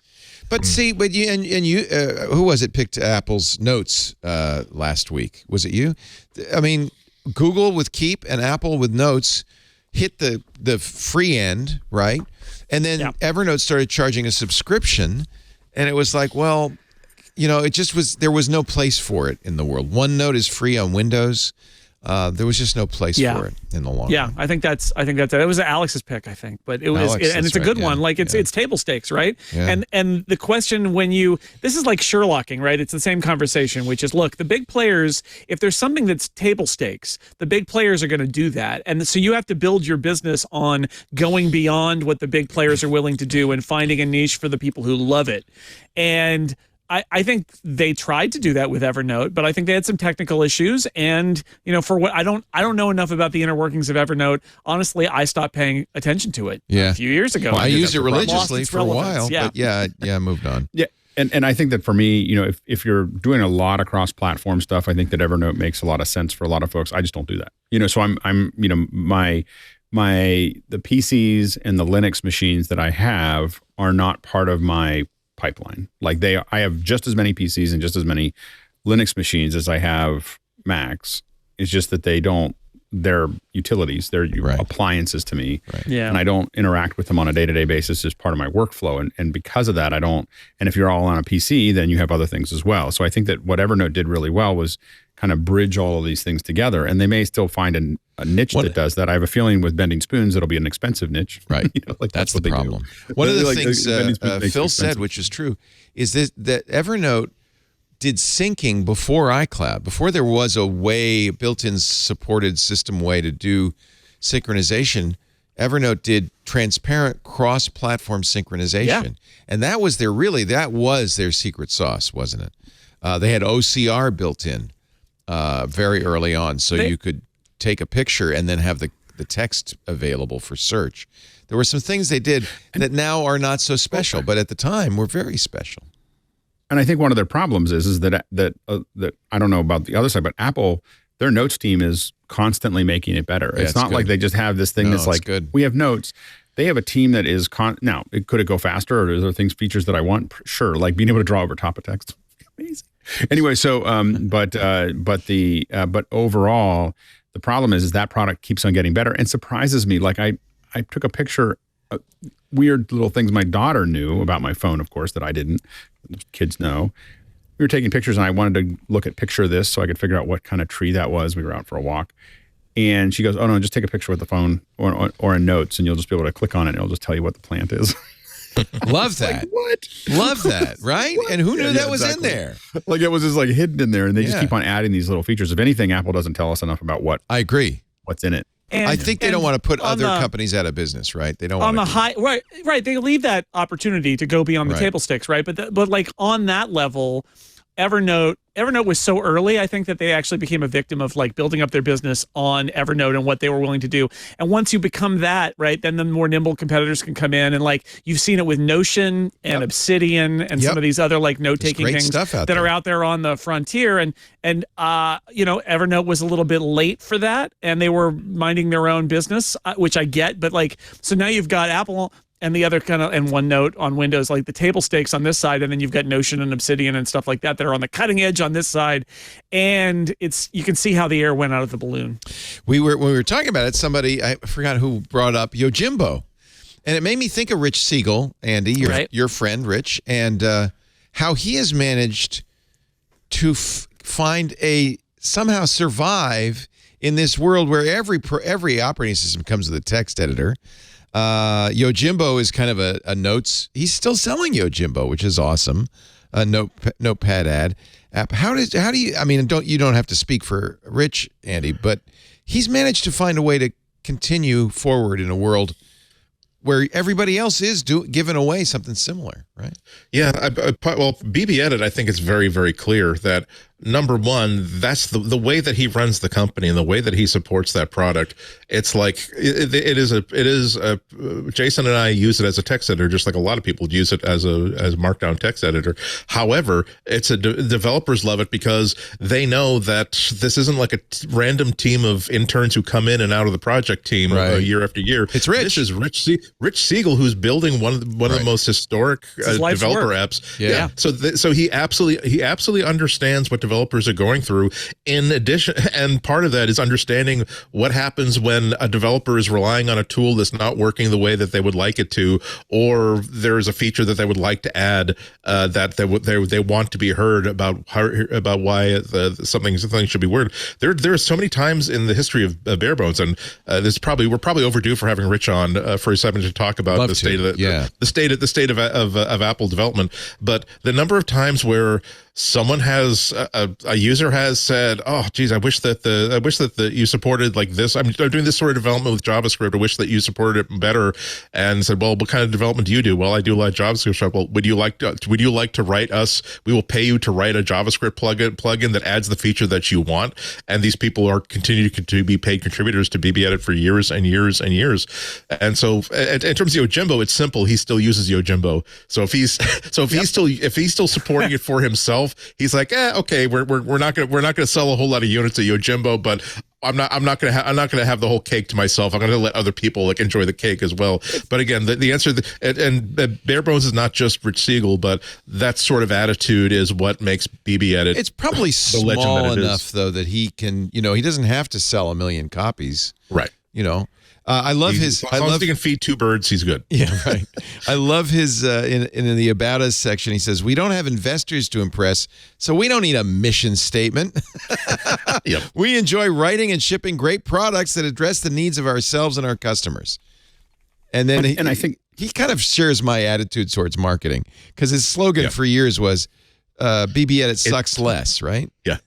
But see, but you who was it picked Apple's Notes last week? Was it you? I mean, Google with Keep and Apple with Notes hit the free end, right? And then Evernote started charging a subscription, and it was like, well, it just was, there was no place for it in the world. OneNote is free on Windows. There was just no place for it in the long run. I think that's it. It was Alex's pick, I think, but it was, and it's a good one. Like it's table stakes, right? Yeah. And the question this is like Sherlocking, right? It's the same conversation, which is, look, the big players, if there's something that's table stakes, the big players are going to do that, and so you have to build your business on going beyond what the big players are willing to do and finding a niche for the people who love it. And I think they tried to do that with Evernote, but I think they had some technical issues. And, for what I don't know enough about the inner workings of Evernote. Honestly, I stopped paying attention to it a few years ago. Well, I used it religiously for a while, but I moved on. Yeah. And I think that for me, if you're doing a lot of cross-platform stuff, I think that Evernote makes a lot of sense for a lot of folks. I just don't do that. So I'm the PCs and the Linux machines that I have are not part of my pipeline. Like I have just as many PCs and just as many Linux machines as I have Macs. It's just that they're utilities, they're appliances to me. Right. Yeah. And I don't interact with them on a day-to-day basis as part of my workflow. And because of that, and if you're all on a PC, then you have other things as well. So I think that what Evernote did really well was kind of bridge all of these things together. And they may still find a niche that does that. I have a feeling with Bending Spoons, it'll be an expensive niche. Right. That's the problem. One of the things Phil said, which is true, is that Evernote did syncing before iCloud, before there was a built-in supported system way to do synchronization. Evernote did transparent cross-platform synchronization. Yeah. And that was their secret sauce, wasn't it? They had OCR built in very early on, so you could take a picture and then have the text available for search. There were some things they did that now are not so special, but at the time were very special. And I think one of their problems is that I don't know about the other side, but Apple, their Notes team is constantly making it better. Yeah, it's not like they just have this thing that's like, good. We have Notes. They have a team that is now. Could it go faster, or are there features that I want? Sure, like being able to draw over top of text. Amazing. Anyway, so but overall, the problem is that product keeps on getting better and surprises me. Like I took a picture, weird little things my daughter knew about my phone, of course, that I didn't. Kids know. We were taking pictures, and I wanted to look at picture this so I could figure out what kind of tree that was. We were out for a walk, and she goes, "Oh no, just take a picture with the phone or in Notes, and you'll just be able to click on it, and it'll just tell you what the plant is." Love that. Like, what? Love that, right? What? And who knew that was in there? Like it was just like hidden in there, and they just keep on adding these little features. If anything, Apple doesn't tell us enough about what. I agree. What's in it? And, I think they don't want to put other companies out of business, right? They don't on want the high, right. They leave that opportunity to go beyond the table stakes, right? But like on that level, Evernote was so early, I think, that they actually became a victim of like building up their business on Evernote and what they were willing to do. And once you become that, right, then the more nimble competitors can come in. And like you've seen it with Notion and Obsidian and some of these other like note-taking things that are out there on the frontier. And Evernote was a little bit late for that, and they were minding their own business, which I get. But like, so now you've got Apple and the other and OneNote on Windows, like the table stakes on this side, and then you've got Notion and Obsidian and stuff like that are on the cutting edge on this side, and you can see how the air went out of the balloon. When we were talking about it, somebody, I forgot who brought up Yojimbo, and it made me think of Rich Siegel, Andy, your friend Rich, and how he has managed to somehow survive in this world where every operating system comes with a text editor. Yojimbo is kind of a notes. He's still selling Yojimbo, which is awesome. A notepad app. How do you? I mean, you don't have to speak for Rich, Andy, but he's managed to find a way to continue forward in a world where everybody else is giving away something similar, right? Yeah. Well, BB Edit, I think it's very, very clear that number one, that's the way that he runs the company and the way that he supports that product. It's like it is Jason and I use it as a text editor, just like a lot of people use it as a markdown text editor. However, developers love it because they know that this isn't like a random team of interns who come in and out of the project team year after year. It's Rich. This is Rich Siegel, who's building one of the most historic developer apps. Yeah. So he absolutely understands what developers are going through. In addition, and part of that is understanding what happens when a developer is relying on a tool that's not working the way that they would like it to, or there's a feature that they would like to add that they want to be heard about why something should be worded. There are so many times in the history of Barebones, and we're probably overdue for having Rich on for a second to talk about the state of Apple development. But the number of times where someone has a user has said, "Oh, geez, I wish that you supported like this. I'm doing this sort of development with JavaScript. I wish that you supported it better." And said, "Well, what kind of development do you do?" "Well, I do a lot of JavaScript." "Well, would you like to write us? We will pay you to write a JavaScript plugin that adds the feature that you want." And these people are continue to be paid contributors to BBEdit for years and years and years. And so, in terms of Yojimbo, it's simple. He still uses Yojimbo. So if he's still supporting it for himself, he's like, okay, we're not gonna sell a whole lot of units of Yojimbo, but I'm not gonna have the whole cake to myself. I'm gonna let other people like enjoy the cake as well. But again, the answer, and Barebones is not just Rich Siegel, but that sort of attitude is what makes BBEdit. It's probably small enough though that he can, he doesn't have to sell 1 million copies, right? I love his. As long as he can feed 2 birds, he's good. Yeah, right. I love his in the About Us section. He says, "We don't have investors to impress, so we don't need a mission statement. Yep. We enjoy writing and shipping great products that address the needs of ourselves and our customers." And then, I think he kind of shares my attitude towards marketing because his slogan for years was, "BBEdit sucks less," right? Yeah.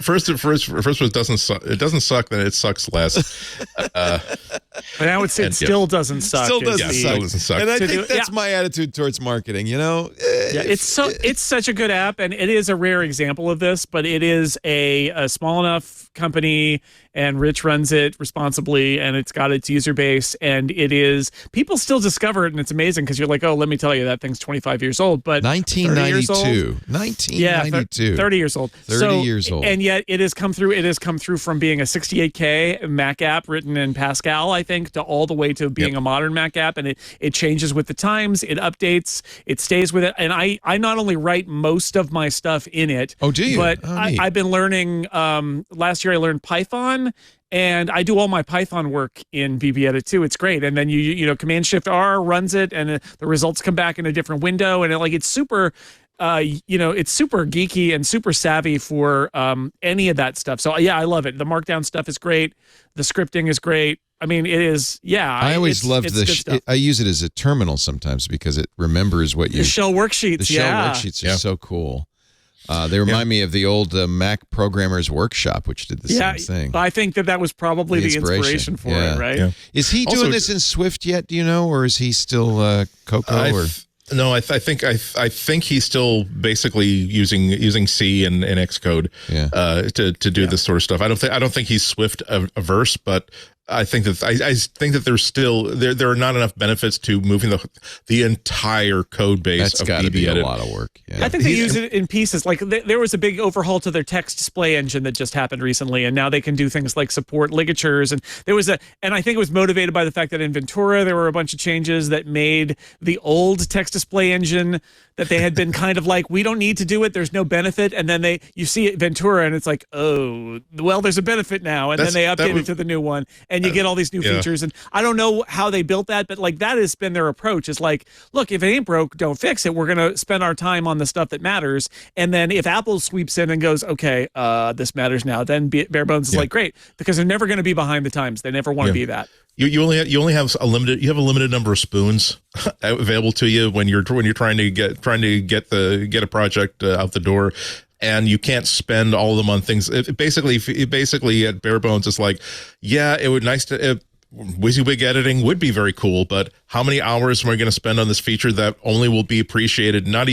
First was doesn't suck. It doesn't suck. Then it sucks less. But I would say it still doesn't suck. Still doesn't suck. And I think that's my attitude towards marketing. It's such a good app, and it is a rare example of this. But it is a small enough company, and Rich runs it responsibly, and it's got its user base, and it is people still discover it, and it's amazing because you're like, oh, let me tell you, that thing's 25 years old, but 1992, 30 years old. 30 years old. And yet it has come through from being a 68K Mac app written in Pascal, I think, to all the way to being a modern Mac app. And it changes with the times, it updates, it stays with it. And I not only write most of my stuff in it. Oh, do you? But I've been learning, last year I learned Python. And I do all my Python work in BBEdit too. It's great. And then you Command-Shift-R runs it, and the results come back in a different window. And it's super, it's super geeky and super savvy for any of that stuff. So yeah, I love it. The Markdown stuff is great. The scripting is great. I mean, it is. Yeah, I always loved I use it as a terminal sometimes because it remembers what you. The shell worksheets. The shell worksheets are so cool. They remind me of the old Mac Programmers Workshop, which did the same thing. I think that was probably the inspiration for it, right? Yeah. Is he doing this in Swift yet? Do you know, or is he still Cocoa? No, I think he's still basically using C and Xcode to do this sort of stuff. I don't think he's Swift averse, but I think that there's still there are not enough benefits to moving the entire code base. That's got to be a lot of work. Yeah. I think they use it in pieces. Like there was a big overhaul to their text display engine that just happened recently, and now they can do things like support ligatures. And and I think it was motivated by the fact that in Ventura there were a bunch of changes that made the old text display engine that they had been kind of like, we don't need to do it. There's no benefit. And then you see it Ventura, and it's like, oh, well, there's a benefit now. And then they update it to the new one. And you get all these new features. And I don't know how they built that, but that has been their approach. Is like, look, if it ain't broke, don't fix it. We're going to spend our time on the stuff that matters. And then if Apple sweeps in and goes, okay, this matters now, then Barebones is like, great, because they're never going to be behind the times. They never want to be that. You only have a limited number of spoons available to you when you're trying to get a project out the door. And you can't spend all of them on things. Basically at Barebones, it's like, yeah, it would nice to. WYSIWYG editing would be very cool, but how many hours am I going to spend on this feature that only will be appreciated, not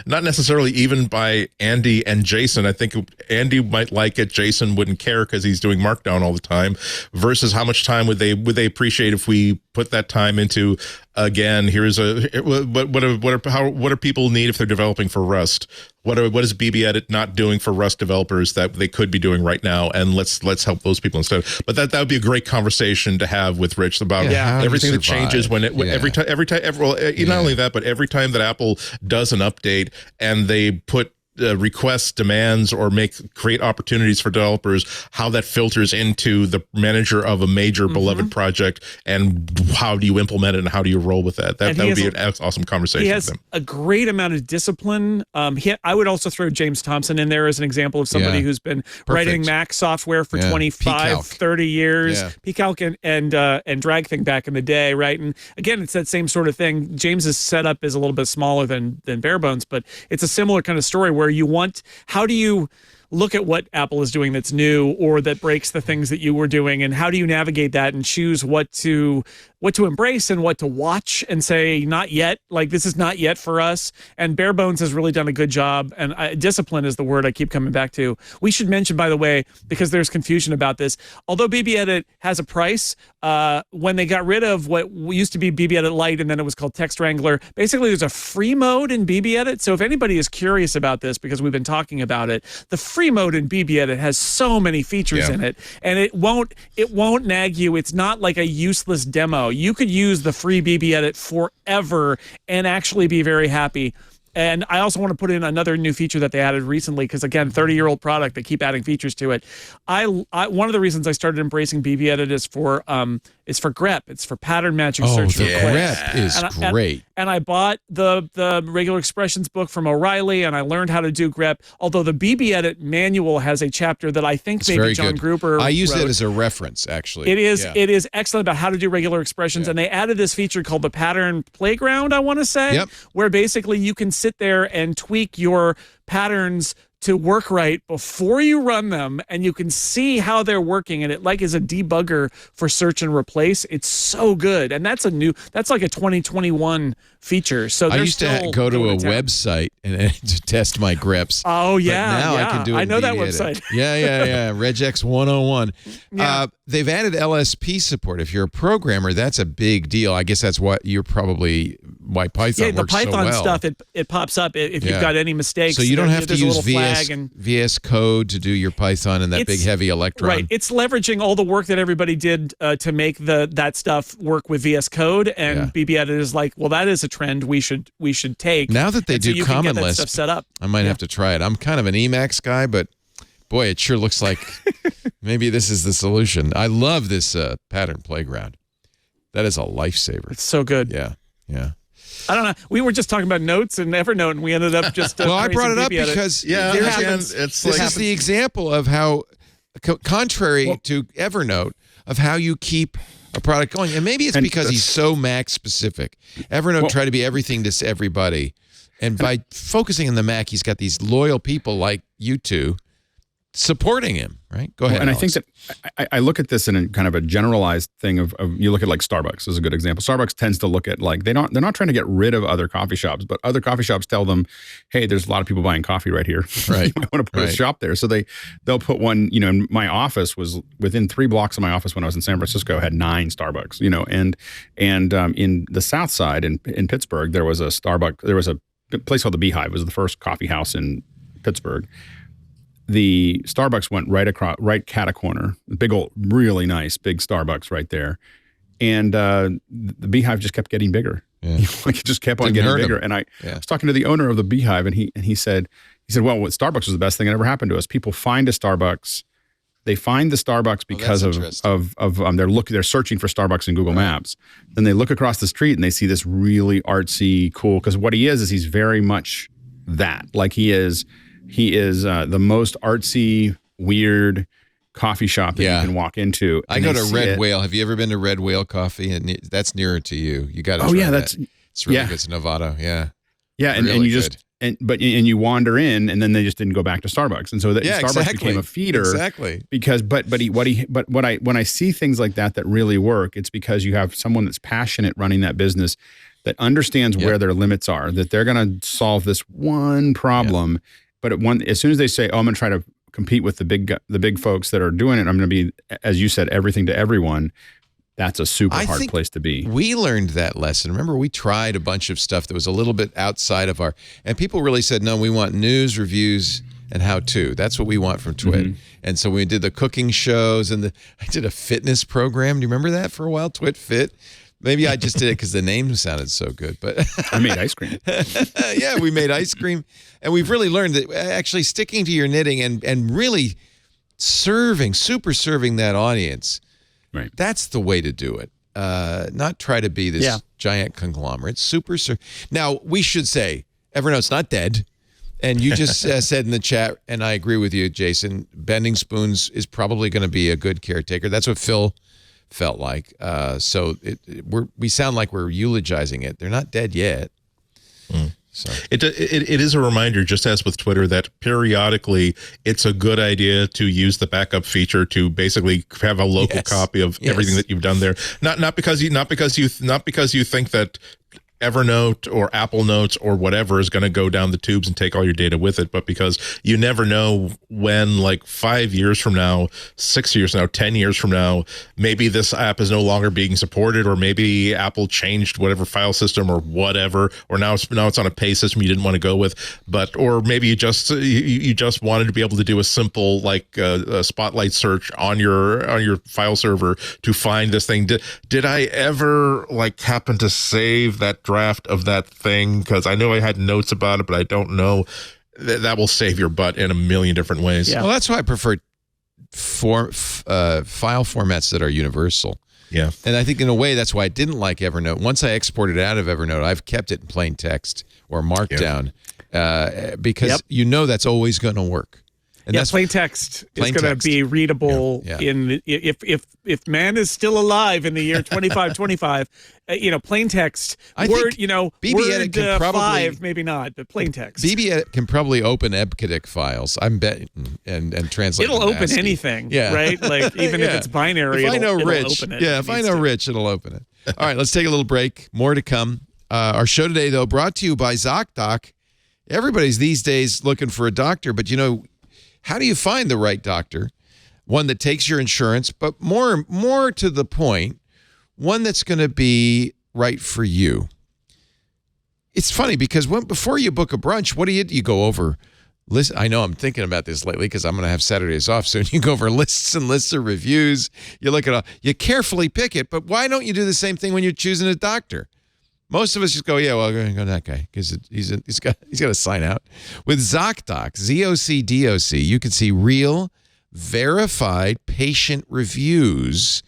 necessarily even by Andy and Jason? I think Andy might like it, Jason wouldn't care because he's doing Markdown all the time, versus how much time would they appreciate if we put that time into, again, here's what are people need if they're developing for Rust? What is BB Edit not doing for Rust developers that they could be doing right now? And let's help those people instead. But that would be a great conversation to have with Rich about everything that changes when every time. Not only that, but every time that Apple does an update and they put requests, demands, or create opportunities for developers, how that filters into the manager of a major beloved project, and how do you implement it and how do you roll with that? That would be an awesome conversation. He has with them. a great amount of discipline. I would also throw James Thompson in there as an example of somebody who's been writing Mac software for 25, 30 years, pcalc and drag thing back in the day, right? And again, it's that same sort of thing. James's setup is a little bit smaller than Barebones, but it's a similar kind of story where how do you look at what Apple is doing that's new or that breaks the things that you were doing, and how do you navigate that and choose what to embrace and what to watch and say, not yet, like this is not yet for us. And Barebones has really done a good job, and discipline is the word I keep coming back to. We should mention, by the way, because there's confusion about this, although BB Edit has a price, when they got rid of what used to be BB Edit Lite and then it was called Text Wrangler, basically there's a free mode in BB Edit. So if anybody is curious about this, because we've been talking about it, the free mode in BB Edit has so many features in it, and it won't nag you. It's not like a useless demo. You could use the free BB Edit forever and actually be very happy. And I also want to put in another new feature that they added recently, because again, 30-year-old product, they keep adding features to it. One of the reasons I started embracing BB Edit is for grep. It's for pattern matching search. Grep is great. And I bought the regular expressions book from O'Reilly, and I learned how to do grep. Although the BB Edit manual has a chapter that I think maybe John Gruber I used wrote. it as a reference, actually. It is excellent about how to do regular expressions, and they added this feature called the pattern playground, I want to say, where basically you can sit there and tweak your patterns to work right before you run them, and you can see how they're working, and it like is a debugger for search and replace. It's so good, and that's like a 2021 feature. So I used to go to a website and to test my greps. Oh yeah, but now I can do it. I know that Edit. website. Yeah. Regex 101. They've added LSP support. If you're a programmer, that's a big deal. I guess that's why Python works so well. The Python stuff it pops up if you've got any mistakes. So you don't have to use VS Code to do your Python and that big heavy Electron. Right. It's leveraging all the work that everybody did to make that stuff work with VS Code, and BB Edit is like, well, that is a trend we should take. Now that they do Common Lisp, stuff set up. I might have to try it. I'm kind of an Emacs guy, but boy, it sure looks like maybe this is the solution. I love this pattern playground. That is a lifesaver. It's so good. Yeah. I don't know. We were just talking about notes and Evernote, and we ended up just. Well, I brought it up because this is the example of how, contrary to Evernote, of how you keep a product going. And maybe it's because he's so Mac specific. Evernote tried to be everything to everybody, and by focusing on the Mac, he's got these loyal people like you two supporting him, right? Go ahead. And Alex. I think that I look at this in a kind of a generalized thing of you look at like Starbucks is a good example. Starbucks tends to look at like they're not trying to get rid of other coffee shops, but other coffee shops tell them, hey, there's a lot of people buying coffee right here. Right. You might want to put a shop there. So they'll put one, in my office was within 3 blocks of my office when I was in San Francisco had 9 Starbucks, and in the South Side in Pittsburgh, there was a Starbucks, there was a place called the Beehive. It was the first coffee house in Pittsburgh. The Starbucks went right cat a corner, big old, really nice, big Starbucks right there. And the Beehive just kept getting bigger. Yeah. Like it just kept on getting bigger. And I was talking to the owner of the Beehive, and he said, well, what Starbucks was the best thing that ever happened to us. People find a Starbucks. They find the Starbucks because they're searching for Starbucks in Google Maps. Then they look across the street and they see this really artsy, cool, because what he is he's very much that. Like he is the most artsy, weird coffee shop that you can walk into. I go to Red Whale. Have you ever been to Red Whale Coffee? And that's nearer to you. You got to try that. It's really good. It's Novato. Yeah. Yeah, and you just and you wander in, and then they just didn't go back to Starbucks, and so Starbucks became a feeder. Exactly. Because when I see things like that really work, it's because you have someone that's passionate running that business, that understands where their limits are, that they're going to solve this one problem, but as soon as they say, "Oh, I'm going to try to compete with the big folks that are doing it, I'm going to be, as you said, everything to everyone." That's a super hard place to be. We learned that lesson. Remember, we tried a bunch of stuff that was a little bit outside of and people really said, no, we want news, reviews, and how-to. That's what we want from Twit. Mm-hmm. And so we did the cooking shows, and I did a fitness program. Do you remember that for a while, Twit Fit? Maybe I just did it because the name sounded so good. But I made ice cream. Yeah, we made ice cream. And we've really learned that actually sticking to your knitting and really super serving that audience, right, that's the way to do it. Not try to be this giant conglomerate. Now, we should say, Evernote's not dead. And you just said in the chat, and I agree with you, Jason, Bending Spoons is probably going to be a good caretaker. That's what Phil felt like. So we sound like we're eulogizing it. They're not dead yet. So it is a reminder, just as with Twitter, that periodically it's a good idea to use the backup feature to basically have a local copy of everything that you've done there. Not because you think that Evernote or Apple Notes or whatever is going to go down the tubes and take all your data with it, but because you never know when, like 5 years from now, 6 years from now, 10 years from now, maybe this app is no longer being supported, or maybe Apple changed whatever file system or whatever, or now it's on a pay system you didn't want to go with, or maybe you just wanted to be able to do a simple a spotlight search on your file server to find this thing. Did I ever happen to save that draft of that thing? Because I know I had notes about it, but I don't know. That will save your butt in a million different ways. Yeah. Well, that's why I prefer file formats that are universal. Yeah. And I think in a way that's why I didn't like Evernote. Once I exported out of Evernote, I've kept it in plain text or Markdown because that's always going to work. And that's plain text is going to be readable if man is still alive in the year 2525. Plain text. Word BB-Edit can probably 5, maybe not, but plain text. BB-Edit can probably open EBCDIC files. I'm betting and translate. It'll open ASCII. Anything, right? Even if it's binary. If I know it'll Rich, open it. if I know Rich, it'll open it. All right, let's take a little break. More to come. Our show today, though, brought to you by ZocDoc. Everybody's these days looking for a doctor, but how do you find the right doctor? One that takes your insurance, but more to the point, one that's going to be right for you. It's funny because before you book a brunch, what do? You go over lists. I know I'm thinking about this lately because I'm going to have Saturdays off soon. You go over lists and lists of reviews. You look at you carefully pick it, but why don't you do the same thing when you're choosing a doctor? Most of us just go, I'm going to go to that guy because he's got to sign out. With ZocDoc, ZocDoc, you can see real, verified patient reviews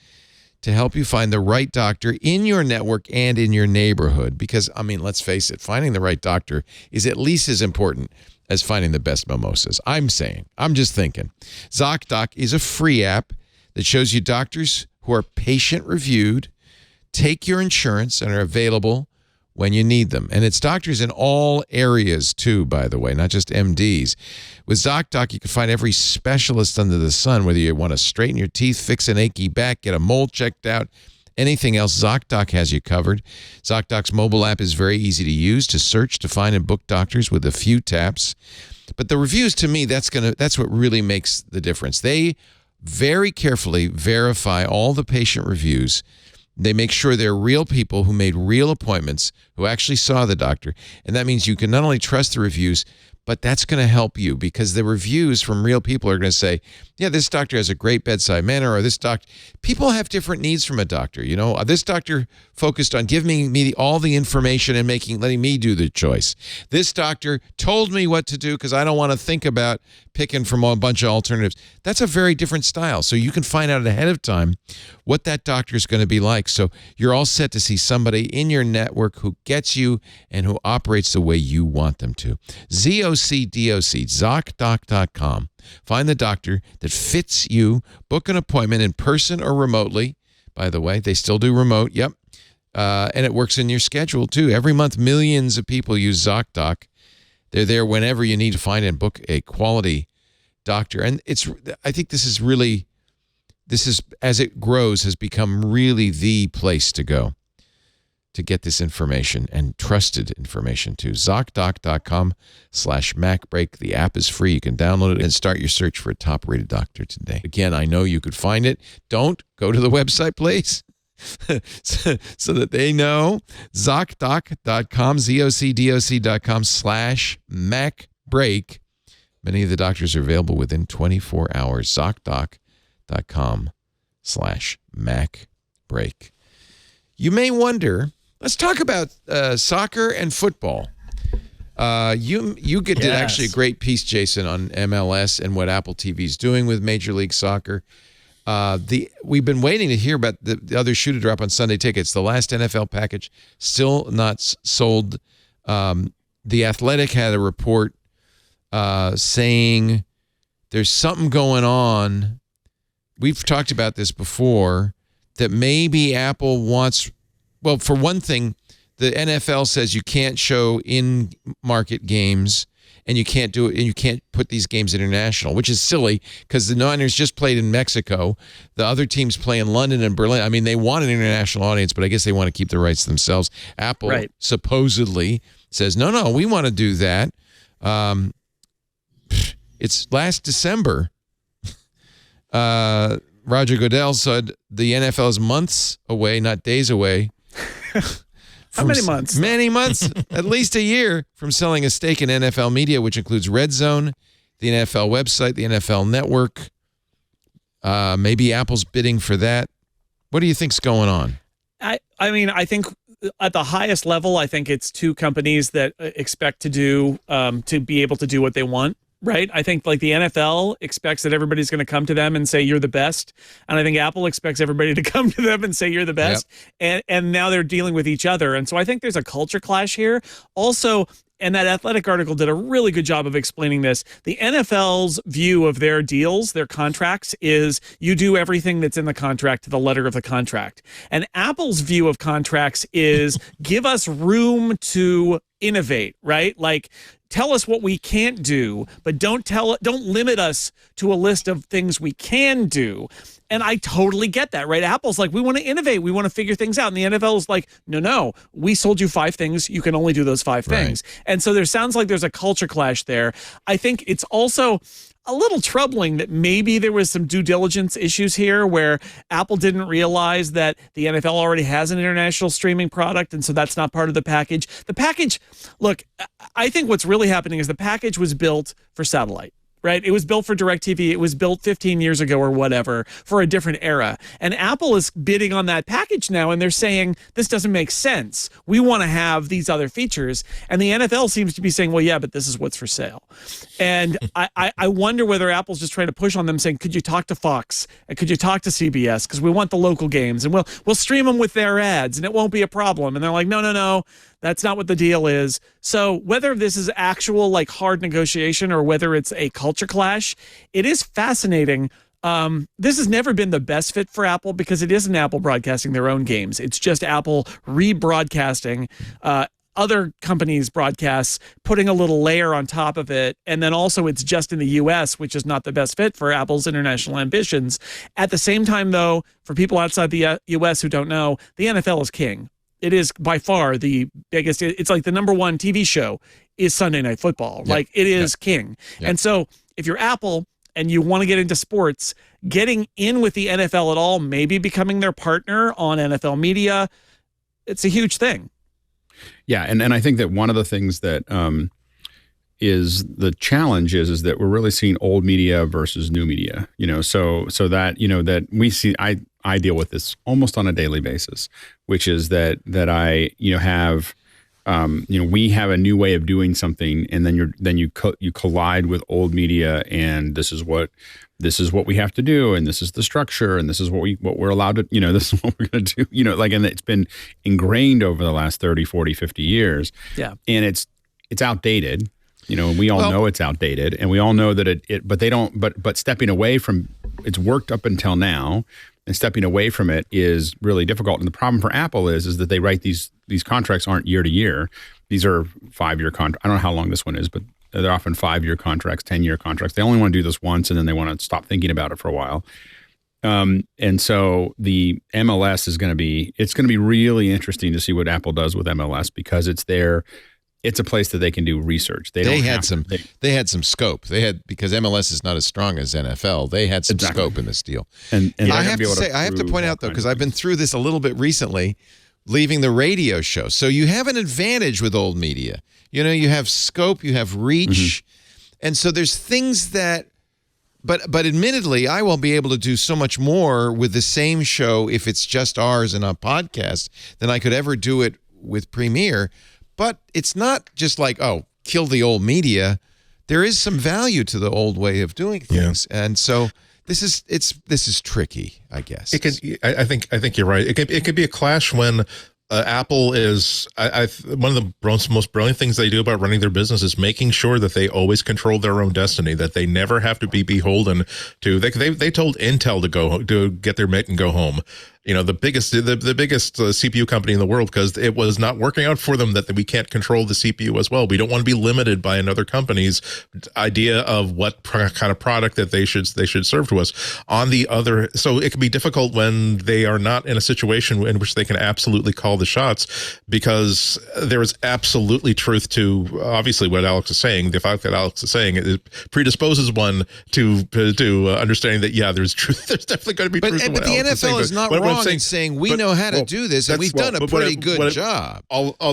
to help you find the right doctor in your network and in your neighborhood. Because, let's face it, finding the right doctor is at least as important as finding the best mimosas. I'm just thinking. ZocDoc is a free app that shows you doctors who are patient-reviewed, take your insurance, and are available when you need them. And it's doctors in all areas too, by the way, not just MDs. With ZocDoc, you can find every specialist under the sun, whether you want to straighten your teeth, fix an achy back, get a mole checked out, anything else, ZocDoc has you covered. ZocDoc's mobile app is very easy to use, to search, to find, and book doctors with a few taps. But the reviews, to me, that's what really makes the difference. They very carefully verify all the patient reviews. They make sure they're real people who made real appointments, who actually saw the doctor. And that means you can not only trust the reviews, but that's going to help you because the reviews from real people are going to say, yeah, this doctor has a great bedside manner, or this doctor. People have different needs from a doctor. This doctor focused on giving me all the information and letting me do the choice. This doctor told me what to do because I don't want to think about picking from a bunch of alternatives. That's a very different style. So you can find out ahead of time what that doctor is going to be like. So you're all set to see somebody in your network who gets you and who operates the way you want them to. ZocDoc, ZocDoc.com. Find the doctor that fits you. Book an appointment in person or remotely. By the way, they still do remote. Yep. And it works in your schedule, too. Every month, millions of people use ZocDoc. They're there whenever you need to find and book a quality doctor. And I think this is, as it grows, has become really the place to go to get this information, and trusted information too. ZocDoc.com/MacBreak. The app is free. You can download it and start your search for a top-rated doctor today. Again, I know you could find it. Don't go to the website, please, so that they know. ZocDoc.com, ZocDoc.com/MacBreak. Many of the doctors are available within 24 hours. ZocDoc.com/MacBreak. You may wonder, let's talk about soccer and football. You did actually a great piece, Jason, on MLS and what Apple TV is doing with Major League Soccer. We've been waiting to hear about the other shoe to drop on Sunday Tickets. The last NFL package still not sold. The Athletic had a report saying there's something going on. We've talked about this before, that maybe Apple wants, well, for one thing, the NFL says you can't show in-market games, and you can't do it, and you can't put these games international, which is silly because the Niners just played in Mexico. The other teams play in London and Berlin. I mean, they want an international audience, but I guess they want to keep the rights themselves. Apple supposedly says, no, we want to do that. It's last December. Roger Goodell said the NFL is months away, not days away. How many months? Many months, at least a year, from selling a stake in NFL media, which includes Red Zone, the NFL website, the NFL Network. Maybe Apple's bidding for that. What do you think's going on? I mean, I think at the highest level, I think it's two companies that expect to be able to do what they want. Right. I think like the NFL expects that everybody's going to come to them and say you're the best. And I think Apple expects everybody to come to them and say you're the best. Yep. And now they're dealing with each other. And so I think there's a culture clash here. Also, and that Athletic article did a really good job of explaining this. The NFL's view of their deals, their contracts, is you do everything that's in the contract to the letter of the contract. And Apple's view of contracts is give us room to innovate, right? Like, tell us what we can't do, but don't limit us to a list of things we can do. And I totally get that, right? Apple's like, we want to innovate. We want to figure things out. And the NFL is like, no, we sold you 5 things. You can only do those 5 things. And so there sounds like there's a culture clash there. I think it's also a little troubling that maybe there was some due diligence issues here where Apple didn't realize that the NFL already has an international streaming product, and so that's not part of the package. The package, look, I think what's really happening is the package was built for satellite. Right? It was built for DirecTV. It was built 15 years ago or whatever for a different era. And Apple is bidding on that package now, and they're saying, this doesn't make sense. We want to have these other features. And the NFL seems to be saying, well, yeah, but this is what's for sale. And I wonder whether Apple's just trying to push on them saying, could you talk to Fox? And could you talk to CBS? Because we want the local games. And we'll stream them with their ads, and it won't be a problem. And they're like, no. That's not what the deal is. So whether this is actual like hard negotiation or whether it's a culture clash, it is fascinating. This has never been the best fit for Apple because it isn't Apple broadcasting their own games. It's just Apple rebroadcasting other companies' broadcasts, putting a little layer on top of it. And then also it's just in the US, which is not the best fit for Apple's international ambitions. At the same time, though, for people outside the US who don't know, the NFL is king. It is by far the biggest. It's like the number one TV show is Sunday Night Football. Yep. Like it is king. Yep. And so if you're Apple and you want to get into sports, getting in with the NFL at all, maybe becoming their partner on NFL media, it's a huge thing. Yeah. And I think that one of the things that is the challenge is that we're really seeing old media versus new media, so that, that we see, I deal with this almost on a daily basis, which is that I have we have a new way of doing something, and then you collide with old media, and this is what we have to do, and this is the structure, and this is what we're allowed to, this is what we're going to do, and it's been ingrained over the last 30, 40, 50 years. Yeah. And it's outdated. We all know it's outdated, and we all know that but stepping away from, it's worked up until now. and stepping away from it is really difficult. And the problem for Apple is that they write these contracts aren't year to year. These are 5-year contracts. I don't know how long this one is, but they're often 5-year contracts, 10-year contracts. They only want to do this once, and then they want to stop thinking about it for a while. And so the MLS is going to be really interesting to see what Apple does with MLS, because it's a place that they can do research. They had some scope. Because MLS is not as strong as NFL. They had some scope in this deal. And I have to point out though, because I've been through this a little bit recently, leaving the radio show. So you have an advantage with old media. You have scope, you have reach. And so there's things that, but admittedly, I will be able to do so much more with the same show if it's just ours and a podcast than I could ever do it with Premiere. But it's not just like, kill the old media. There is some value to the old way of doing things. Yeah. And so this is tricky, I guess. I think you're right. It could be a clash when Apple is one of the most brilliant things they do about running their business is making sure that they always control their own destiny, that they never have to be beholden to. They told Intel to get their Mac and go home. The biggest CPU company in the world, because it was not working out for them that we can't control the CPU as well. We don't want to be limited by another company's idea of what kind of product that they should serve to us. So it can be difficult when they are not in a situation in which they can absolutely call the shots, because there is absolutely truth to obviously what Alex is saying. The fact that Alex is saying it predisposes one to understanding that there's truth. There's definitely going to be truth. But the NFL is not wrong in saying we know how to do this, and we've done a pretty good job. What I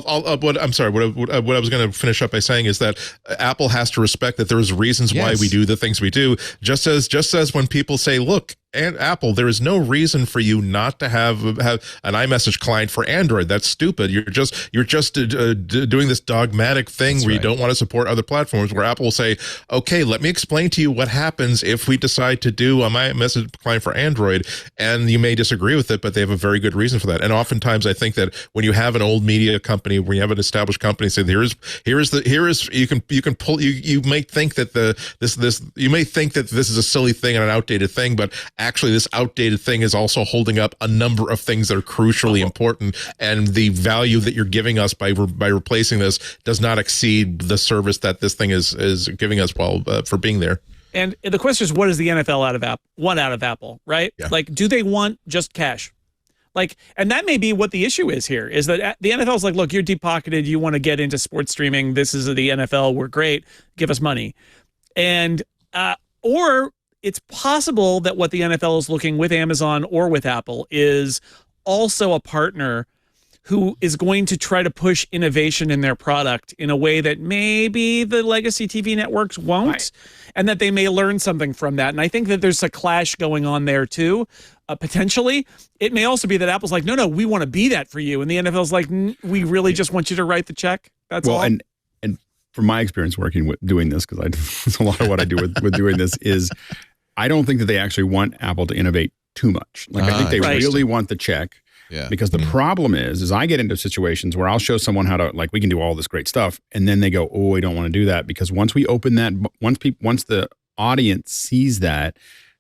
was going to finish up by saying is that Apple has to respect that there's reasons why we do the things we do. Just as when people say, look, and Apple, there is no reason for you not to have an iMessage client for Android. That's stupid. You're just doing this dogmatic thing where you don't want to support other platforms, where Apple will say, okay, let me explain to you what happens if we decide to do a iMessage client for Android. And you may disagrmay with it, but they have a very good reason for that. And oftentimes I think that when you have an old media company, when you have an established company, say you may think that this is a silly thing and an outdated thing, but actually this outdated thing is also holding up a number of things that are crucially important, and the value that you're giving us by replacing this does not exceed the service that this thing is giving us for being there. And the question is, what does the NFL want out of Apple, right? Yeah. Like, do they want just cash? And that may be what the issue is here, is that the NFL is like, look, you're deep-pocketed, you want to get into sports streaming, this is the NFL, we're great, give us money. And, or it's possible that what the NFL is looking with Amazon or with Apple is also a partner who is going to try to push innovation in their product in a way that maybe the legacy TV networks won't, and that they may learn something from that. And I think that there's a clash going on there too, potentially. It may also be that Apple's like, no, we want to be that for you. And the NFL's like, we really just want you to write the check. That's all. And from my experience working with doing this, because it's a lot of what I do with doing this, is I don't think that they actually want Apple to innovate too much. I think they really want the check. Yeah. Because the problem is I get into situations where I'll show someone how to, we can do all this great stuff, and then they go, I don't want to do that, because once we open that, once the audience sees that,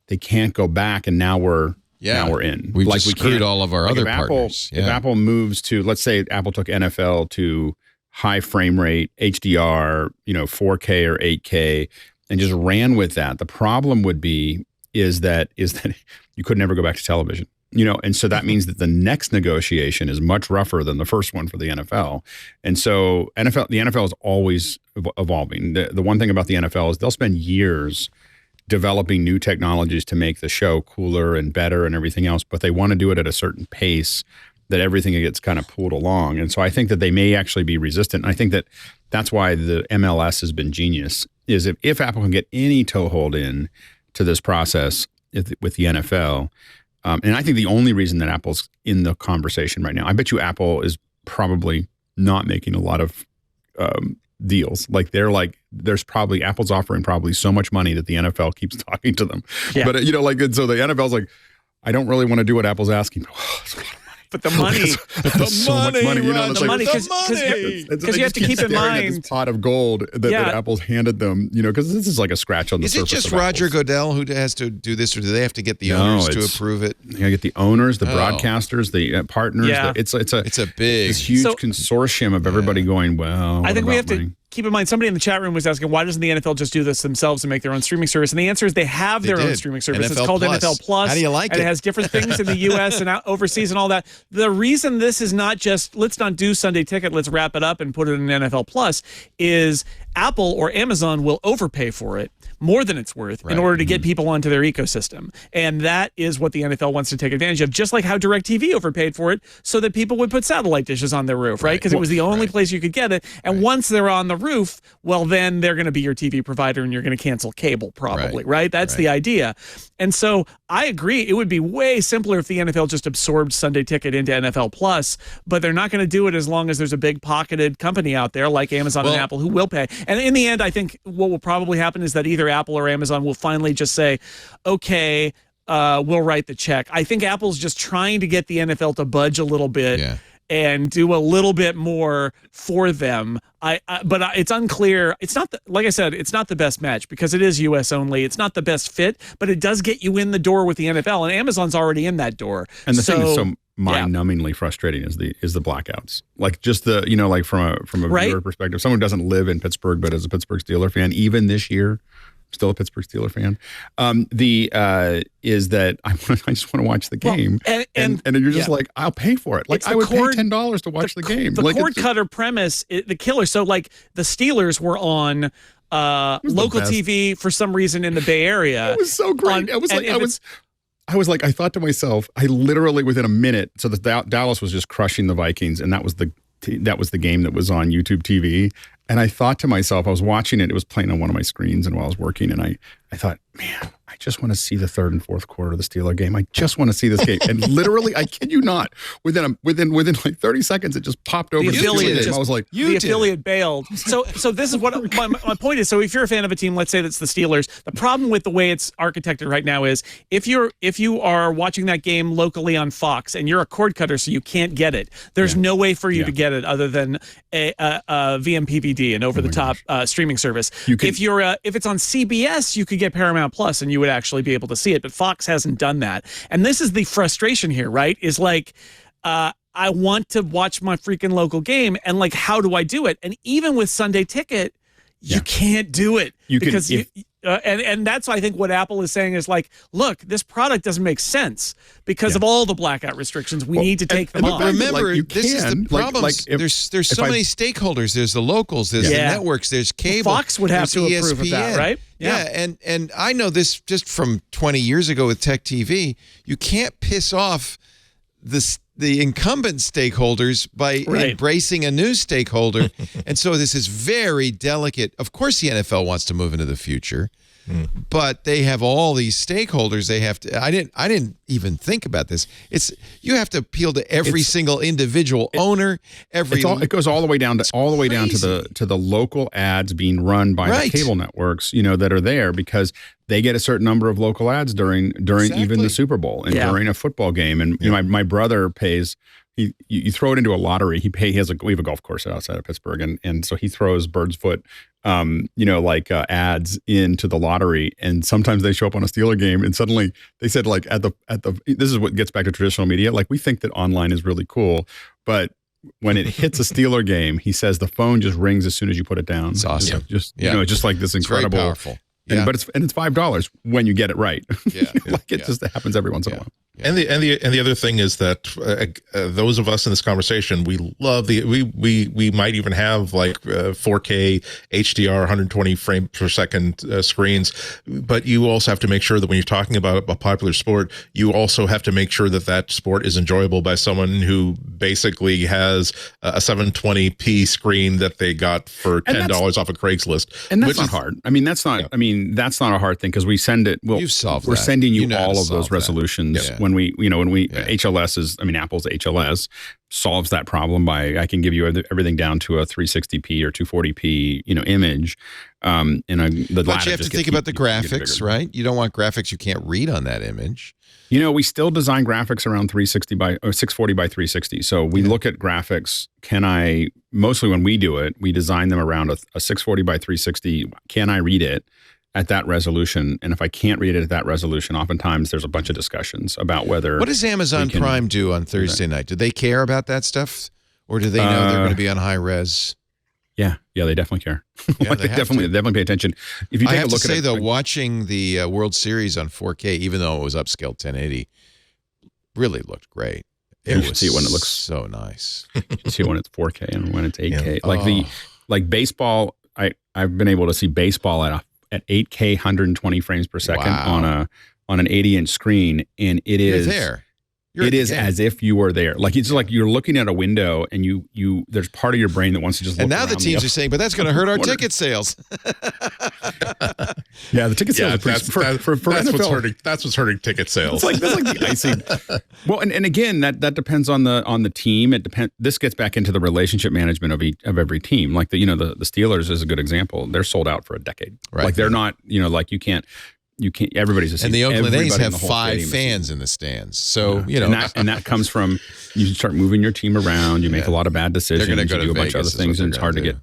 they can't go back, and now we're in. We've screwed all of our other partners. If Apple moves to, let's say Apple took NFL to high frame rate, HDR, 4K or 8K, and just ran with that, the problem would be is that you could never go back to television. And so that means that the next negotiation is much rougher than the first one for the NFL. And so the NFL is always evolving. The one thing about the NFL is they'll spend years developing new technologies to make the show cooler and better and everything else, but they want to do it at a certain pace that everything gets kind of pulled along. And so I think that they may actually be resistant. And I think that that's why the MLS has been genius, is if Apple can get any toehold in to this process with the NFL. And I think the only reason that Apple's in the conversation right now, I bet you Apple is probably not making a lot of deals. There's probably, Apple's offering probably so much money that the NFL keeps talking to them. Yeah. But, and so the NFL's like, I don't really want to do what Apple's asking. It's a lot of money. but the money, so much money, the money, because you have to keep in mind this pot of gold that Apple's handed them, because this is like a scratch on the surface. Is it just Roger Goodell who has to do this, or do they have to get the owners to approve it? You gotta get the owners, the broadcasters, the partners. Yeah. It's a big, huge consortium of everybody going, well, I think we have to keep in mind, somebody in the chat room was asking, why doesn't the NFL just do this themselves and make their own streaming service? And the answer is they have their own streaming service. It's called NFL Plus. How do you like it? And it has different things in the U.S. and overseas and all that. The reason this is not just, let's not do Sunday Ticket, let's wrap it up and put it in NFL Plus, is Apple or Amazon will overpay for it more than it's worth in order to get people onto their ecosystem. And that is what the NFL wants to take advantage of, just like how DirecTV overpaid for it so that people would put satellite dishes on their roof, right? Because it was the only place you could get it. And once they're on the roof, well, then they're going to be your TV provider and you're going to cancel cable probably, right? That's the idea. And so I agree. It would be way simpler if the NFL just absorbed Sunday Ticket into NFL Plus, but they're not going to do it as long as there's a big pocketed company out there like Amazon and Apple who will pay. And in the end, I think what will probably happen is that either Apple or Amazon will finally just say, okay, we'll write the check. I think Apple's just trying to get the NFL to budge a little bit and do a little bit more for them. But it's unclear. It's not, like I said, it's not the best match because it is U.S. only. It's not the best fit, but it does get you in the door with the NFL, and Amazon's already in that door. And the thing that's so mind-numbingly frustrating is the blackouts. Like just the, like from a viewer perspective, someone who doesn't live in Pittsburgh but is a Pittsburgh Steelers fan, even this year, still a Pittsburgh Steelers fan, is that I just want to watch the game. Well, and you're just like, I'll pay for it. Like I would pay $10 to watch the game. The cord cutter premise, the killer. So like the Steelers were on local TV for some reason in the Bay Area. It was so great. I thought to myself, I literally within a minute, so the Dallas was just crushing the Vikings, and that was the game that was on YouTube TV. And I thought to myself, I was watching it. It was playing on one of my screens, and while I was working, and I thought, man, I just want to see the third and fourth quarter of the Steeler game. I just want to see this game. And literally, I kid you not, within like 30 seconds, it just popped over. The affiliate I was like, the affiliate bailed. So this is what my point is. So if you're a fan of a team, let's say that's the Steelers, the problem with the way it's architected right now is if you are watching that game locally on Fox and you're a cord cutter, so you can't get it. There's no way for you to get it other than a VMPVD, an over-the-top streaming service. If it's on CBS, you could get Paramount Plus and you would actually be able to see it, but Fox hasn't done that. And this is the frustration here, right? Is like, I want to watch my freaking local game, and like, how do I do it? And even with Sunday Ticket, you can't do it and that's I think what Apple is saying is like, look, this product doesn't make sense because of all the blackout restrictions. We need to take them off. Remember, this is the problem. There's so many stakeholders. There's the locals. There's the networks. There's cable. Fox would have to approve of that, right? Yeah, and I know this just from 20 years ago with Tech TV. You can't piss off the incumbent stakeholders by embracing a new stakeholder. And so this is very delicate. Of course, the NFL wants to move into the future, but they have all these stakeholders. They have to. I didn't even think about this. You have to appeal to every single individual owner. It goes all the way down to the local ads being run by the cable networks, that are there because they get a certain number of local ads during even the Super Bowl and during a football game. And my brother pays. You throw it into a lottery. We have a golf course outside of Pittsburgh, and so he throws bird's foot, ads into the lottery, and sometimes they show up on a Steeler game, and suddenly they said like at the this is what gets back to traditional media. Like we think that online is really cool, but when it hits a Steeler game, he says the phone just rings as soon as you put it down. It's awesome. Just like this incredible, very powerful. But it's $5 when you get it right. It just happens every once in a while. Yeah. And the other thing is that those of us in this conversation, we love we might even have like 4K HDR 120 frames per second screens, but you also have to make sure that when you're talking about a popular sport, you also have to make sure that sport is enjoyable by someone who basically has a 720p screen that they got for $10 off of Craigslist. And that's not hard. I mean, that's not. I mean, that's not a hard thing because we send it. Well, you've solved we're that. sending you all of those resolutions. Yeah. When we HLS is, Apple's HLS solves that problem by, I can give you everything down to a 360p or 240p, image. But you have to think about the graphics, right? You don't want graphics you can't read on that image. We still design graphics around 360 or 640 by 360. So we look at graphics. Mostly when we do it, we design them around a 640 by 360. Can I read it at that resolution? And if I can't read it at that resolution, oftentimes there's a bunch of discussions about whether. What does Amazon Prime do on Thursday night? Do they care about that stuff? Or do they know they're going to be on high res? Yeah, they definitely care. Yeah, they definitely pay attention. If you take a look at it, though, watching the World Series on 4K, even though it was upscaled 1080, really looked great. You should see it when it looks so nice. You see it when it's 4K and when it's 8K. Like baseball, I've been able to see baseball at 8K 120 frames per second on an 80-inch screen, and it is there. It is as if you were there. Like it's like you're looking at a window and you there's part of your brain that wants to just look. And now the teams are saying, but that's going to hurt our ticket sales. Yeah, the ticket sales that's NFL. What's hurting. That's what's hurting ticket sales. That's like the icing. Well, and again, that depends on the team. It depends. This gets back into the relationship management of every team. Like the Steelers is a good example. They're sold out for a decade. Right. Like they're not like you can't. Everybody's the same. And the Oakland A's have 5 fans in the stands. So, And that comes from you start moving your team around. You make a lot of bad decisions. They're going to go do a bunch of other Vegas things, and it's hard to get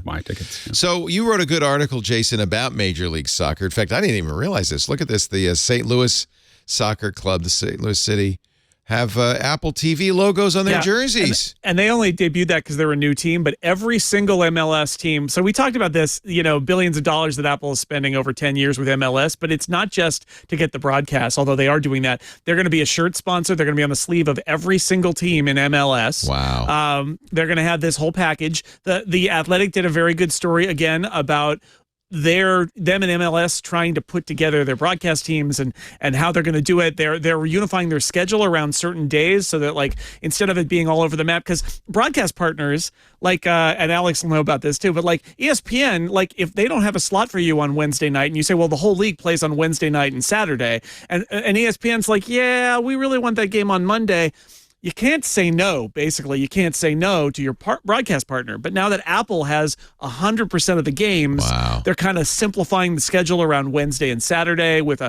buy tickets. Yeah. So you wrote a good article, Jason, about Major League Soccer. In fact, I didn't even realize this. Look at this. The St. Louis Soccer Club, the St. Louis City, have Apple TV logos on their jerseys. And they only debuted that because they're a new team, but every single MLS team. So we talked about this, billions of dollars that Apple is spending over 10 years with MLS, but it's not just to get the broadcast, although they are doing that. They're going to be a shirt sponsor. They're going to be on the sleeve of every single team in MLS. Wow. They're going to have this whole package. The Athletic did a very good story again about them and MLS trying to put together their broadcast teams and how they're going to do it. They're unifying their schedule around certain days so that like instead of it being all over the map, because broadcast partners like and Alex will know about this too, but like ESPN, like if they don't have a slot for you on Wednesday night and you say, well, the whole league plays on Wednesday night and Saturday, and ESPN's like, yeah, we really want that game on Monday. You can't say no, basically. You can't say no to your broadcast partner. But now that Apple has 100% of the games, they're kind of simplifying the schedule around Wednesday and Saturday with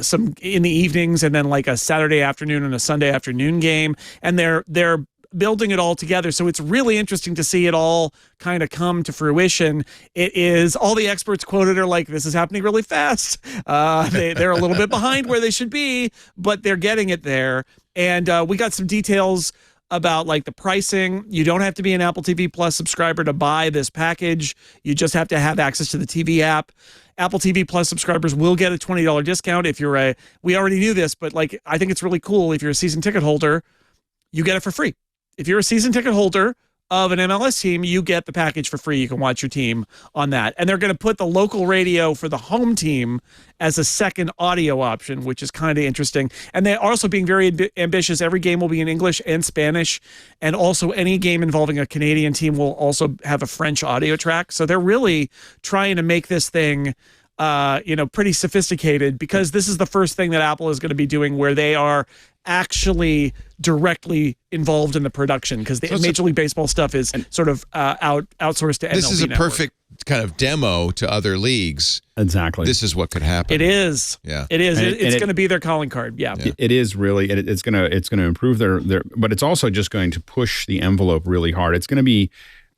some in the evenings and then like a Saturday afternoon and a Sunday afternoon game. And they're building it all together. So it's really interesting to see it all kind of come to fruition. It is, all the experts quoted are like, this is happening really fast. They're a little bit behind where they should be, but they're getting it there. And we got some details about like the pricing. You don't have to be an Apple TV Plus subscriber to buy this package. You just have to have access to the TV app. Apple TV Plus subscribers will get a $20 discount if you're we already knew this, but like, I think it's really cool. If you're a season ticket holder, you get it for free. If you're a season ticket holder of an MLS team, you get the package for free. You can watch your team on that. And they're going to put the local radio for the home team as a second audio option, which is kind of interesting. And they're also being very ambitious. Every game will be in English and Spanish. And also any game involving a Canadian team will also have a French audio track. So they're really trying to make this thing pretty sophisticated, because this is the first thing that Apple is going to be doing where they are actually directly involved in the production, because the Major League Baseball stuff is sort of outsourced to MLB This is a Network. perfect kind of demo to other leagues. Exactly. This is what could happen. It is. Yeah. It is. It's going to be their calling card. Yeah. It is really. It's going to improve their. But it's also just going to push the envelope really hard. It's going to be.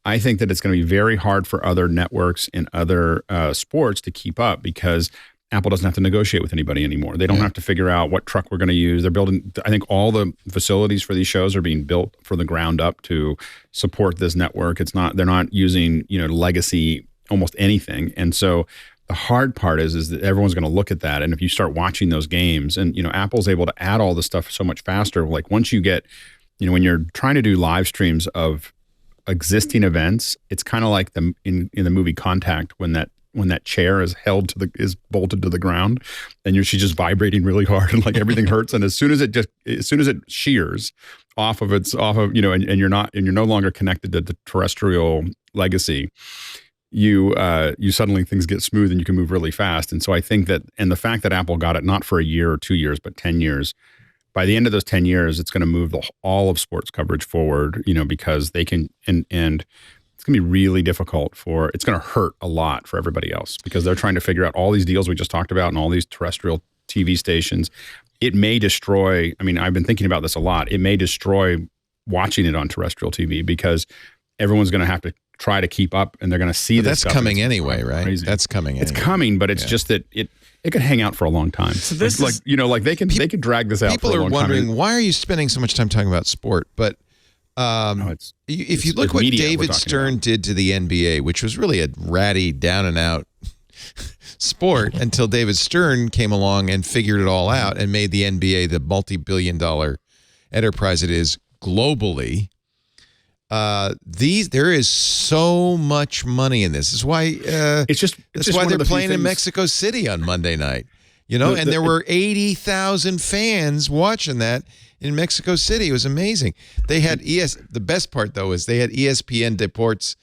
I think that it's going to be very hard for other networks and other sports to keep up, because Apple doesn't have to negotiate with anybody anymore. They don't have to figure out what truck we're going to use. They're building, I think all the facilities for these shows are being built from the ground up to support this network. They're not using, legacy, almost anything. And so the hard part is that everyone's going to look at that. And if you start watching those games and, Apple's able to add all this stuff so much faster. Like once you get, when you're trying to do live streams of existing events, it's kind of like in the movie Contact when that chair is is bolted to the ground, and she's just vibrating really hard, and like everything hurts. And as soon as it shears off of, and you're no longer connected to the terrestrial legacy, you suddenly things get smooth and you can move really fast. And so I think that, and the fact that Apple got it not for a year or 2 years, but 10 years, by the end of those 10 years, it's going to move all of sports coverage forward, because they can, and going to be really difficult it's going to hurt a lot for everybody else because they're trying to figure out all these deals we just talked about and all these terrestrial TV stations. It may destroy, I mean, I've been thinking about this a lot. It may destroy watching it on terrestrial TV because everyone's going to have to try to keep up and they're going to see this stuff. That's coming anyway, right? Crazy. That's coming It's coming, but it's just that it could hang out for a long time. So this is, they could drag this out for a long time. People are wondering, why are you spending so much time talking about sport? But if you look what David Stern did to the NBA, which was really a ratty, down and out sport until David Stern came along and figured it all out and made the NBA the multi-billion-dollar enterprise it is globally. There is so much money in this. This is why that's why they're playing in Mexico City on Monday night. And there were 80,000 fans watching that in Mexico City. It was amazing. They had the best part though is they had ESPN Deportes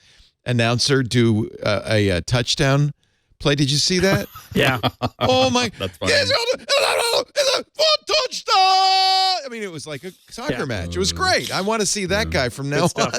announcer do a touchdown play. Did you see that? Yeah. Oh my! That's funny. Touchdown! I mean, it was like a soccer match. It was great. I want to see that guy from now on.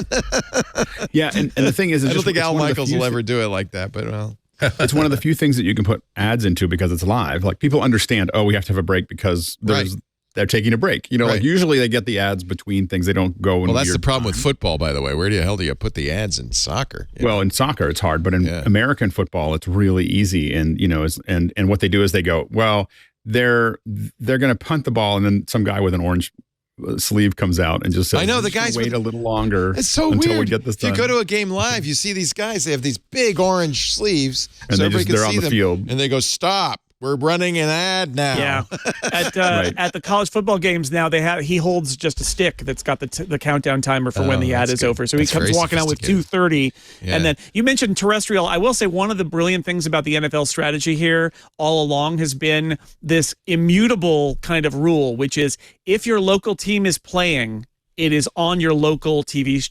Yeah, and the thing is, I don't think Al Michaels will ever do it like that, but well. It's one of the few things that you can put ads into because it's live. Like people understand, we have to have a break because they're taking a break. Like usually they get the ads between things. They don't go. Well, that's the problem with football, by the way. Where the hell do you put the ads in soccer? Well, in soccer it's hard, but in American football it's really easy. And and what they do is they go, well, they're going to punt the ball, and then some guy with an orange sleeve comes out and just says, I know the guys wait a little longer. It's so until weird. We get this done. If you go to a game live, you see these guys. They have these big orange sleeves, and so everybody can they're see on the them. field, and they go, "Stop! We're running an ad now." Yeah, at the college football games now he holds just a stick that's got the countdown timer for when the ad is over. So he comes walking out with 2:30, and then you mentioned terrestrial. I will say one of the brilliant things about the NFL strategy here all along has been this immutable kind of rule, which is if your local team is playing, it is on your local TV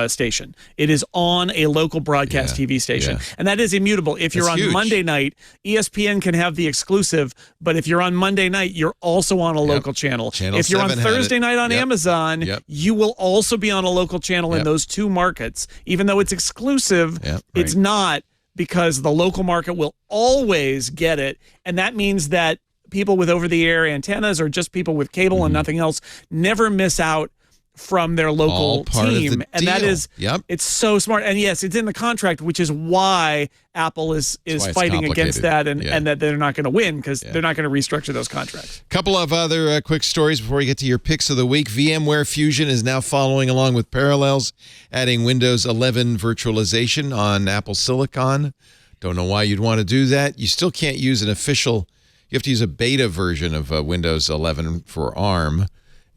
station. It is on a local broadcast TV station. And that is immutable. If you're on Monday night, ESPN can have the exclusive, but if you're on Monday night, you're also on a local channel. If you're on Thursday night on Amazon, you will also be on a local channel in those two markets. Even though it's exclusive, it's not, because the local market will always get it. And that means that people with over-the-air antennas or just people with cable and nothing else never miss out from their local team. And that is, it's so smart. And yes, it's in the contract, which is why Apple is fighting against that and that they're not going to win because they're not going to restructure those contracts. Couple of other quick stories before we get to your picks of the week. VMware Fusion is now following along with Parallels, adding Windows 11 virtualization on Apple Silicon. Don't know why you'd want to do that. You still can't use an official, you have to use a beta version of Windows 11 for ARM.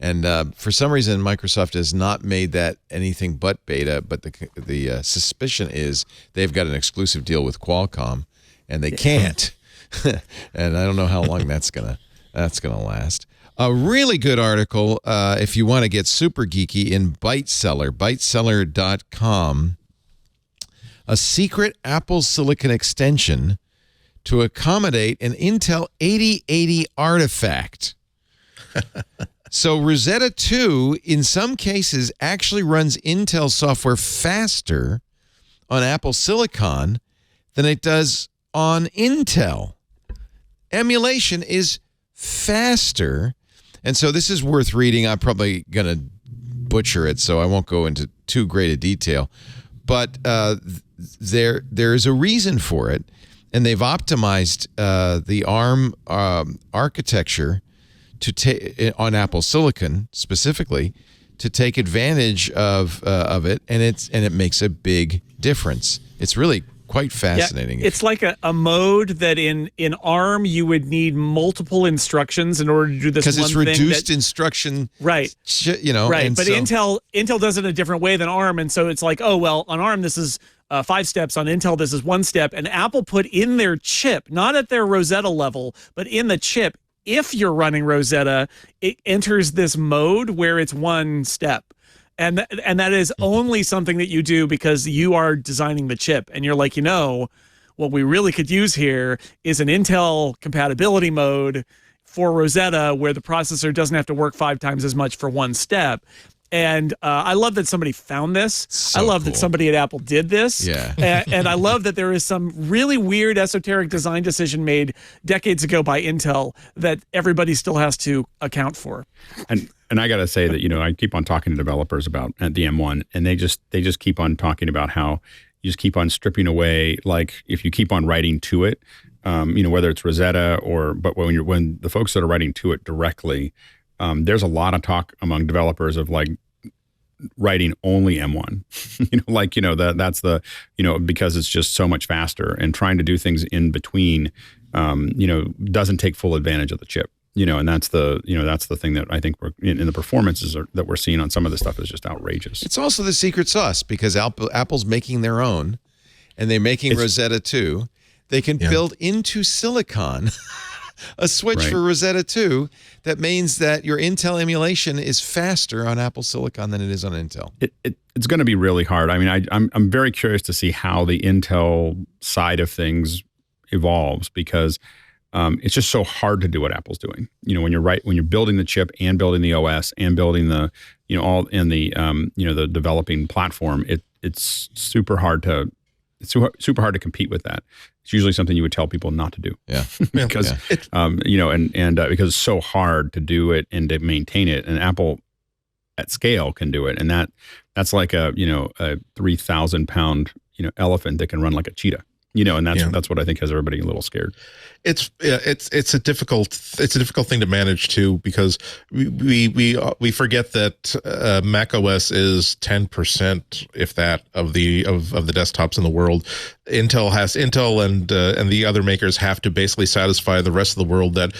And for some reason, Microsoft has not made that anything but beta. But the suspicion is they've got an exclusive deal with Qualcomm, and they can't. And I don't know how long that's gonna last. A really good article if you want to get super geeky in ByteSeller, ByteSeller.com. A secret Apple Silicon extension to accommodate an Intel 8080 artifact. So Rosetta 2, in some cases, actually runs Intel software faster on Apple Silicon than it does on Intel. Emulation is faster. And so this is worth reading. I'm probably going to butcher it, so I won't go into too great a detail. But there is a reason for it, and they've optimized the ARM architecture on Apple Silicon specifically to take advantage of it, and it makes a big difference. It's really quite fascinating. It's like a mode that in ARM you would need multiple instructions in order to do this one thing. Because it's reduced instruction, right? Right. But Intel does it a different way than ARM, and so it's like, oh well, on ARM this is 5 steps, on Intel this is 1 step, and Apple put in their chip, not at their Rosetta level, but in the chip. If you're running Rosetta, it enters this mode where it's 1 step. And that is only something that you do because you are designing the chip. And you're like, what we really could use here is an Intel compatibility mode for Rosetta where the processor doesn't have to work 5 times as much for 1 step. And I love that somebody found this. So I love cool. that somebody at Apple did this. Yeah. And I love that there is some really weird esoteric design decision made decades ago by Intel that everybody still has to account for. And I got to say that, I keep on talking to developers about at the M1, and they just keep on talking about how you just keep on stripping away, like if you keep on writing to it, whether it's Rosetta but when the folks that are writing to it directly, there's a lot of talk among developers of like writing only M1, that's the, because it's just so much faster, and trying to do things in between, doesn't take full advantage of the chip, and that's the thing that I think we're in the performances that we're seeing on some of this stuff is just outrageous. It's also the secret sauce because Apple's making their own, and they're making Rosetta 2. They can build into silicon a switch for Rosetta 2 that means that your Intel emulation is faster on Apple Silicon than it is on Intel. It's going to be really hard. I mean, I'm very curious to see how the Intel side of things evolves, because it's just so hard to do what Apple's doing. When you're building the chip and building the OS and building the all in the the developing platform, it's super hard to compete with that. It's usually something you would tell people not to do. Yeah. because because it's so hard to do it and to maintain it, and Apple at scale can do it, and that's like a 3,000 pound elephant that can run like a cheetah. And that's what I think has everybody a little scared. It's a difficult thing to manage too, because we forget that Mac OS is 10%, if that, of the desktops in the world. Intel and the other makers have to basically satisfy the rest of the world that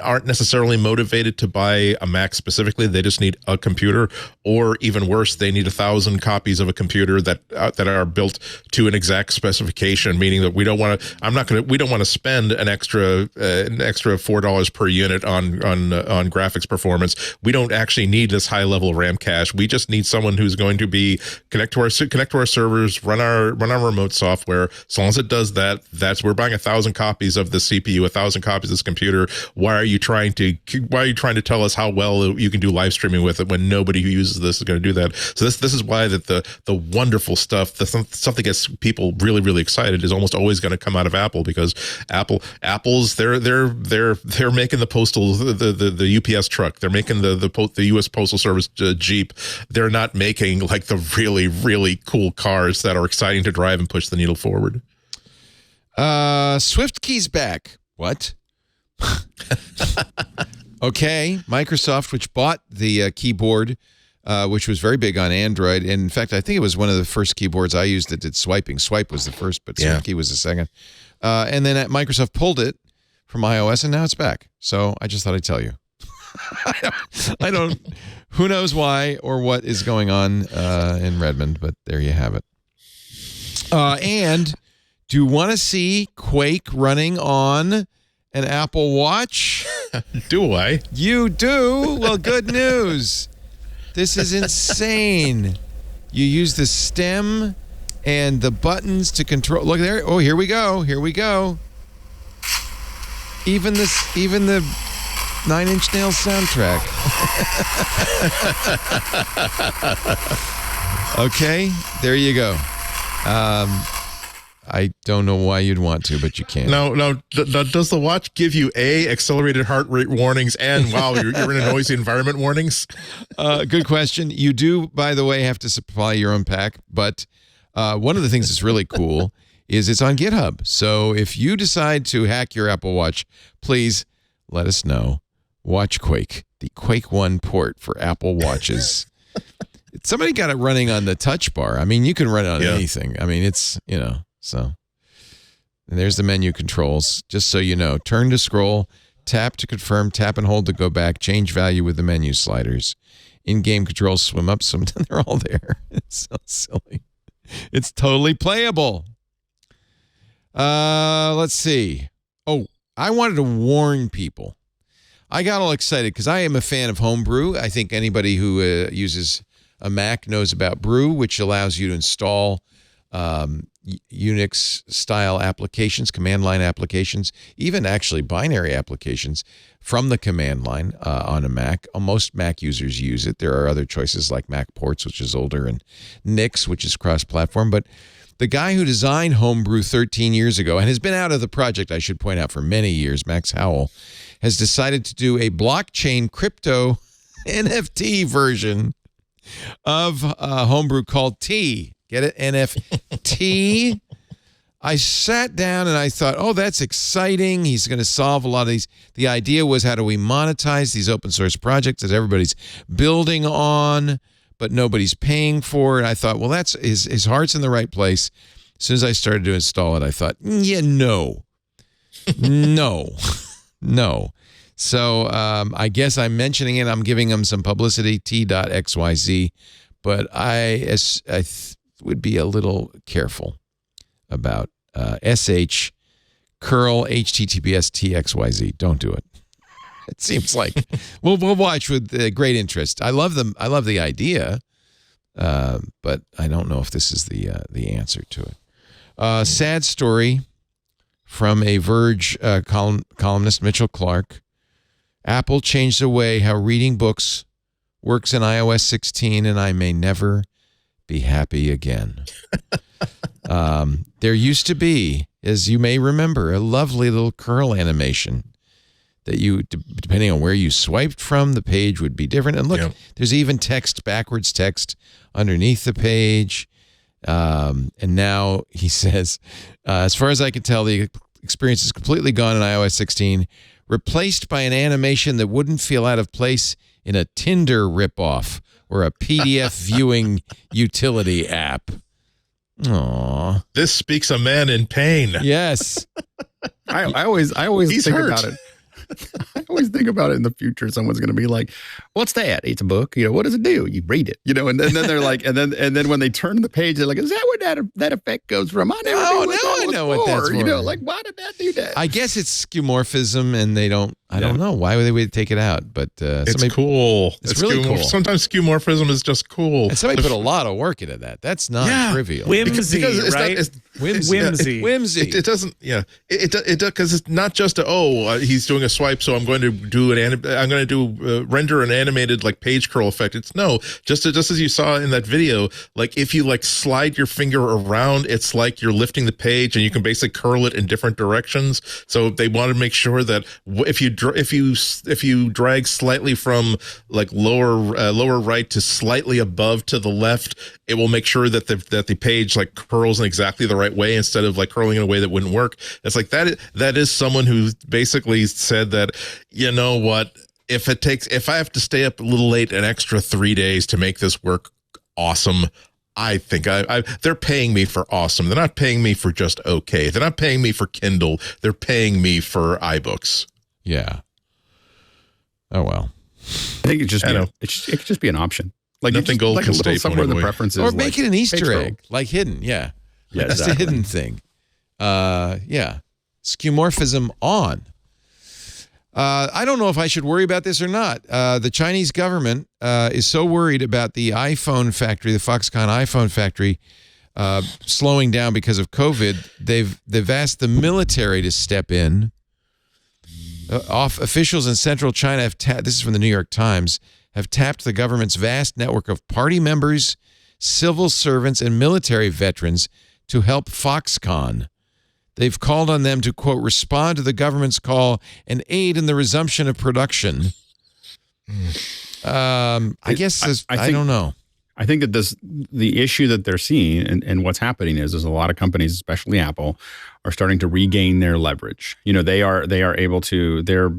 aren't necessarily motivated to buy a Mac specifically. They just need a computer, or even worse, they need 1,000 copies of a computer that are built to an exact specification, meaning that we don't want to spend an extra $4 per unit on graphics performance. We don't actually need this high level RAM cache. We just need someone who's going to be connect to our servers, run our remote software. As long as it does that, we're buying 1,000 copies of the CPU, 1,000 copies of this computer. Why are you trying to tell us how well you can do live streaming with it when nobody who uses this is going to do that? So this is why that the wonderful stuff, the stuff that gets people really, really excited, is almost always going to come out of Apple, because Apple's they're making the postal the UPS truck, they're making the US Postal Service Jeep. They're not making like the really, really cool cars that are exciting to drive and push the needle forward. SwiftKey's back. What? Okay, Microsoft, which bought the keyboard, which was very big on Android. And in fact, I think it was one of the first keyboards I used that did swiping. Swipe was the first, but SwiftKey was the second. And then Microsoft pulled it from iOS, and now it's back. So I just thought I'd tell you. I don't. Who knows why or what is going on in Redmond, but there you have it. And do you want to see Quake running on an Apple Watch? Do I? You do? Well, good news. This is insane. You use the stem and the buttons to control. Look there. Oh, here we go. Here we go. Even the Nine Inch Nails soundtrack. Okay, there you go. I don't know why you'd want to, but you can. Now, does the watch give you accelerated heart rate warnings and wow, you're in a noisy environment warnings? Good question. You do, by the way, have to supply your own pack, but one of the things that's really cool is it's on GitHub. So if you decide to hack your Apple Watch, please let us know. Watch Quake, the Quake 1 port for Apple Watches. Somebody got it running on the touch bar. I mean, you can run it on anything. I mean, it's, so. And there's the menu controls, just so you know. Turn to scroll, tap to confirm, tap and hold to go back, change value with the menu sliders. In-game controls, swim up, swim down, they're all there. It's so silly. It's totally playable. Let's see. Oh, I wanted to warn people. I got all excited because I am a fan of Homebrew. I think anybody who uses a Mac knows about Brew, which allows you to install Unix style applications, command line applications, even actually binary applications from the command line on a Mac. Most Mac users use it. There are other choices like Mac Ports, which is older, and Nix, which is cross-platform. But the guy who designed Homebrew 13 years ago and has been out of the project, I should point out, for many years, Max Howell, has decided to do a blockchain crypto NFT version of Homebrew called T. Get it? NFT. I sat down and I thought, oh, that's exciting. He's going to solve a lot of these. The idea was, how do we monetize these open source projects that everybody's building on, but nobody's paying for it? I thought, well, that's his heart's in the right place. As soon as I started to install it, I thought, yeah, no. No. So I guess I'm mentioning it. I'm giving him some publicity, T.XYZ. But I would be a little careful about sh curl https txyz. Don't do it. It seems like we'll watch with great interest. I love them. I love the idea, but I don't know if this is the answer to it. Sad story from a Verge columnist, Mitchell Clark. Apple changed the way how reading books works in iOS 16, and I may never be happy again. There used to be, as you may remember, a lovely little curl animation that you, depending on where you swiped from, the page would be different. And look, there's even text, backwards text underneath the page. And now he says, as far as I can tell, the experience is completely gone in iOS 16, replaced by an animation that wouldn't feel out of place in a Tinder ripoff or a PDF viewing utility app. Aww. This speaks a man in pain. Yes. I always He's think hurt. about it. I always think about it in the future. Someone's going to be like, "What's that?" It's a book. What does it do? You read it. And then they're like, and then when they turn the page, they're like, "Is that where that effect goes from?" I never knew I know what that's for. Like, why did that do that? I guess it's skeuomorphism, and they don't. I don't know why they would take it out, but it's cool. It's really cool. Sometimes skeuomorphism is just cool. And somebody put a lot of work into that. That's not trivial. Whimsy, because it's right? Whimsy. It doesn't. Yeah. It does, because it's not just he's doing a swipe, so I'm going to do render an animated like page curl effect. It's just as you saw in that video. Like if you like slide your finger around, it's like you're lifting the page, and you can basically curl it in different directions. So they want to make sure that if you drag slightly from like lower right to slightly above to the left, it will make sure that the page like curls in exactly the right way instead of like curling in a way that wouldn't work. It's like that is someone who basically said that, you know what, if I have to stay up a little late an extra 3 days to make this work awesome, I think they're paying me for awesome. They're not paying me for just okay. They're not paying me for Kindle. They're paying me for iBooks. Yeah. Oh well. I think it could just be an option. Like nothing gold like can a little stay somewhere in the away. preferences, Or make it an Easter egg, like hidden. Yeah. Yeah, that's exactly. a hidden thing. Yeah. Skeuomorphism on. I don't know if I should worry about this or not. The Chinese government is so worried about the iPhone factory, the Foxconn iPhone factory, slowing down because of COVID. They've asked the military to step in. Officials in central China have this is from the New York Times, have tapped the government's vast network of party members, civil servants, and military veterans to help Foxconn. They've called on them to, quote, respond to the government's call and aid in the resumption of production. I guess I don't know. I think that the issue that they're seeing and what's happening is a lot of companies, especially Apple, are starting to regain their leverage. They are able to, they're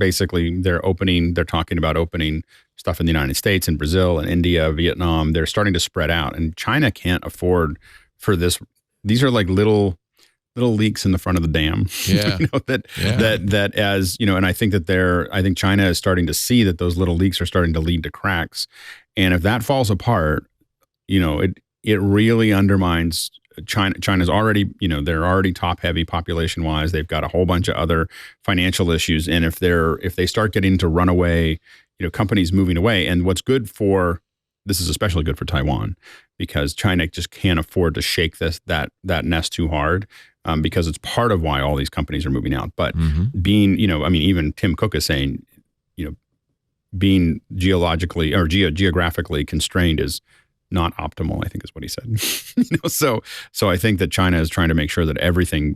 talking about opening stuff in the United States and Brazil and India, Vietnam. They're starting to spread out, and China can't afford for this. These are like little leaks in the front of the dam. Yeah. That as, and I think I think China is starting to see that those little leaks are starting to lead to cracks. And if that falls apart, it really undermines China. China's already, they're already top heavy population wise. They've got a whole bunch of other financial issues. And if they start getting to runaway, companies moving away, and this is especially good for Taiwan, because China just can't afford to shake that nest too hard, because it's part of why all these companies are moving out. But being, even Tim Cook is saying, being geologically or geographically constrained is not optimal, I think is what he said. So I think that China is trying to make sure that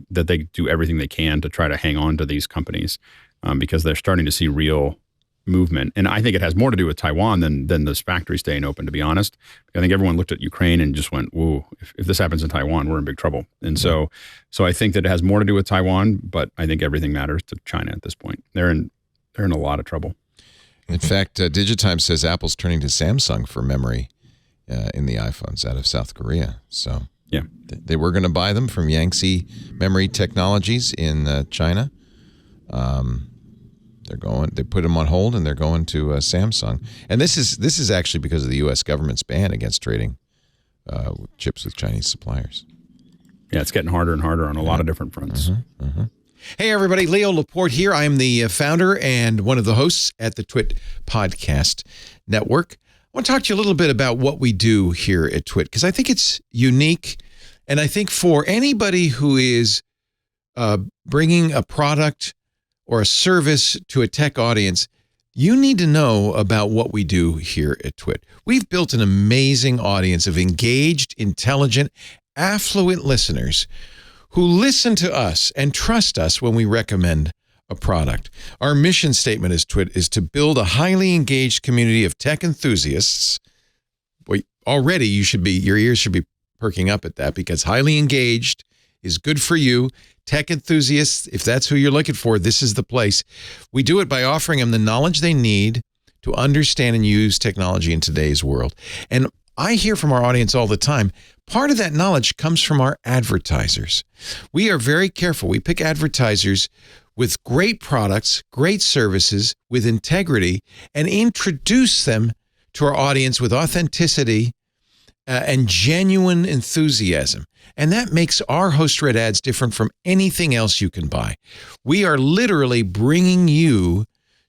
they do everything they can to try to hang on to these companies, because they're starting to see real movement. And I think it has more to do with Taiwan than this factory staying open, to be honest. I think everyone looked at Ukraine and just went, whoa, if this happens in Taiwan, we're in big trouble. And so I think that it has more to do with Taiwan, but I think everything matters to China at this point. They're in a lot of trouble. In fact, Digitime says Apple's turning to Samsung for memory in the iPhones out of South Korea. So yeah, they were going to buy them from Yangtze Memory Technologies in China. They put them on hold, and they're going to Samsung. And this is actually because of the U.S. government's ban against trading chips with Chinese suppliers. Yeah, it's getting harder and harder on a lot of different fronts. Hey, everybody. Leo Laporte here. I am the founder and one of the hosts at the Twit Podcast Network. I want to talk to you a little bit about what we do here at Twit, because I think it's unique. And I think for anybody who is bringing a product or a service to a tech audience, you need to know about what we do here at Twit. We've built an amazing audience of engaged, intelligent, affluent listeners who listen to us and trust us when we recommend a product. Our mission statement as Twit is to build a highly engaged community of tech enthusiasts. Boy, already your ears should be perking up at that, because highly engaged is good for you. Tech enthusiasts, if that's who you're looking for, this is the place. We do it by offering them the knowledge they need to understand and use technology in today's world. And I hear from our audience all the time, part of that knowledge comes from our advertisers. We are very careful. We pick advertisers with great products, great services, with integrity, and introduce them to our audience with authenticity and genuine enthusiasm. And that makes our host-read ads different from anything else you can buy. We are literally bringing you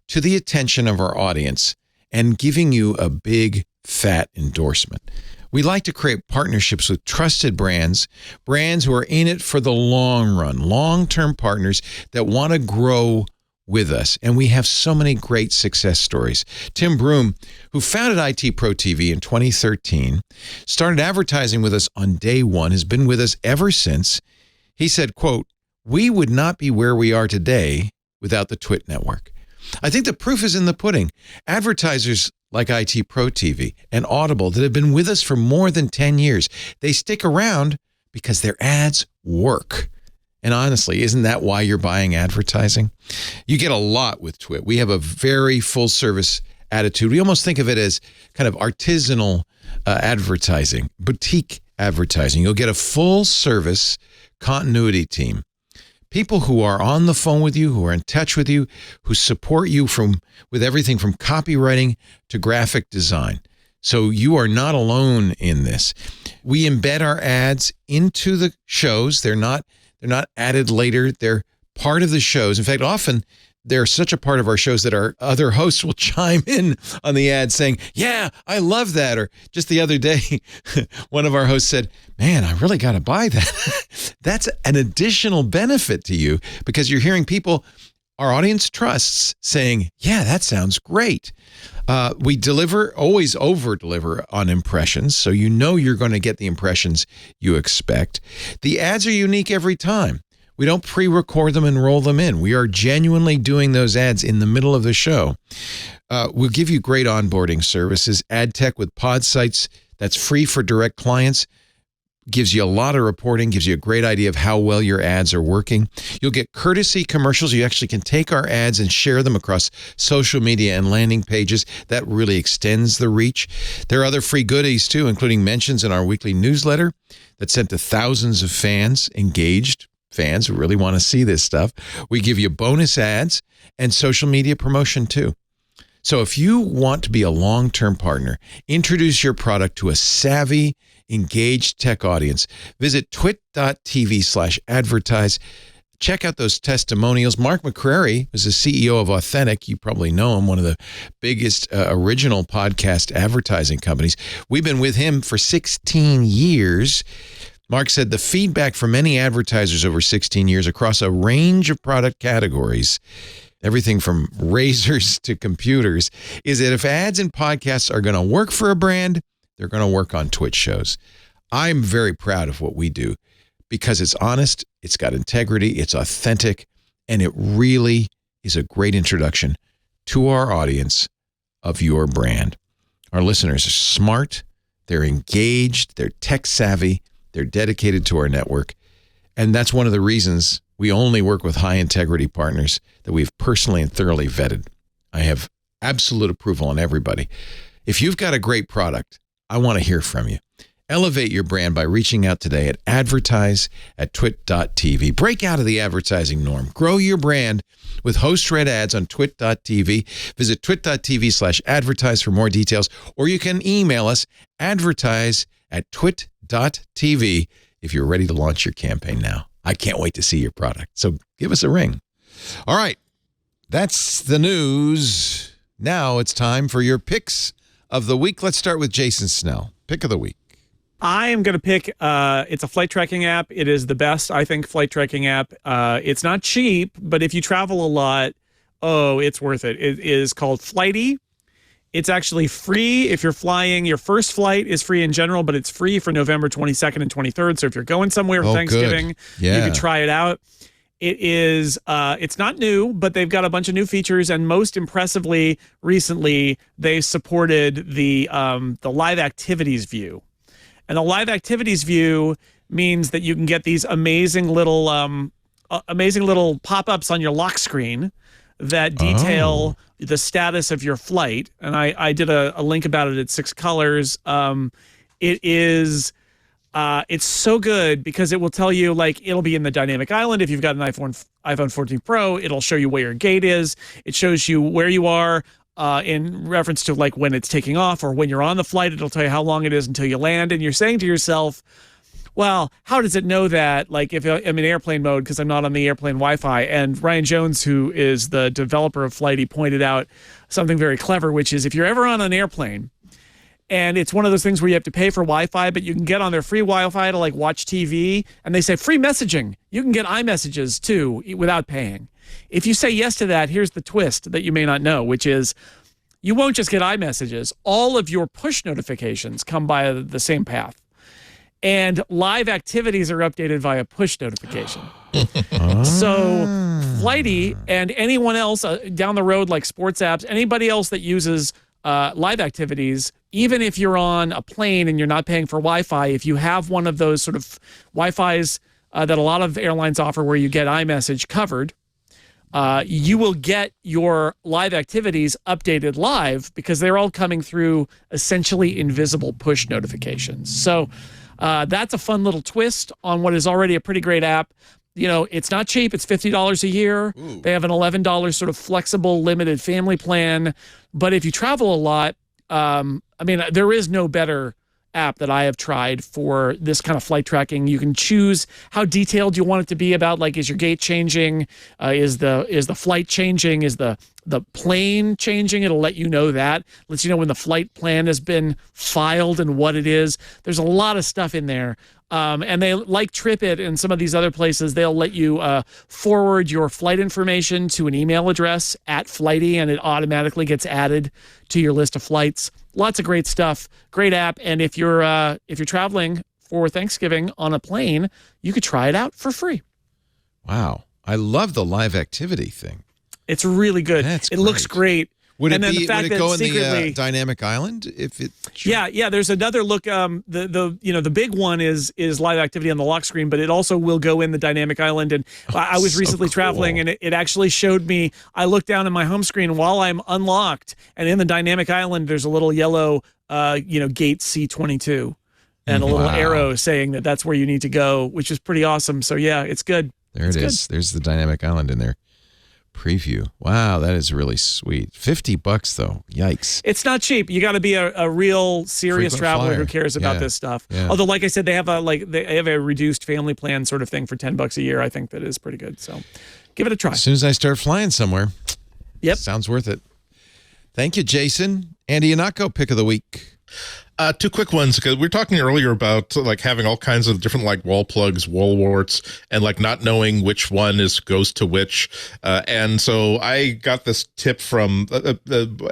to the attention of our audience and giving you a big, fat endorsement. We like to create partnerships with trusted brands who are in it for the long run, long-term partners that want to grow with us. And we have so many great success stories. Tim Broom, who founded IT Pro TV in 2013, started advertising with us on day one, has been with us ever since. He said, quote, "We would not be where we are today without the Twit network." I think the proof is in the pudding. Advertisers like IT Pro TV and Audible that have been with us for more than 10 years, they stick around because their ads work. And honestly, isn't that why you're buying advertising? You get a lot with Twit. We have a very full service attitude. We almost think of it as kind of artisanal advertising, boutique advertising. You'll get a full service continuity team. People who are on the phone with you, who are in touch with you, who support you with everything from copywriting to graphic design. So you are not alone in this. We embed our ads into the shows. They're not added later. They're part of the shows. In fact, often they're such a part of our shows that our other hosts will chime in on the ad saying, "Yeah, I love that." Or just the other day, one of our hosts said, "Man, I really got to buy that." That's an additional benefit to you because you're hearing people our audience trusts saying, "Yeah, that sounds great." We always over-deliver on impressions, so you know you're going to get the impressions you expect. The ads are unique every time. We don't pre-record them and roll them in. We are genuinely doing those ads in the middle of the show. We'll give you great onboarding services. Ad tech with pod sites that's free for direct clients. Gives you a lot of reporting, gives you a great idea of how well your ads are working. You'll get courtesy commercials. You actually can take our ads and share them across social media and landing pages. That really extends the reach. There are other free goodies too, including mentions in our weekly newsletter that's sent to thousands of fans, engaged fans who really want to see this stuff. We give you bonus ads and social media promotion too. So if you want to be a long-term partner, introduce your product to a savvy, engaged tech audience, visit twit.tv/advertise. Check out those testimonials. Mark McCrary is the CEO of Authentic. You probably know him, one of the biggest original podcast advertising companies. We've been with him for 16 years. Mark said the feedback from many advertisers over 16 years across a range of product categories, everything from razors to computers, is that if ads and podcasts are going to work for a brand, they're going to work on Twitch shows. I'm very proud of what we do because it's honest, it's got integrity, it's authentic, and it really is a great introduction to our audience of your brand. Our listeners are smart, they're engaged, they're tech savvy, they're dedicated to our network, and that's one of the reasons we only work with high integrity partners that we've personally and thoroughly vetted. I have absolute approval on everybody. If you've got a great product, I want to hear from you. Elevate your brand by reaching out today at advertise@twit.tv. Break out of the advertising norm. Grow your brand with host-read ads on twit.tv. Visit twit.tv/advertise for more details, or you can email us advertise@twit.tv if you're ready to launch your campaign now. I can't wait to see your product, so give us a ring. All right, that's the news. Now it's time for your picks of the week. Let's start with Jason Snell. Pick of the week. I am going to pick, it's a flight tracking app. It is the best, I think, flight tracking app. It's not cheap, but if you travel a lot, it's worth it. It is called Flighty. It's actually free if you're flying. Your first flight is free in general, but it's free for November 22nd and 23rd. So if you're going somewhere for Thanksgiving, you can try it out. It is, it's not new, but they've got a bunch of new features, and most impressively, recently, they supported the live activities view. And the live activities view means that you can get these amazing little pop-ups on your lock screen that detail the status of your flight. And I did a link about it at 6 Colors. It is it's so good because it will tell you, like, it'll be in the dynamic island. If you've got an iPhone 14 Pro, it'll show you where your gate is. It shows you where you are in reference to, like, when it's taking off, or when you're on the flight, it'll tell you how long it is until you land. And you're saying to yourself, well, how does it know that? Like, if I'm in airplane mode because I'm not on the airplane Wi-Fi. And Ryan Jones, who is the developer of Flighty, pointed out something very clever, which is if you're ever on an airplane and it's one of those things where you have to pay for Wi-Fi, but you can get on their free Wi-Fi to, like, watch TV, and they say free messaging. You can get iMessages too without paying. If you say yes to that, here's the twist that you may not know, which is you won't just get iMessages. All of your push notifications come by the same path. And live activities are updated via push notification. So Flighty and anyone else down the road, like sports apps, anybody else that uses live activities, even if you're on a plane and you're not paying for Wi-Fi, if you have one of those sort of Wi-Fis that a lot of airlines offer where you get iMessage covered, you will get your live activities updated live because they're all coming through essentially invisible push notifications. So that's a fun little twist on what is already a pretty great app. You know, it's not cheap. It's $50 a year. Ooh. They have an $11 sort of flexible limited family plan. But if you travel a lot, I mean, there is no better app that I have tried for this kind of flight tracking. You can choose how detailed you want it to be about, like, is your gate changing? Is the flight changing? Is the plane changing? It'll let you know that. Lets you know when the flight plan has been filed and what it is. There's a lot of stuff in there. And they, like TripIt and some of these other places, they'll let you forward your flight information to an email address at Flighty, and it automatically gets added to your list of flights. Lots of great stuff. Great app. And if you're traveling for Thanksgiving on a plane, you could try it out for free. Wow. I love the live activity thing. It's really good. It looks great. Would it go in the dynamic island if it? Yeah. There's another look. The big one is live activity on the lock screen, but it also will go in the dynamic island. And I was recently traveling, and it actually showed me. I looked down at my home screen while I'm unlocked, and in the dynamic island, there's a little yellow, gate C22, and a little arrow saying that that's where you need to go, which is pretty awesome. So yeah, it's good. There it is. There's the dynamic island in there. preview. Wow, that is really sweet. $50 though. Yikes. It's not cheap. You got to be a real serious Frequent traveler flyer. who cares about Yeah. this stuff. Yeah. Although, like I said, they have a reduced family plan sort of thing for $10 a year. I think that is pretty good. So, give it a try. As soon as I start flying somewhere, Yep. sounds worth it. Thank you, Jason. Andy Yanako, pick of the week. Two quick ones, because we were talking earlier about like having all kinds of different like wall plugs, wall warts, and like not knowing which one goes to which. And so I got this tip from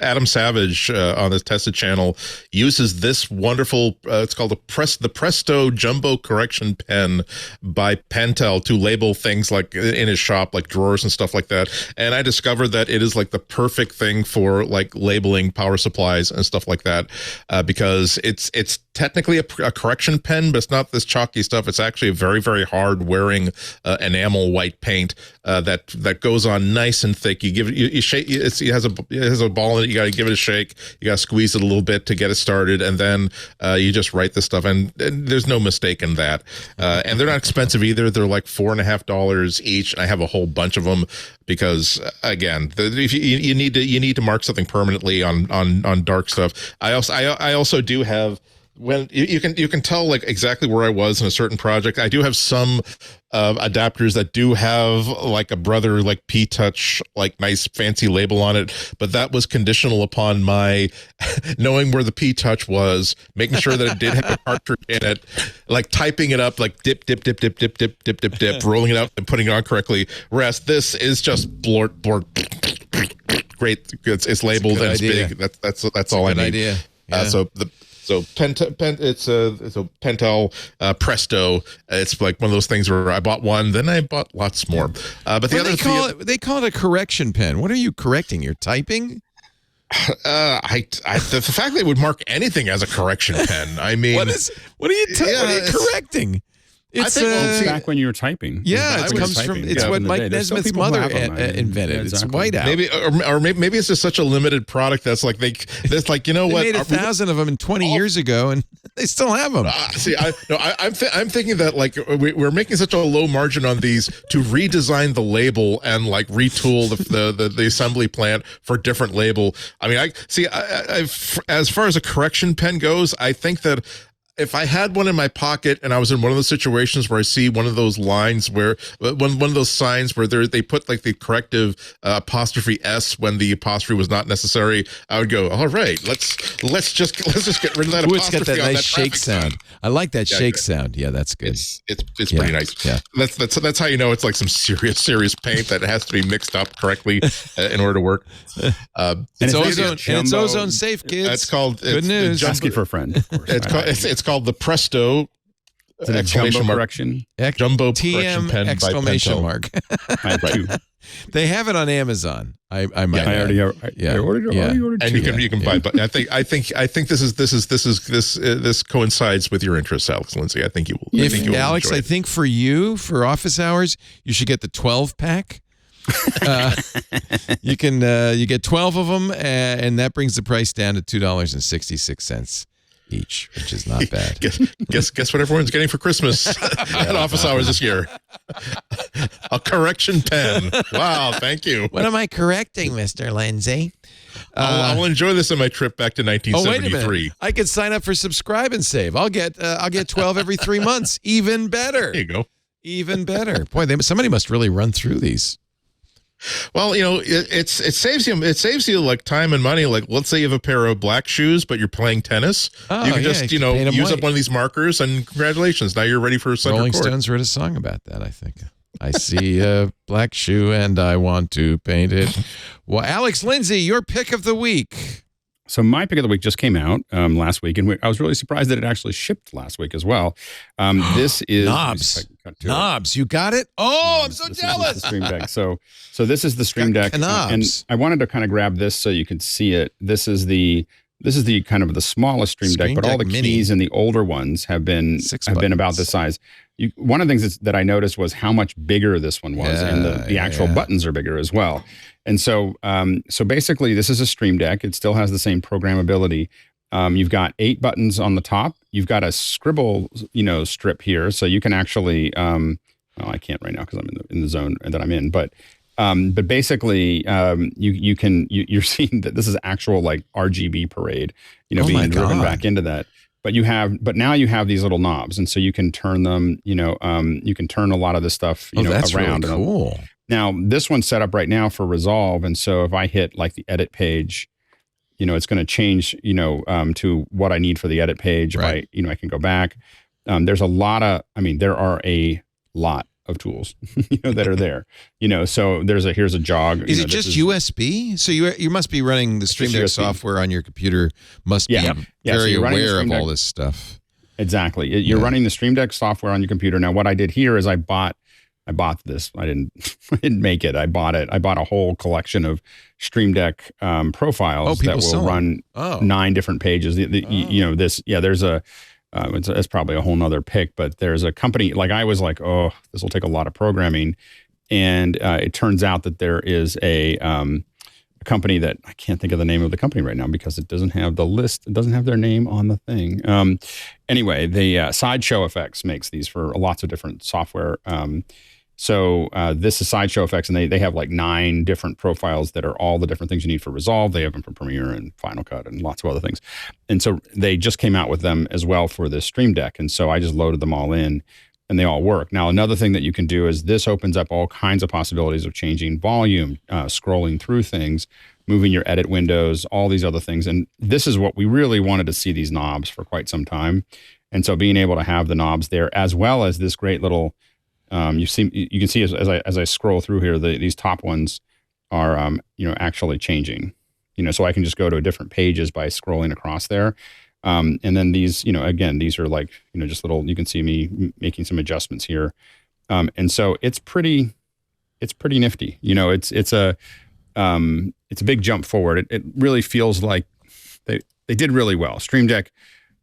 Adam Savage on the Tested channel. Uses this wonderful, it's called the Presto Jumbo Correction Pen by Pentel to label things like in his shop, like drawers and stuff like that. And I discovered that it is like the perfect thing for like labeling power supplies and stuff like that, because it's technically a correction pen, but it's not this chalky stuff. It's actually a very, very hard wearing enamel white paint that goes on nice and thick. You give it, you shake. It has a ball in it. You got to give it a shake. You got to squeeze it a little bit to get it started, and then you just write the stuff. And there's no mistake in that. And they're not expensive either. They're like $4.50 each. And I have a whole bunch of them because, again, if you need to mark something permanently on dark stuff. I also do have, when you can tell like exactly where I was in a certain project. I do have some adapters that do have like a Brother like P-Touch like nice fancy label on it, but that was conditional upon my knowing where the P-Touch was, making sure that it did have a cartridge in it, like typing it up like dip, rolling it up and putting it on correctly. Whereas this is just blort. Great, it's labeled and it's big. That's all I need. Idea. Yeah. So Pentel Presto. It's like one of those things where I bought one, then I bought lots more. But they call it a correction pen. What are you correcting? You're typing? The fact that it would mark anything as a correction pen. I mean, what are you correcting? It's back when you were typing. Yeah, it comes from. It's what Mike Nesmith's mother invented. It's whiteout. Maybe it's just such a limited product that's like you know what? They made 1,000 of them 20 years ago, and they still have them. I'm thinking that like we're making such a low margin on these to redesign the label and like retool the assembly plant for a different label. I mean, as far as a correction pen goes, I think that if I had one in my pocket and I was in one of those situations where I see one of those lines where one of those signs where they put like the corrective apostrophe S when the apostrophe was not necessary, I would go, all right, let's just get rid of that apostrophe. It's got that nice shake sound. I like that shake sound. Yeah, that's good. It's pretty nice. Yeah, that's how you know it's like some serious paint that has to be mixed up correctly in order to work. It's ozone safe, kids. It's called good news. Asking for a friend. Of course. It's called the Presto exclamation mark correction. Jumbo TM correction pen exclamation by mark. I have two. They have it on Amazon. I already ordered and two. you can buy. But I think this coincides with your interests, Alex Lindsay. I think you will. Alex, I think for you for office hours, you should get the 12-pack. You get 12 of them, and that brings the price down to $2.66 each, which is not bad. Guess what everyone's getting for Christmas at office hours this year? A correction pen. Wow, thank you. What am I correcting, Mr. Lindsay? I'll enjoy this on my trip back to 1973. Wait a minute. I could sign up for Subscribe and Save. I'll get 12 every 3 months. Even better. There you go. Even better. Boy, somebody must really run through these. Well, you know, it saves you like time and money. Like, let's say you have a pair of black shoes, but you're playing tennis. You can just use up one of these markers, and congratulations, now you're ready for a center Rolling court. Stones wrote a song about that, I think. I see a black shoe and I want to paint it. Well, Alex Lindsay, your pick of the week. So my pick of the week just came out last week, and I was really surprised that it actually shipped last week as well. This is Knobs. You got it? Oh, I'm so jealous. Is the Stream Deck. So this is the Stream Deck, and I wanted to kind of grab this so you could see it. This is the kind of the smallest Stream Deck, but all the keys in the older ones have been about this size. One of the things that I noticed was how much bigger this one was, and the actual buttons are bigger as well. And so basically, this is a Stream Deck. It still has the same programmability. You've got 8 buttons on the top. You've got a scribble, strip here, so you can actually. Well, I can't right now because I'm in the zone that I'm in. But But basically, you're seeing that this is actual like RGB parade, being driven back into that. But now you have these little knobs, and so you can turn them. You can turn a lot of this stuff. That's around. Really cool. Now this one's set up right now for Resolve, and so if I hit like the edit page, it's going to change. To what I need for the edit page. Right. I can go back. There's a lot of. There are a lot of tools that are there, so here's a jog. Is it just USB? So you must be running the Stream Deck software on your computer, must be very aware of all this stuff. Exactly. You're running the Stream Deck software on your computer. Now what I did here is I bought this. I didn't make it. I bought it. I bought a whole collection of Stream Deck profiles that will run 9 different pages. There's a it's probably a whole nother pick, but there's a company, like I was like, oh, this will take a lot of programming. And it turns out that there is a company that I can't think of the name of the company right now because it doesn't have the list. It doesn't have their name on the thing. Anyway, the Sideshow Effects makes these for lots of different software. So this is Sideshow Effects, and they have like 9 different profiles that are all the different things you need for Resolve. They have them for Premiere and Final Cut and lots of other things. And so they just came out with them as well for the Stream Deck. And so I just loaded them all in, and they all work. Now, another thing that you can do is this opens up all kinds of possibilities of changing volume, scrolling through things, moving your edit windows, all these other things. And this is what we really wanted to see, these knobs, for quite some time. And so being able to have the knobs there, as well as this great little you can see as I scroll through here, these top ones are actually changing. So I can just go to different pages by scrolling across there. And then these, again, these are like, just little. You can see me making some adjustments here. And so it's pretty nifty. It's a big jump forward. It really feels like they did really well. Stream Deck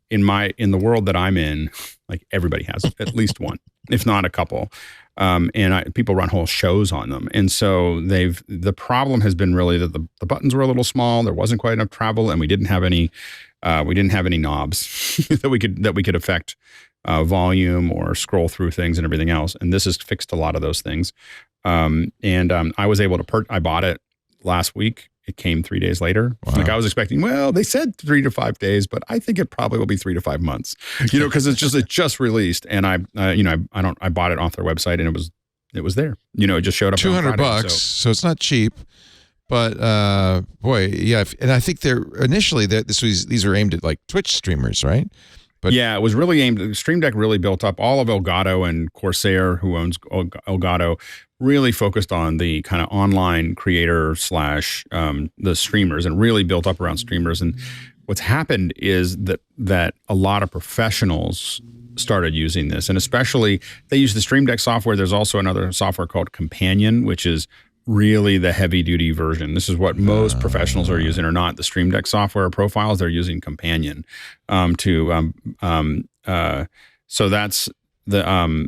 in the world that I'm in, like everybody has at least one, if not a couple. People run whole shows on them. And so the problem has been really that the buttons were a little small. There wasn't quite enough travel, and we didn't have any knobs that we could affect volume or scroll through things and everything else. And this has fixed a lot of those things. I was able to I bought it last week. It came 3 days later. Wow. Like I was expecting, well, they said 3 to 5 days, but I think it probably will be 3 to 5 months, because it just released. And I bought it off their website, and it was there. It just showed up. $200, so it's not cheap, but boy, yeah. And I think these are aimed at like Twitch streamers, right? But yeah, it was really aimed. Stream Deck really built up. All of Elgato and Corsair, who owns Elgato, really focused on the kind of online creator / the streamers, and really built up around streamers. And what's happened is that a lot of professionals started using this, and especially they use the Stream Deck software. There's also another software called Companion, which is really the heavy duty version. This is what most professionals are using, or not the Stream Deck software profiles. They're using Companion so that's the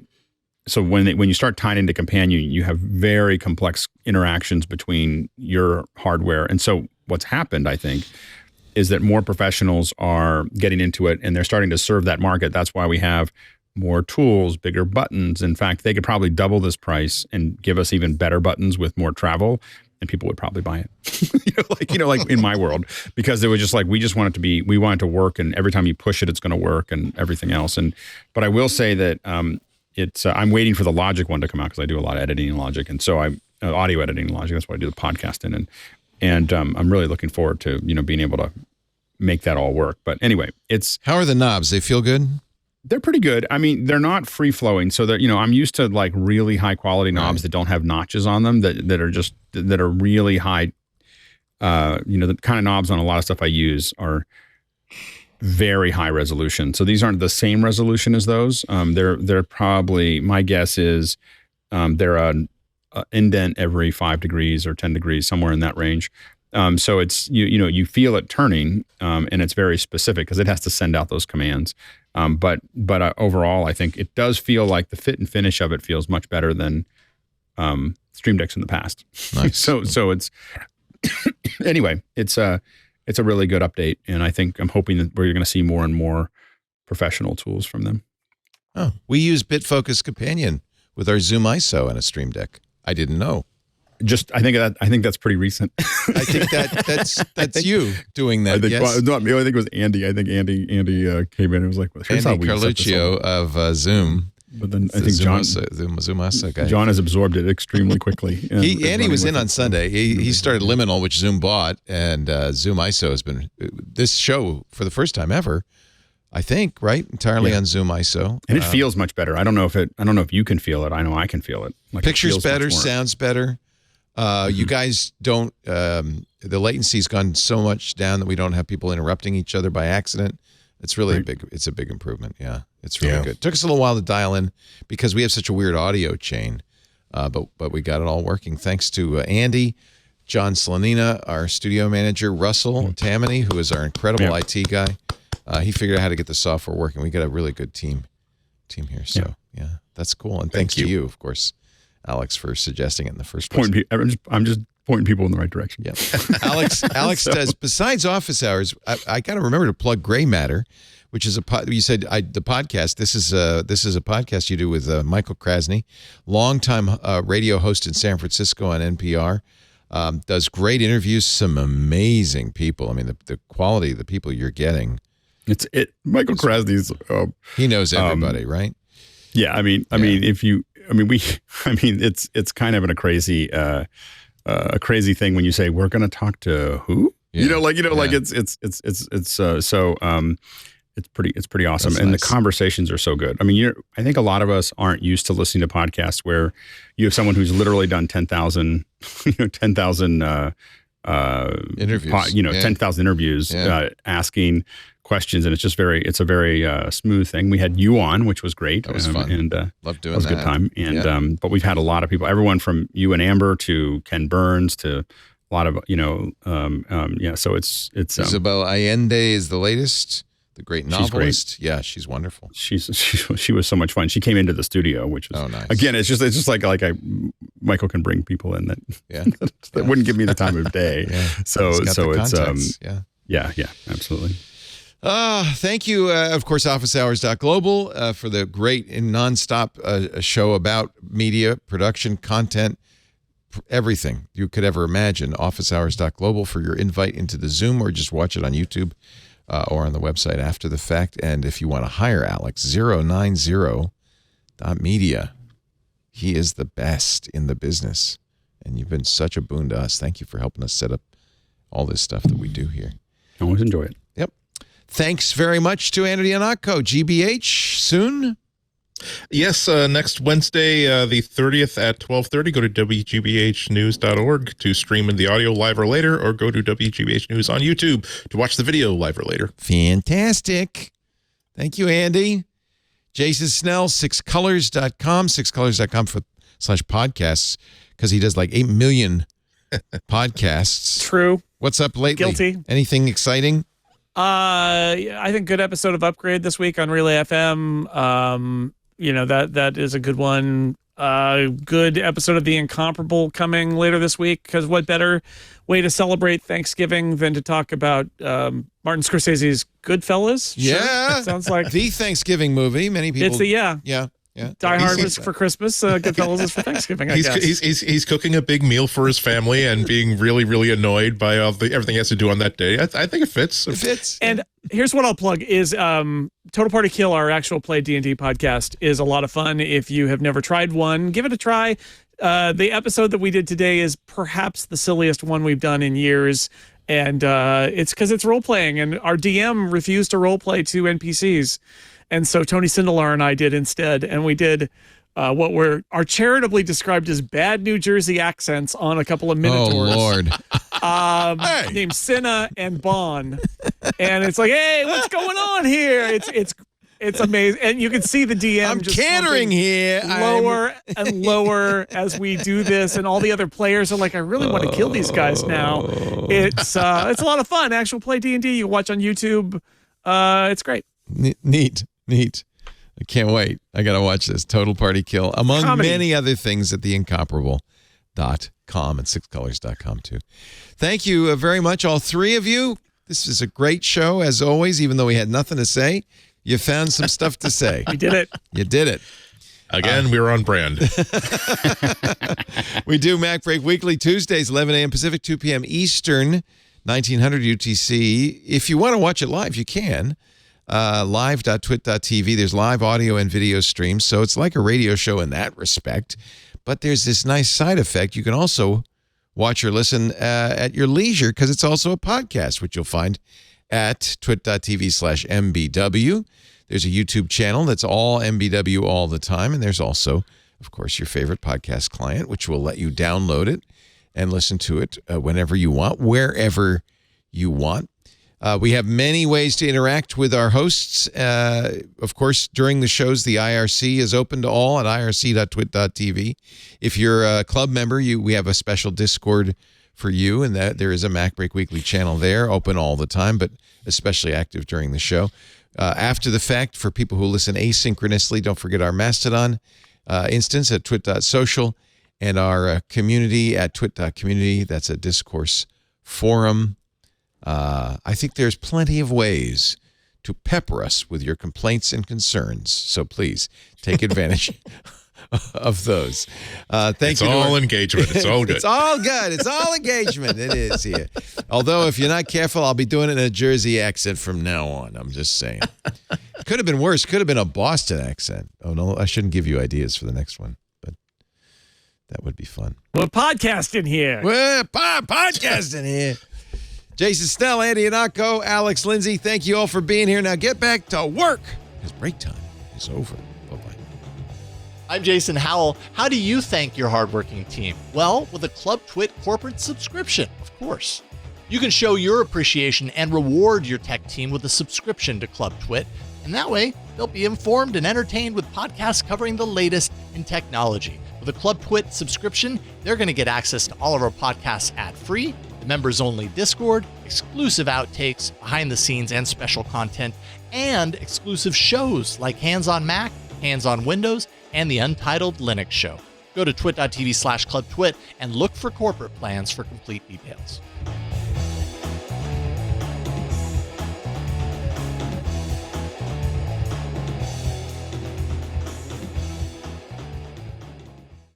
so when you start tying into Companion, you have very complex interactions between your hardware. And so what's happened, I think, is that more professionals are getting into it, and they're starting to serve that market. That's why we have more tools, bigger buttons. In fact, they could probably double this price and give us even better buttons with more travel, and people would probably buy it. like in my world, because it was just like, we want it to work, and every time you push it, it's going to work, and everything else. But I will say that I'm waiting for the Logic one to come out, because I do a lot of editing in Logic, and so audio editing in Logic. That's what I do the podcast in, and I'm really looking forward to being able to make that all work. But anyway, how are the knobs? They feel good? They're pretty good. I mean, they're not free flowing. So that, I'm used to like really high quality knobs that don't have notches on them, that are really high. The kind of knobs on a lot of stuff I use are very high resolution. So these aren't the same resolution as those. They're probably, my guess is, they're an indent every 5 degrees or 10 degrees, somewhere in that range. So it's, you feel it turning, and it's very specific because it has to send out those commands. But overall, I think it does feel like the fit and finish of it feels much better than Stream Decks in the past. Nice. So it's anyway, it's a really good update, and I'm hoping that we're going to see more and more professional tools from them. Oh, we use BitFocus Companion with our Zoom ISO and a Stream Deck. I didn't know. I think that's pretty recent. I think that's you doing that. I think, yes. well, no, I think it was Andy. I think Andy came in and was like, well, here's Andy how we set this Carluccio up. of Zoom. But then I think John guy. John has absorbed it extremely quickly. Andy was in on Sunday. He started Liminal, which Zoom bought, and Zoom ISO has been this show for the first time ever. I think, right? Entirely on Zoom ISO. And it feels much better. I don't know if you can feel it. I know I can feel it. Like pictures it feels better, sounds better. You guys don't, the latency's gone so much down that we don't have people interrupting each other by accident. It's really a big improvement. Yeah. It's really good. Took us a little while to dial in because we have such a weird audio chain. But we got it all working. Thanks to Andy, John Slanina, our studio manager, Russell Tammany, who is our incredible IT guy. He figured out how to get the software working. We got a really good team here. So yeah, that's cool. And thanks to you, of course, Alex, for suggesting it in the first place. I'm just pointing people in the right direction. Yeah. Alex does, besides office hours, I got to remember to plug Gray Matter, which is you said the podcast. This is a podcast you do with Michael Krasny, longtime radio host in San Francisco on NPR. Does great interviews, some amazing people. I mean, the quality of the people you're getting. Michael Krasny's. He knows everybody, right? Yeah, it's kind of a crazy thing when you say we're going to talk to who, it's pretty awesome. That's and nice. The conversations are so good. I mean, I think a lot of us aren't used to listening to podcasts where you have someone who's literally done 10,000 interviews, 10,000 interviews, asking questions, and it's a very smooth thing. We had you on, which was great. That was fun. And loved doing that. It was a good time. And but we've had a lot of people, everyone from you and Amber to Ken Burns to a lot of So it's Isabel Allende is the latest. The great novelist. She's great. Yeah, she's wonderful. She was so much fun. She came into the studio, which was nice. Again, it's just like Michael can bring people in that that wouldn't give me the time of day. So it's absolutely. Thank you, of course, officehours.global for the great and nonstop show about media, production, content, everything you could ever imagine. Officehours.global for your invite into the Zoom, or just watch it on YouTube. Or on the website after the fact. And if you want to hire Alex, 090.media. He is the best in the business. And you've been such a boon to us. Thank you for helping us set up all this stuff that we do here. I always enjoy it. Yep. Thanks very much to Andy Iannacco. GBH soon? Yes, next Wednesday, the 30th at 12:30, go to WGBHnews.org to stream in the audio live or later, or go to WGBH News on YouTube to watch the video live or later. Fantastic. Thank you, Andy. Jason Snell, sixcolors.com, sixcolors.com/podcasts, because he does like 8 million podcasts. True. What's up lately? Guilty. Anything exciting? I think good episode of Upgrade this week on Relay FM. That is a good one. Good episode of The Incomparable coming later this week, because what better way to celebrate Thanksgiving than to talk about Martin Scorsese's Goodfellas? Yeah. Sure. Sounds like the Thanksgiving movie. Many people. It's Yeah. Die Hard was for Christmas. Goodfellas is for Thanksgiving, I guess. He's cooking a big meal for his family and being really, really annoyed by everything he has to do on that day. I think it fits. It fits. And here's what I'll plug is Total Party Kill, our actual Play D&D podcast, is a lot of fun. If you have never tried one, give it a try. The episode that we did today is perhaps the silliest one we've done in years. And it's because it's role-playing, and our DM refused to role-play 2 NPCs. And so Tony Sindelar and I did instead, and we did what are charitably described as bad New Jersey accents on a couple of Minotaurs. Oh, Lord. Named Cinna and Bon. And it's like, hey, what's going on here? It's amazing. And you can see the DM I'm just cantering here. lower and lower as we do this, and all the other players are like, I really want to kill these guys now. It's a lot of fun. Actual Play D&D you can watch on YouTube. It's great. Neat. I can't wait. I got to watch this. Total Party Kill, among Comedy. many other things at theincomparable.com and sixcolors.com too. Thank you very much, all three of you. This is a great show, as always, even though we had nothing to say. You found some stuff to say. We did it. You did it. Again, we're on brand. We do MacBreak Weekly Tuesdays, 11 a.m. Pacific, 2 p.m. Eastern, 1900 UTC. If you want to watch it live, you can. Live.twit.tv. There's live audio and video streams, so it's like a radio show in that respect. But there's this nice side effect. You can also watch or listen at your leisure because it's also a podcast, which you'll find at twit.tv/MBW. There's a YouTube channel that's all MBW all the time. And there's also, of course, your favorite podcast client, which will let you download it and listen to it whenever you want, wherever you want. We have many ways to interact with our hosts. Of course, during the shows, the IRC is open to all at irc.twit.tv. If you're a club member, we have a special Discord for you, and that there is a MacBreak Weekly channel there, open all the time, but especially active during the show. After the fact, for people who listen asynchronously, don't forget our Mastodon instance at twit.social and our community at twit.community. That's a discourse forum. I think there's plenty of ways to pepper us with your complaints and concerns. So please take advantage of those. Thank you. It's all engagement. It's all good. It's all good. It's all engagement. It is here. Although, if you're not careful, I'll be doing it in a Jersey accent from now on. I'm just saying. Could have been worse. Could have been a Boston accent. Oh, no, I shouldn't give you ideas for the next one, but that would be fun. We're podcasting here. We're podcasting here. Jason Snell, Andy Anako, Alex Lindsay, thank you all for being here. Now get back to work because break time is over. Bye-bye. I'm Jason Howell. How do you thank your hardworking team? Well, with a Club Twit corporate subscription, of course. You can show your appreciation and reward your tech team with a subscription to Club Twit, and that way they'll be informed and entertained with podcasts covering the latest in technology. With a Club Twit subscription, they're going to get access to all of our podcasts ad-free, the members-only Discord, exclusive outtakes, behind-the-scenes and special content, and exclusive shows like Hands on Mac, Hands on Windows, and the Untitled Linux Show. Go to twit.tv/clubtwit and look for corporate plans for complete details.